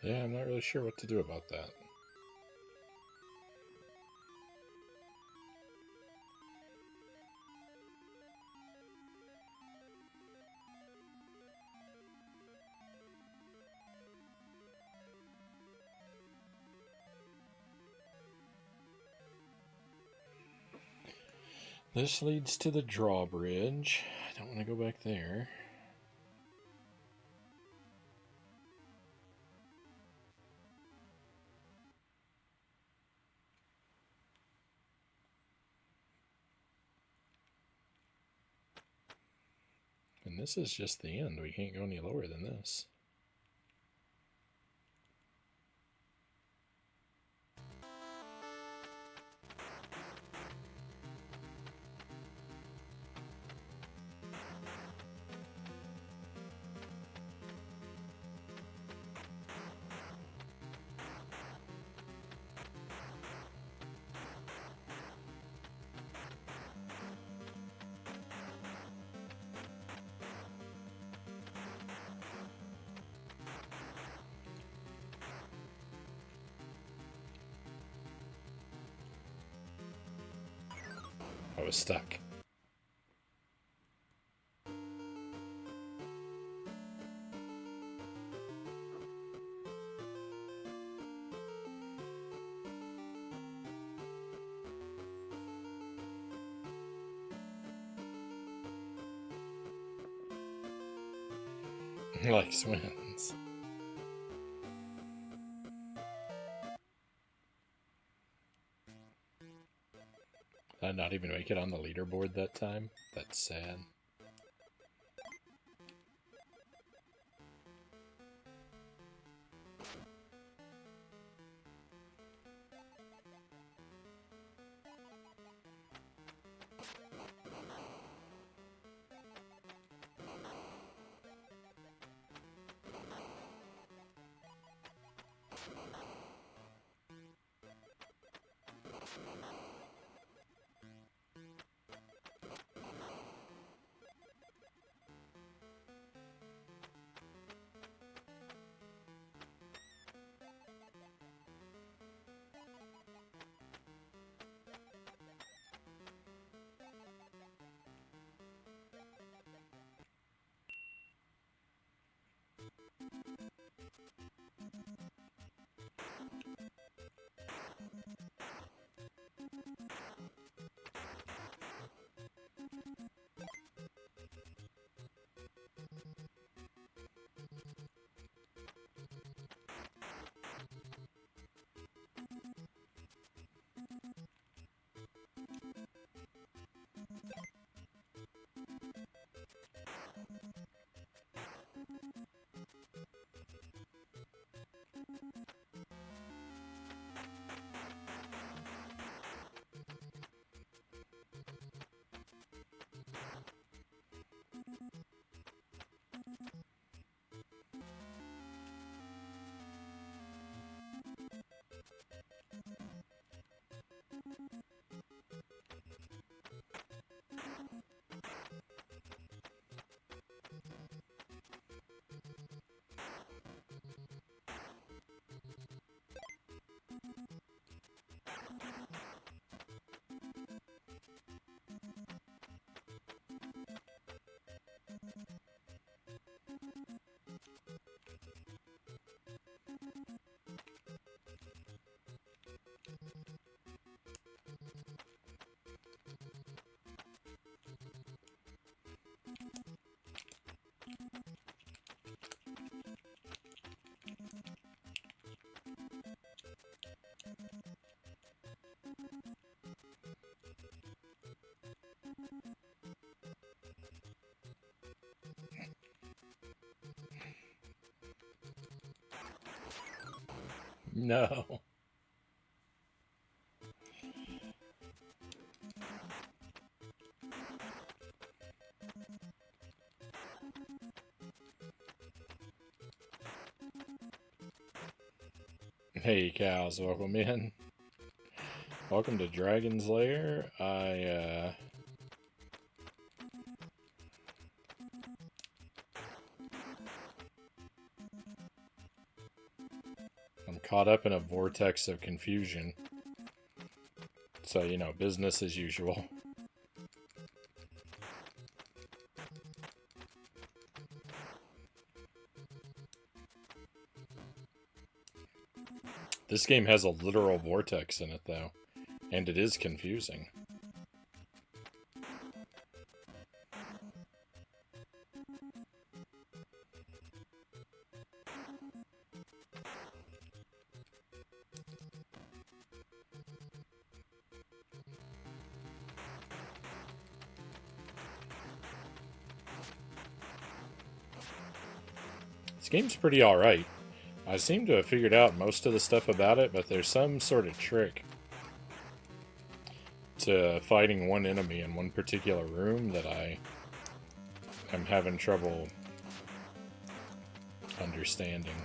Yeah, I'm not really sure what to do about that. This leads to the drawbridge. I don't want to go back there. And this is just the end. We can't go any lower than this. I was stuck. Like swins. Did I not even make it on the leaderboard that time? That's sad. No. Hey, cows, welcome in. Welcome to Dragon's Lair. I'm caught up in a vortex of confusion. So, you know, business as usual. This game has a literal vortex in it, though, and it is confusing. This game's pretty alright. I seem to have figured out most of the stuff about it, but there's some sort of trick to fighting one enemy in one particular room that I am having trouble understanding.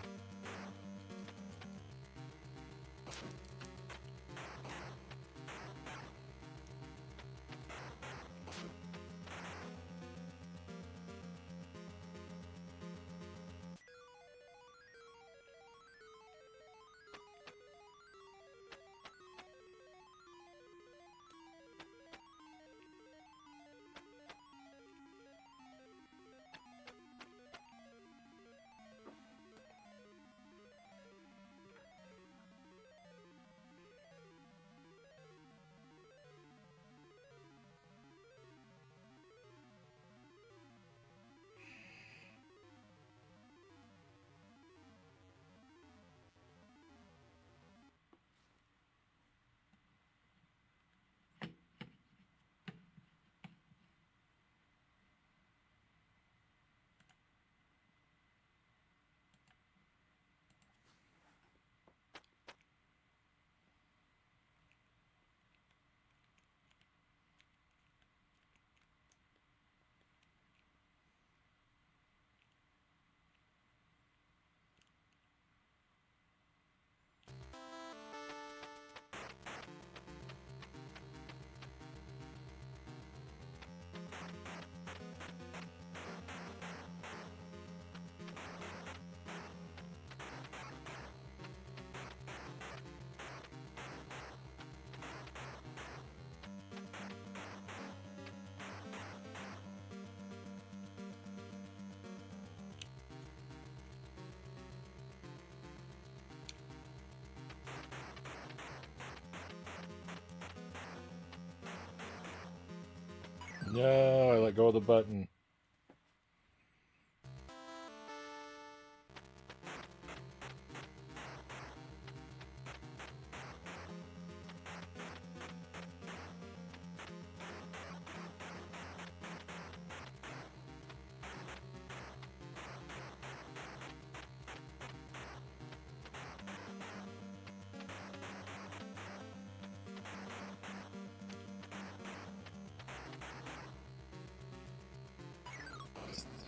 No, I let go of the button.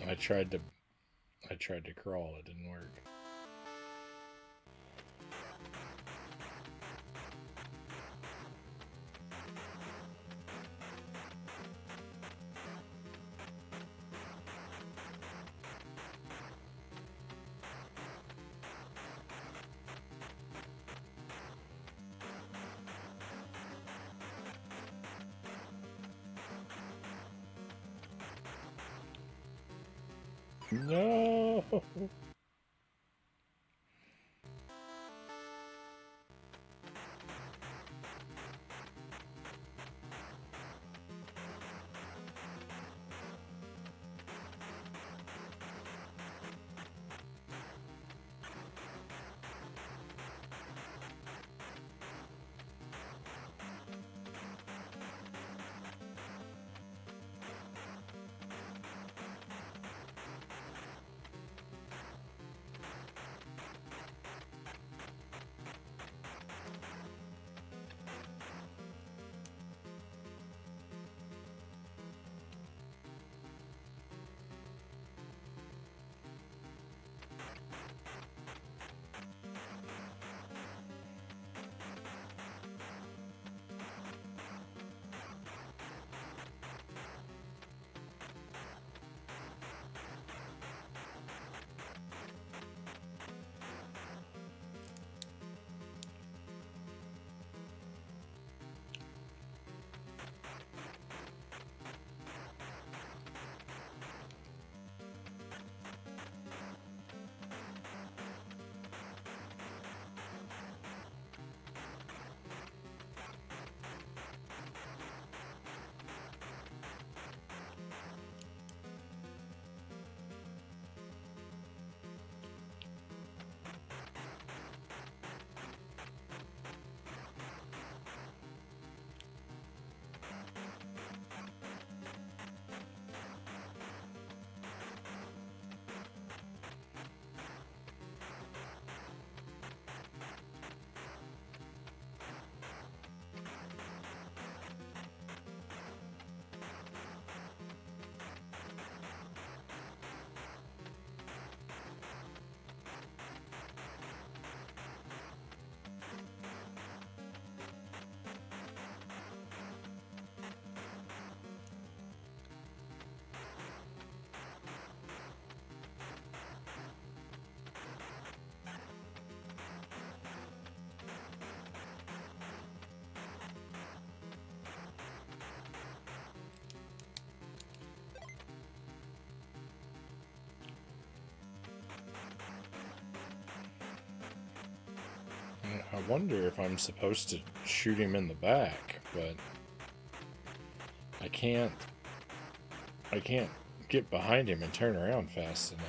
I tried to crawl, it didn't work. No. I wonder if I'm supposed to shoot him in the back, but I can't get behind him and turn around fast enough.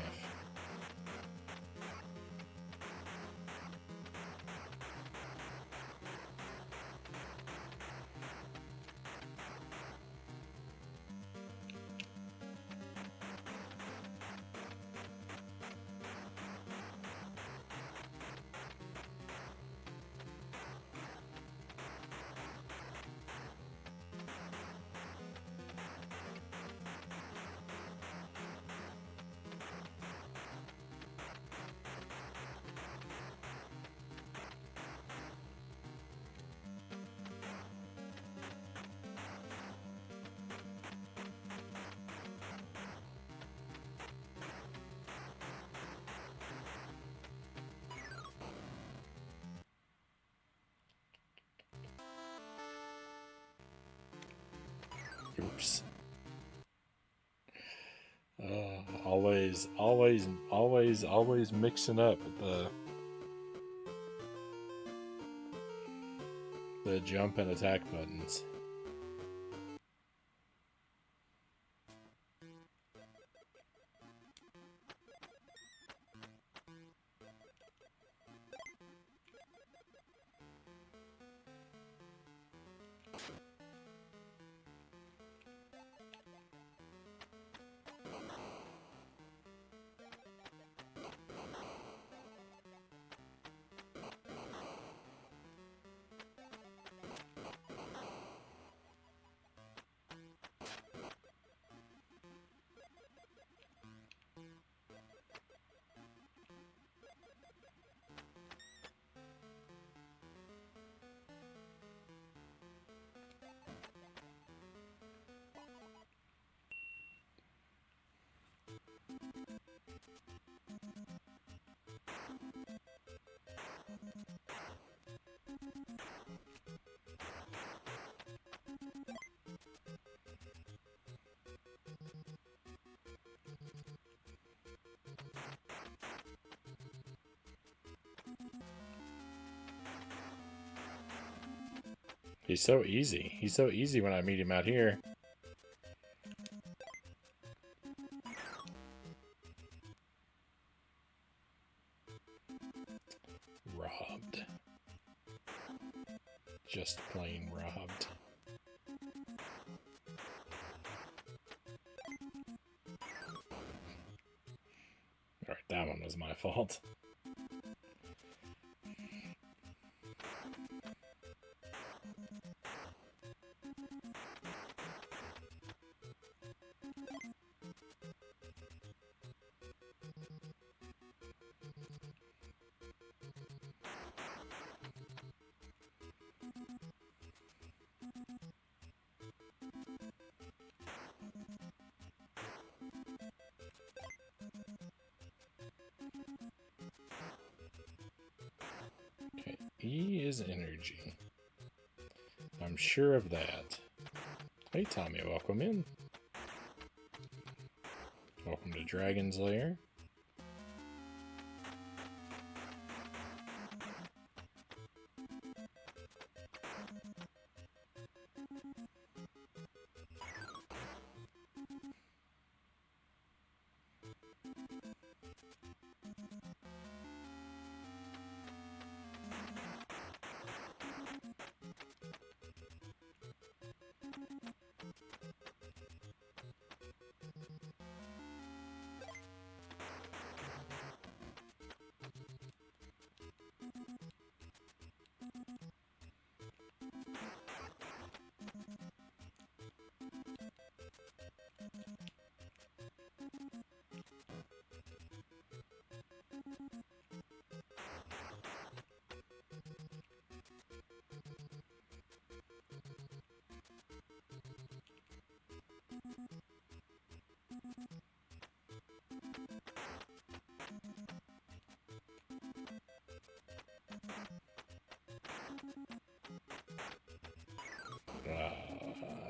Oops. Always mixing up the jump and attack buttons. He's so easy. He's so easy when I meet him out here. Robbed. Just plain robbed. Alright, that one was my fault. Okay, E is energy. I'm sure of that. Hey Tommy, welcome in. Welcome to Dragon's Lair.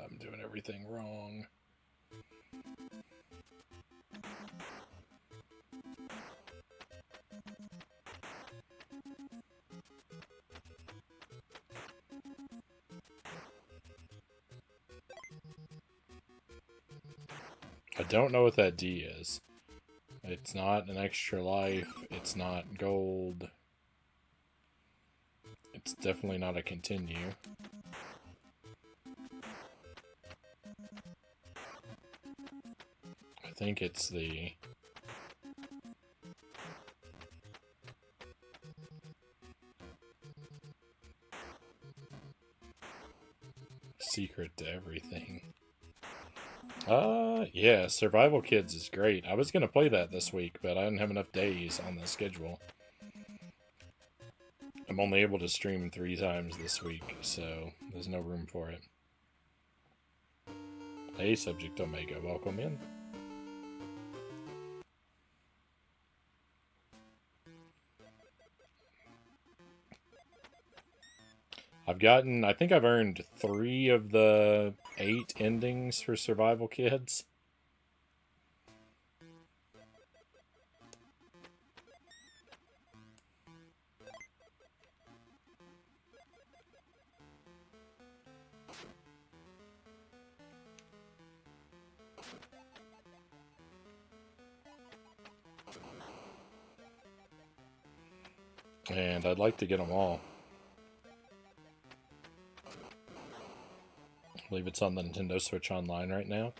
I'm doing everything wrong. I don't know what that D is. It's not an extra life. It's not gold. It's definitely not a continue. I think it's the... secret to everything. Yeah, Survival Kids is great. I was going to play that this week, but I didn't have enough days on the schedule. I'm only able to stream 3 times this week, so there's no room for it. Hey, Subject Omega, welcome in. I think I've earned 3 of the 8 endings for Survival Kids. And I'd like to get them all. I believe it's on the Nintendo Switch Online right now.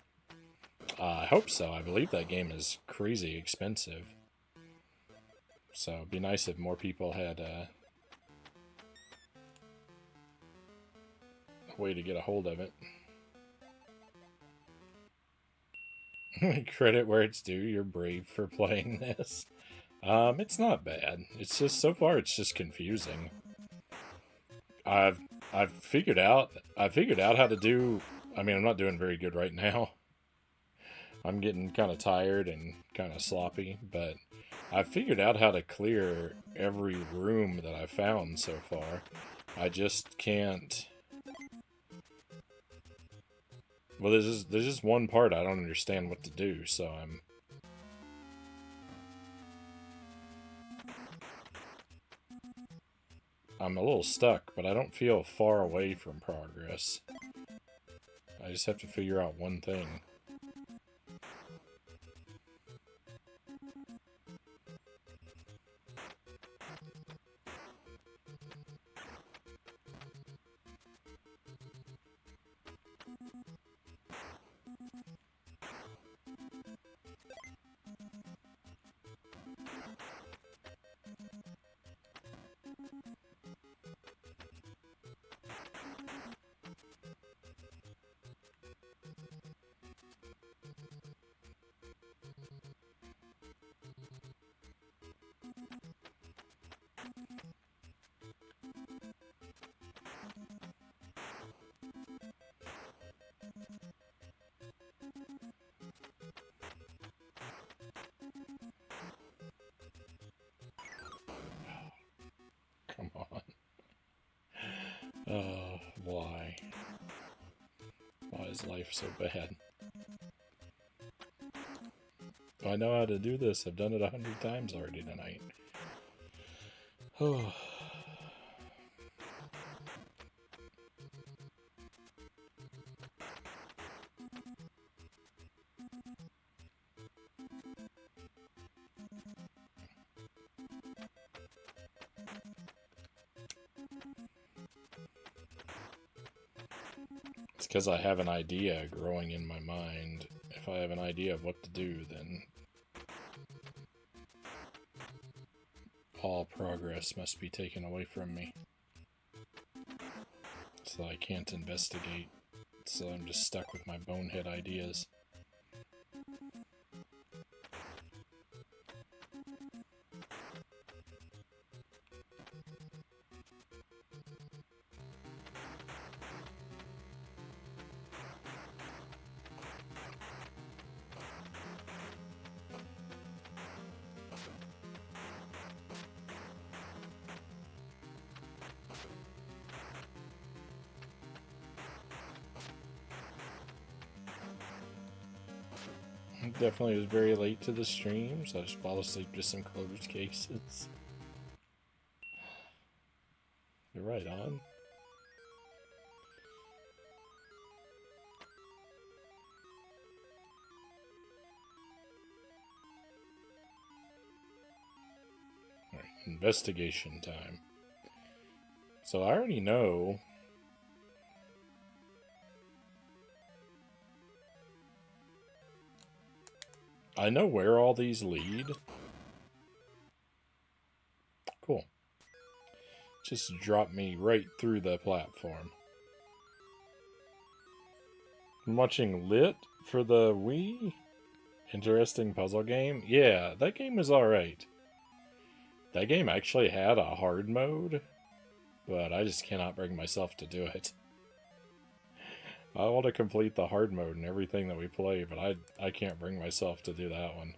I hope so. I believe that game is crazy expensive. So it'd be nice if more people had a way to get a hold of it. Credit where it's due. You're brave for playing this. It's not bad. It's just, so far, it's just confusing. I've figured out how to do. I mean, I'm not doing very good right now. I'm getting kind of tired and kind of sloppy, but I've figured out how to clear every room that I've found so far. I just can't. Well, there's just one part I don't understand what to do, so I'm a little stuck, but I don't feel far away from progress. I just have to figure out one thing. Come on. Oh, why? Why is life so bad? I know how to do this. I've done it 100 times already tonight. Oh. It's because I have an idea growing in my mind. If I have an idea of what to do, then all progress must be taken away from me. So I can't investigate. So I'm just stuck with my bonehead ideas. Definitely was very late to the stream, so I just fall asleep to some closed cases. You're right on. investigation time. So I already know. I know where all these lead. Cool. Just drop me right through the platform. I'm watching Lit for the Wii. Interesting puzzle game. Yeah, that game was alright. That game actually had a hard mode, but I just cannot bring myself to do it. I want to complete the hard mode and everything that we play, but I can't bring myself to do that one.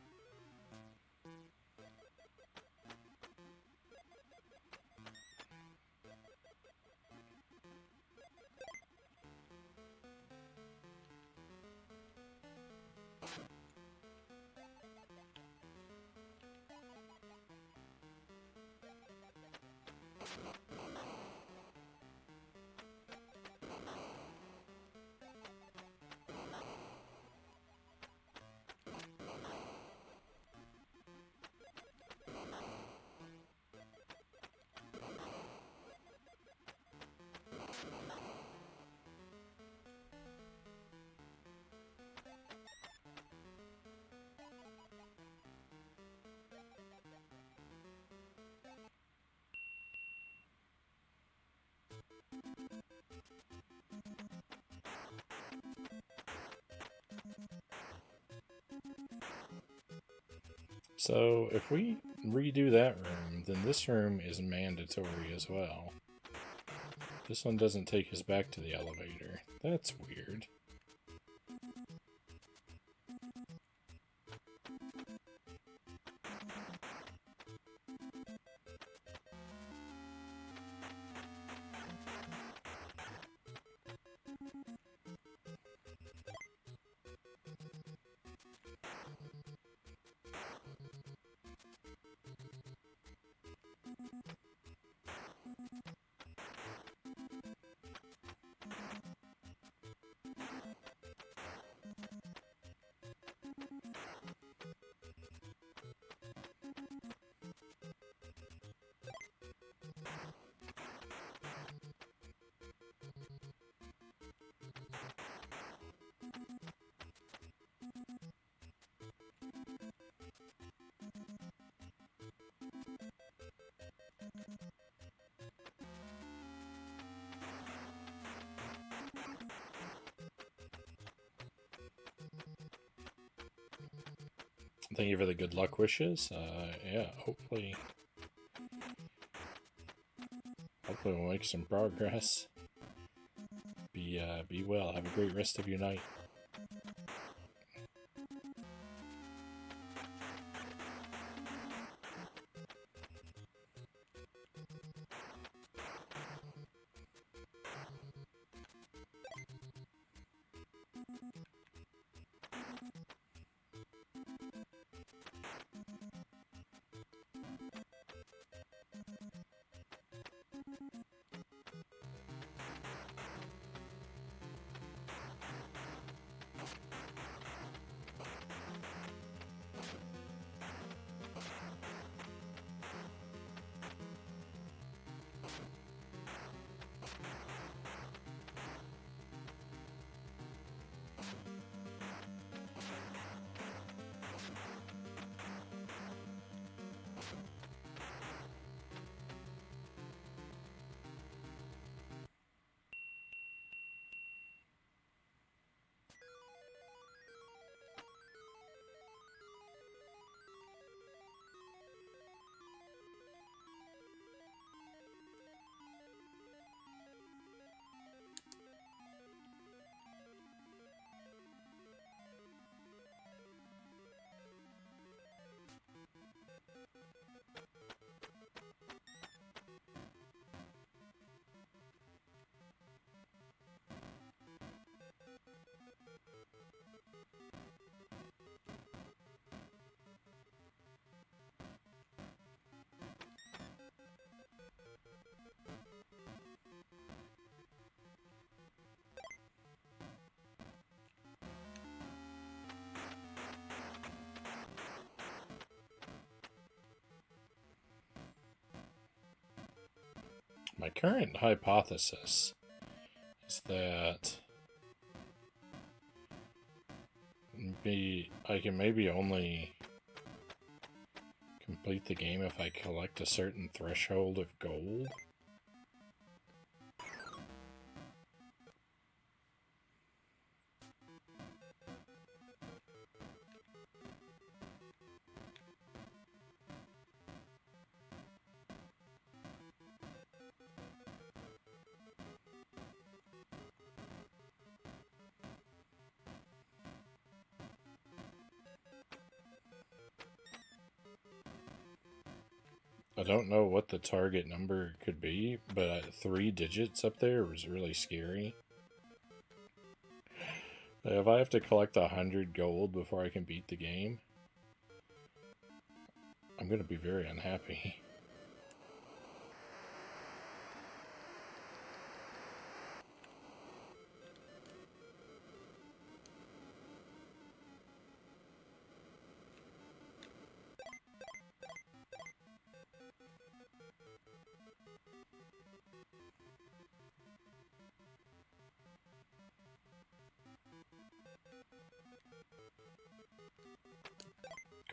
So, if we redo that room, then this room is mandatory as well. This one doesn't take us back to the elevator. That's weird. Thank you for the good luck wishes. Yeah, hopefully we'll make some progress. Be well. Have a great rest of your night. My current hypothesis is that I can maybe only complete the game if I collect a certain threshold of gold. I don't know what the target number could be, but 3 digits up there was really scary. If I have to collect 100 gold before I can beat the game, I'm going to be very unhappy.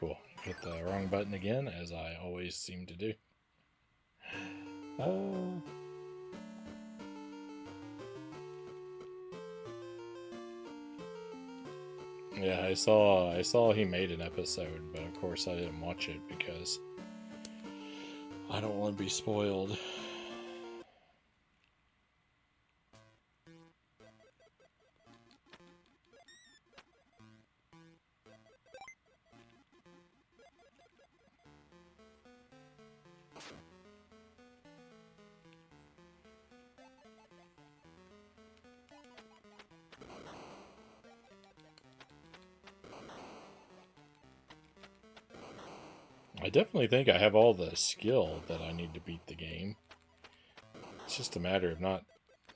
Cool. Hit the wrong button again, as I always seem to do. Yeah, I saw he made an episode, but of course I didn't watch it because I don't want to be spoiled. I definitely think I have all the skill that I need to beat the game. It's just a matter of not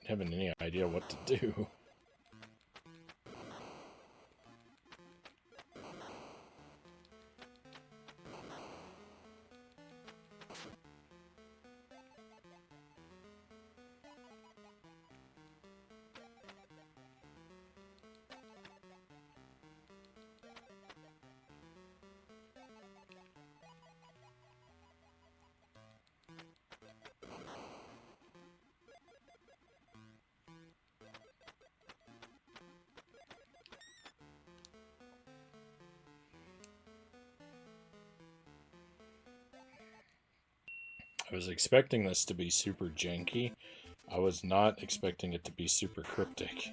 having any idea what to do. I was expecting this to be super janky. I was not expecting it to be super cryptic.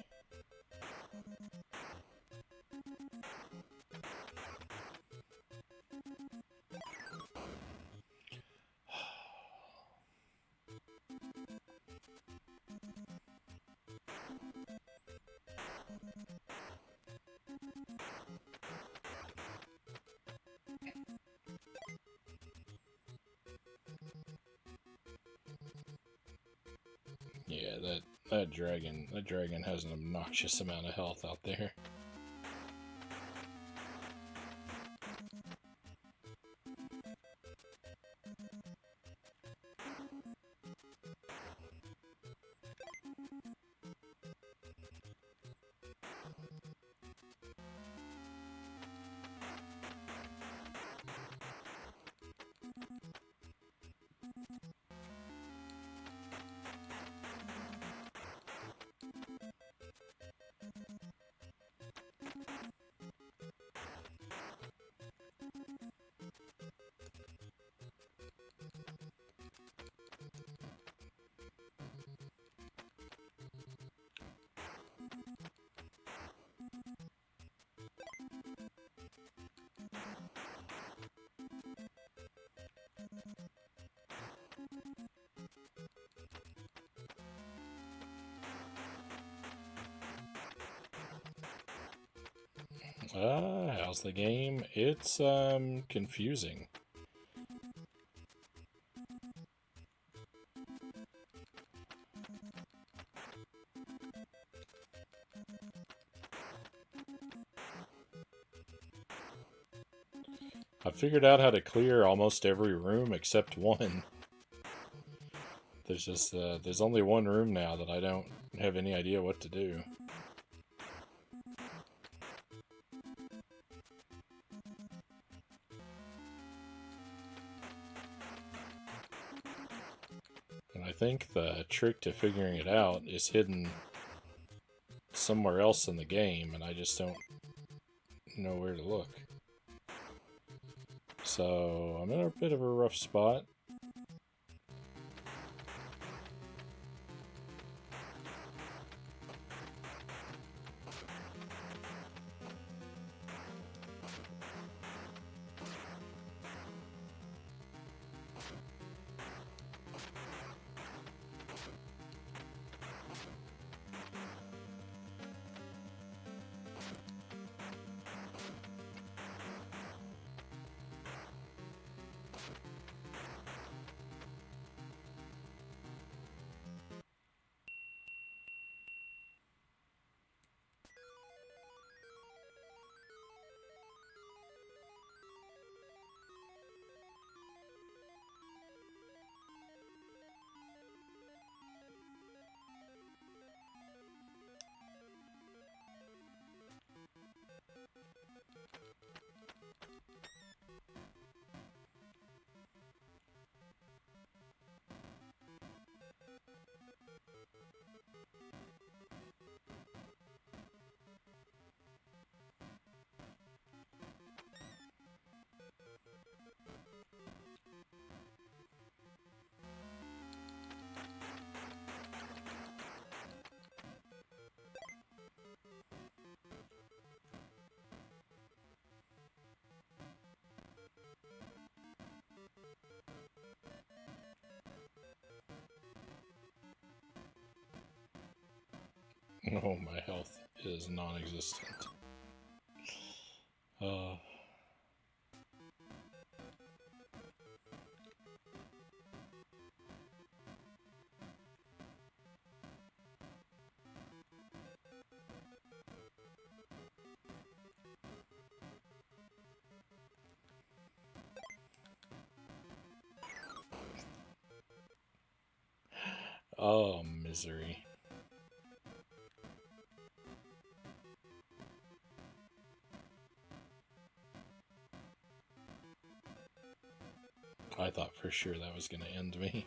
Yeah, that dragon has an obnoxious amount of health out there. How's the game? It's confusing. I figured out how to clear almost every room except one. There's just there's only one room now that I don't have any idea what to do. And I think the trick to figuring it out is hidden somewhere else in the game, and I just don't know where to look. So I'm in a bit of a rough spot. Oh, my health is non-existent. Oh, misery. I thought for sure that was going to end me.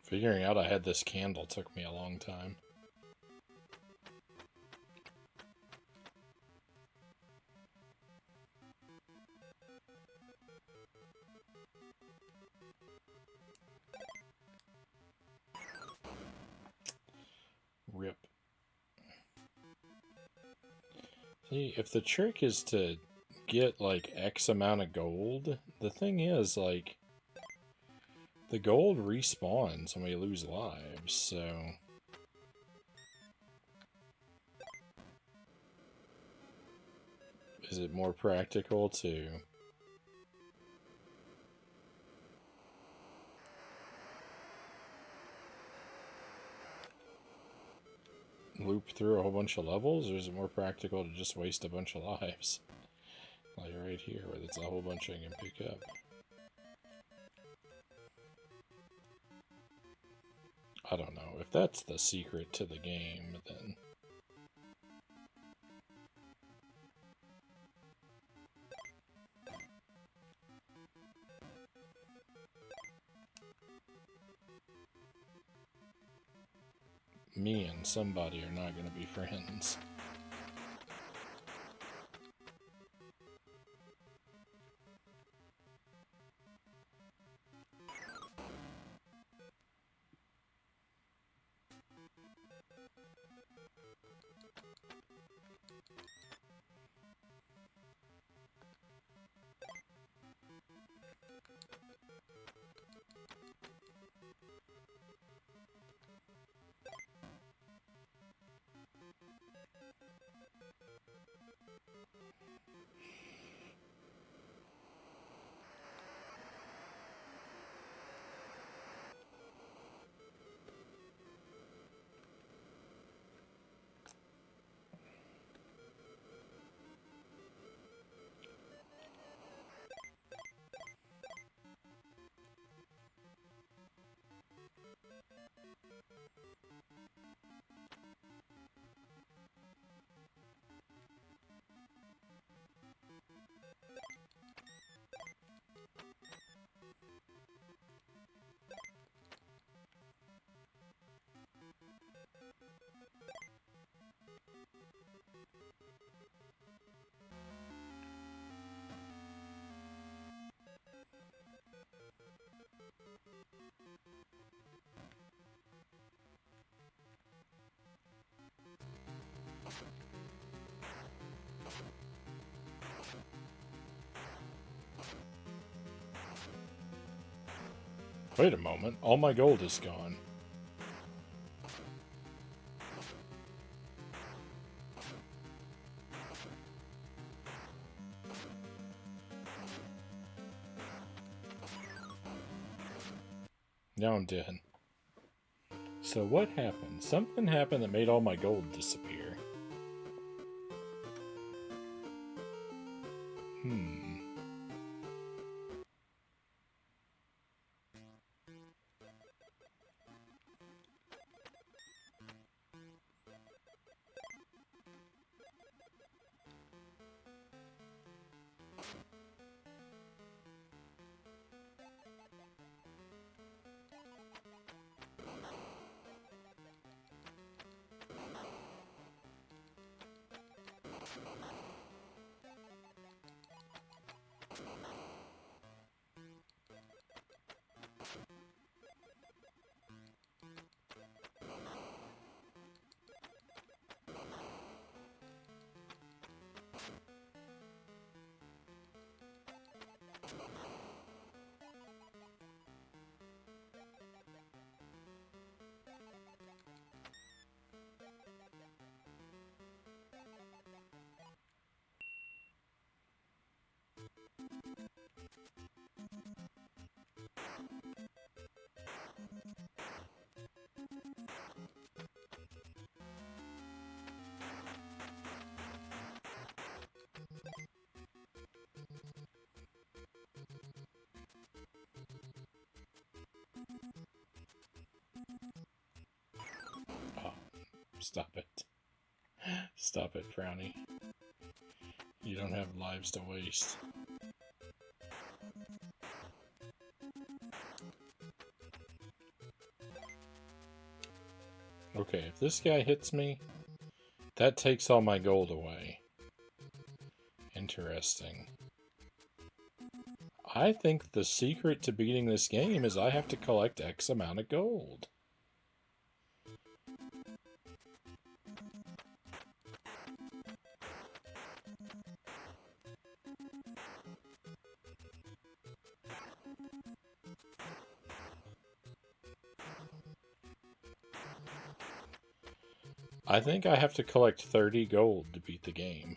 Figuring out I had this candle took me a long time. Rip. See, if the trick is to get, like, X amount of gold, the thing is, like, the gold respawns when we lose lives, so... Is it more practical to... loop through a whole bunch of levels, or is it more practical to just waste a bunch of lives? Like right here, where there's a whole bunch I can pick up. I don't know. If that's the secret to the game, then... me and somebody are not going to be friends. Wait a moment, all my gold is gone. Now I'm dead. So what happened? Something happened that made all my gold disappear. Oh, stop it. Stop it, Frownie. You don't have lives to waste. Okay, if this guy hits me, that takes all my gold away. Interesting. I think the secret to beating this game is I have to collect X amount of gold. I think I have to collect 30 gold to beat the game.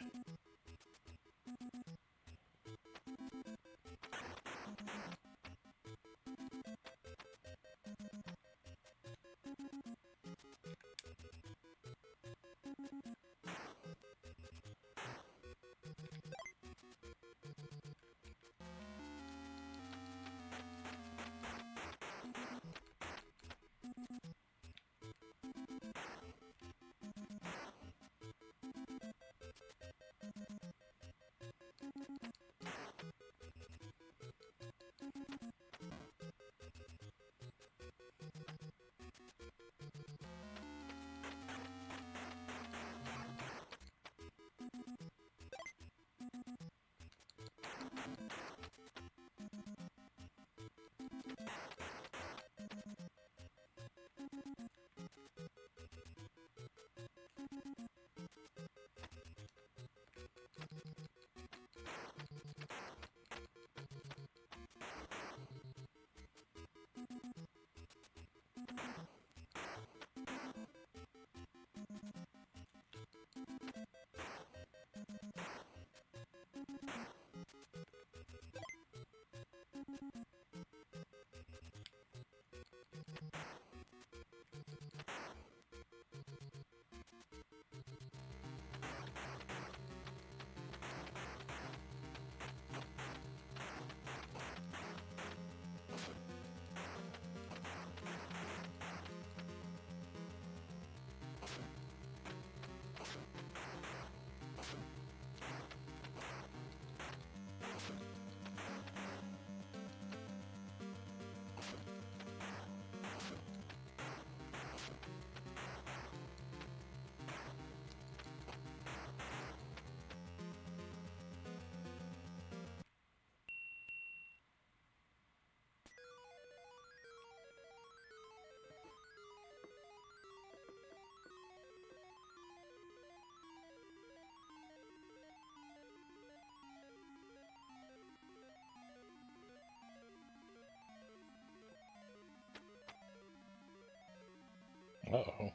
Uh-oh.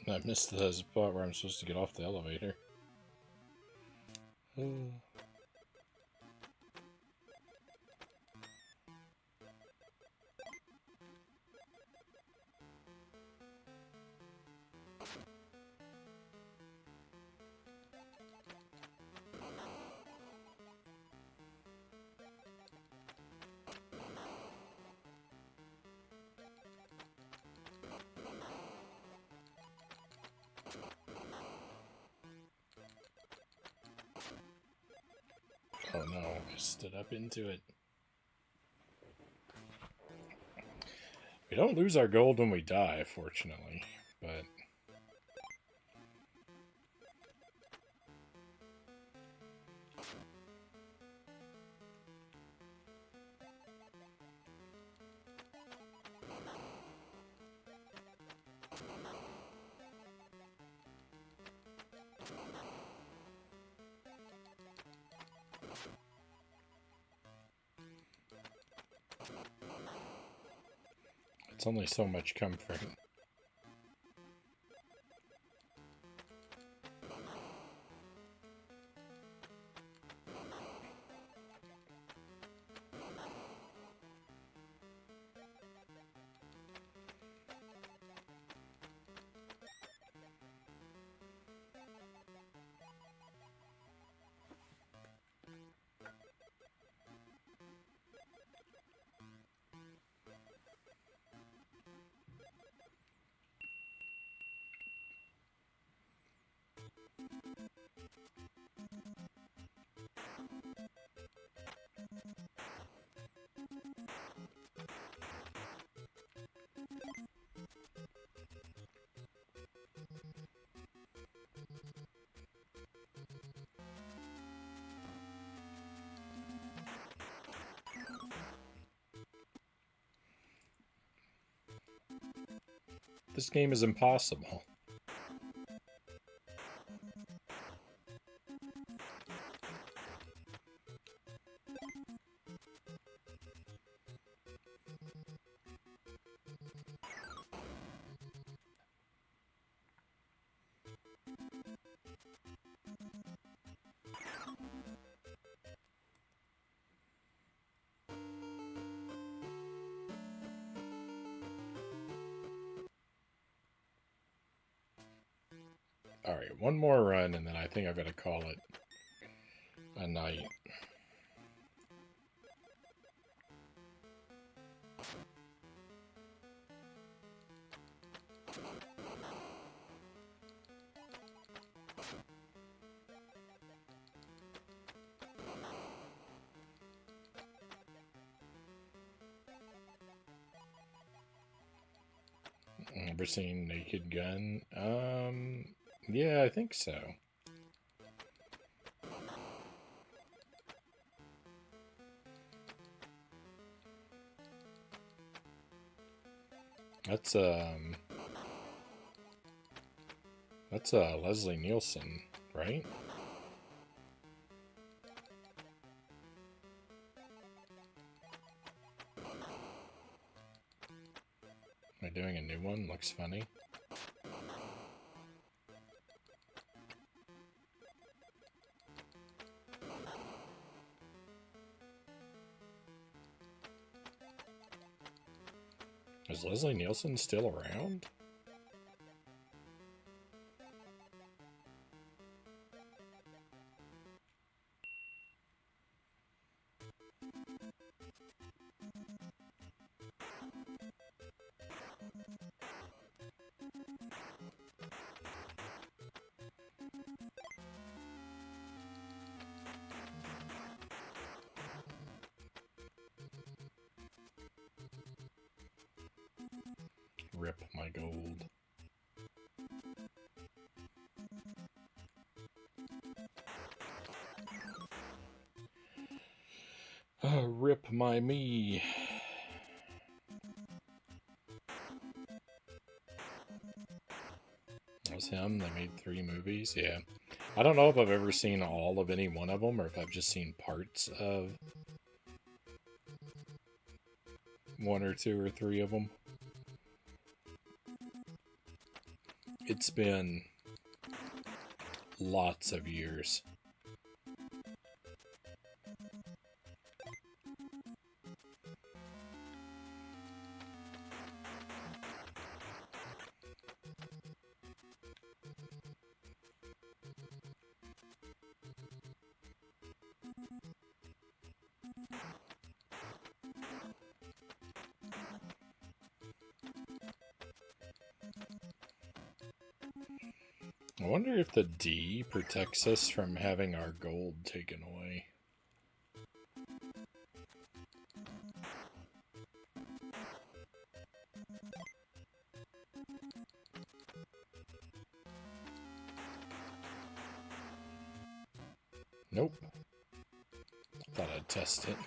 I missed the spot where I'm supposed to get off the elevator. Oh no, I stood up into it. We don't lose our gold when we die, fortunately, but... It's only so much comfort. This game is impossible. Alright, one more run, and then I think I'm going to call it a night. Ever seen Naked Gun? Yeah, I think so. That's Leslie Nielsen, right? Am I doing a new one? Looks funny. Is Leslie Nielsen still around? Rip my gold. Rip my me. That was him. They made 3 movies. Yeah. I don't know if I've ever seen all of any one of them or if I've just seen parts of. one or two or three of them. It's been lots of years. I wonder if the D protects us from having our gold taken away. Nope. Thought I'd test it,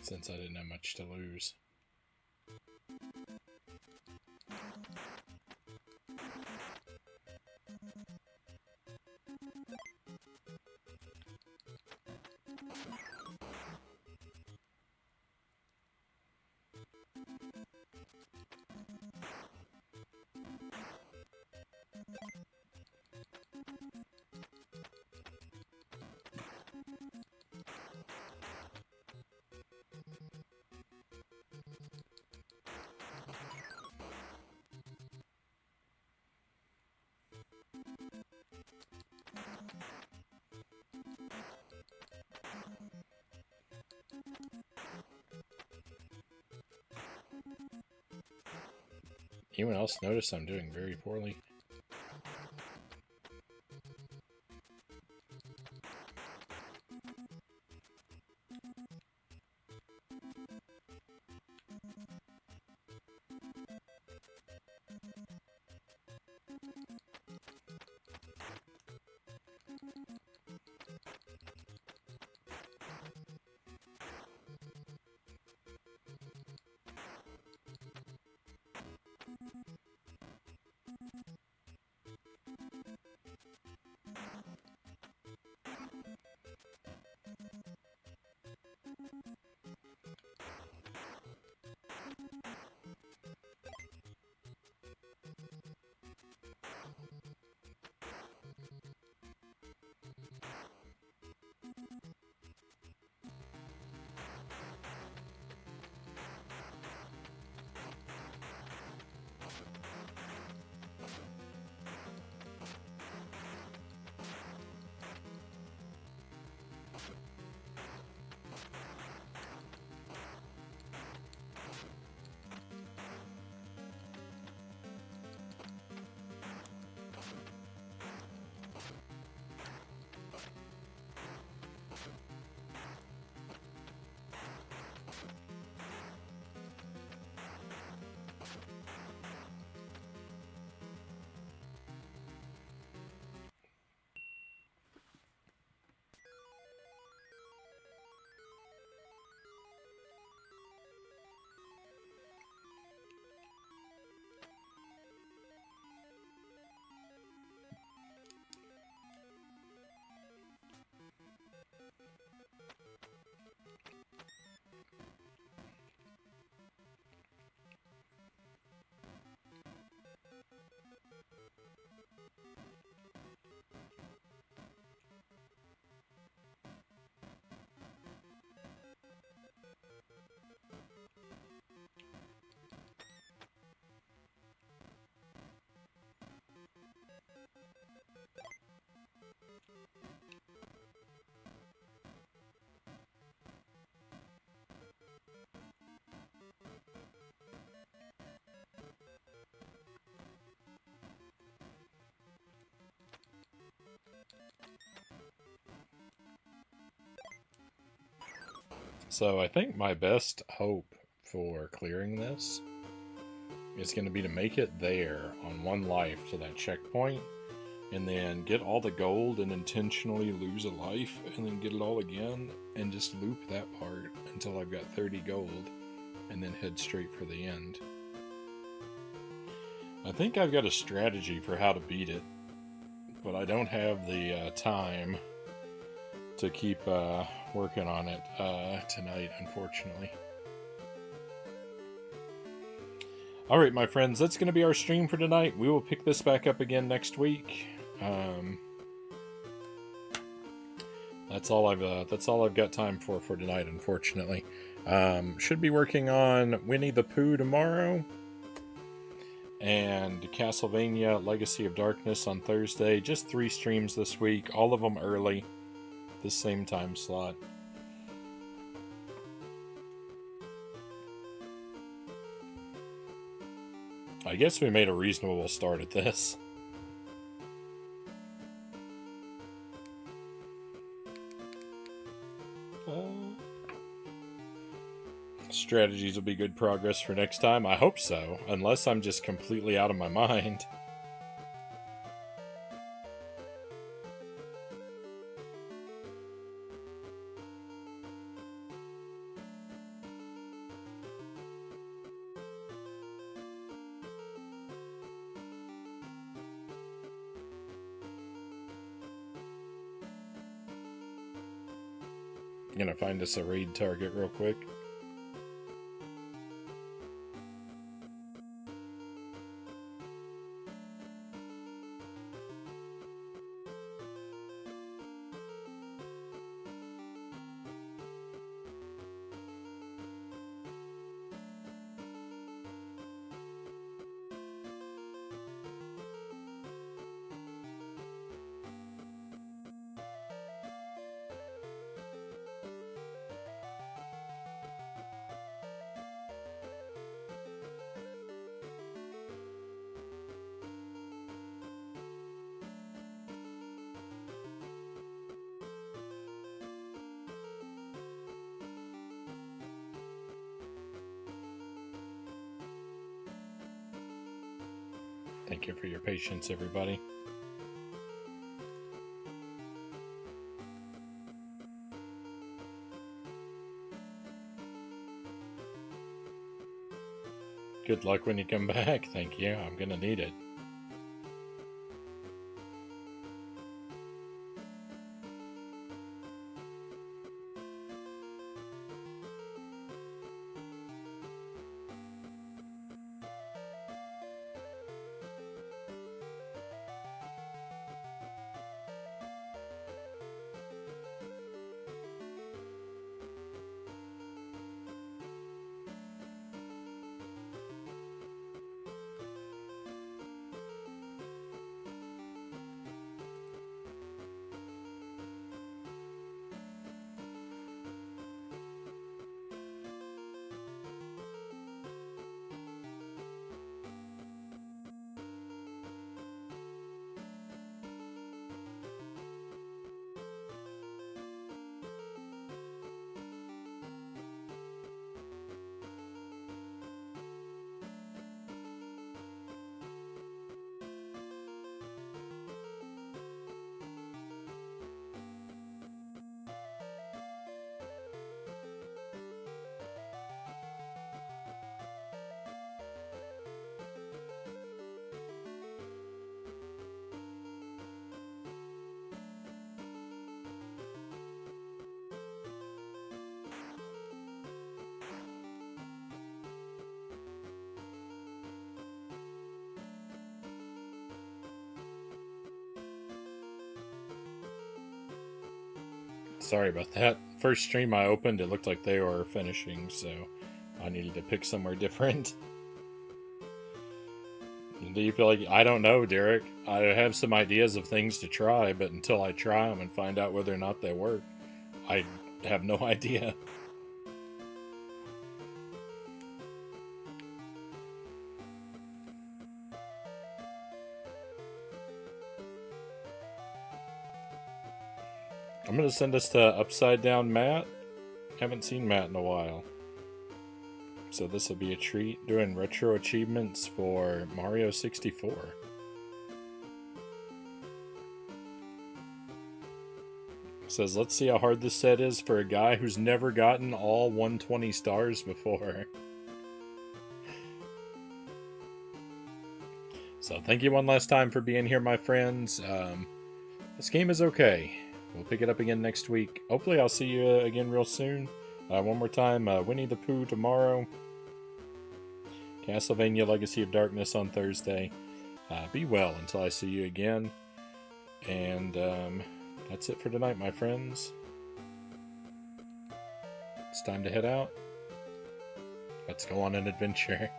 since I didn't have much to lose. Anyone else notice I'm doing very poorly? So I think my best hope for clearing this is going to be to make it there on one life to that checkpoint, and then get all the gold and intentionally lose a life, and then get it all again, and just loop that part until I've got 30 gold, and then head straight for the end. I think I've got a strategy for how to beat it, but I don't have the time to keep working on it tonight, unfortunately. Alright, my friends, that's going to be our stream for tonight. We will pick this back up again next week. That's all I've got time for tonight, unfortunately. Should be working on Winnie the Pooh tomorrow. And Castlevania Legacy of Darkness on Thursday. Just 3 streams this week, all of them early. The same time slot. I guess we made a reasonable start at this. Strategies will be good progress for next time. I hope so, unless I'm just completely out of my mind. I'm gonna find us a raid target real quick. Thank you for your patience, everybody. Good luck when you come back. Thank you. I'm gonna need it. Sorry about that. First stream I opened, it looked like they were finishing, so I needed to pick somewhere different. Do you feel like... I don't know, Derek. I have some ideas of things to try, but until I try them and find out whether or not they work, I have no idea. I'm going to send us to Upside Down Matt. Haven't seen Matt in a while. So this will be a treat, doing retro achievements for Mario 64. Says, let's see how hard this set is for a guy who's never gotten all 120 stars before. So thank you one last time for being here, my friends. This game is okay. We'll pick it up again next week. Hopefully I'll see you again real soon. One more time, Winnie the Pooh tomorrow. Castlevania Legacy of Darkness on Thursday. Be well until I see you again. And that's it for tonight, my friends. It's time to head out. Let's go on an adventure.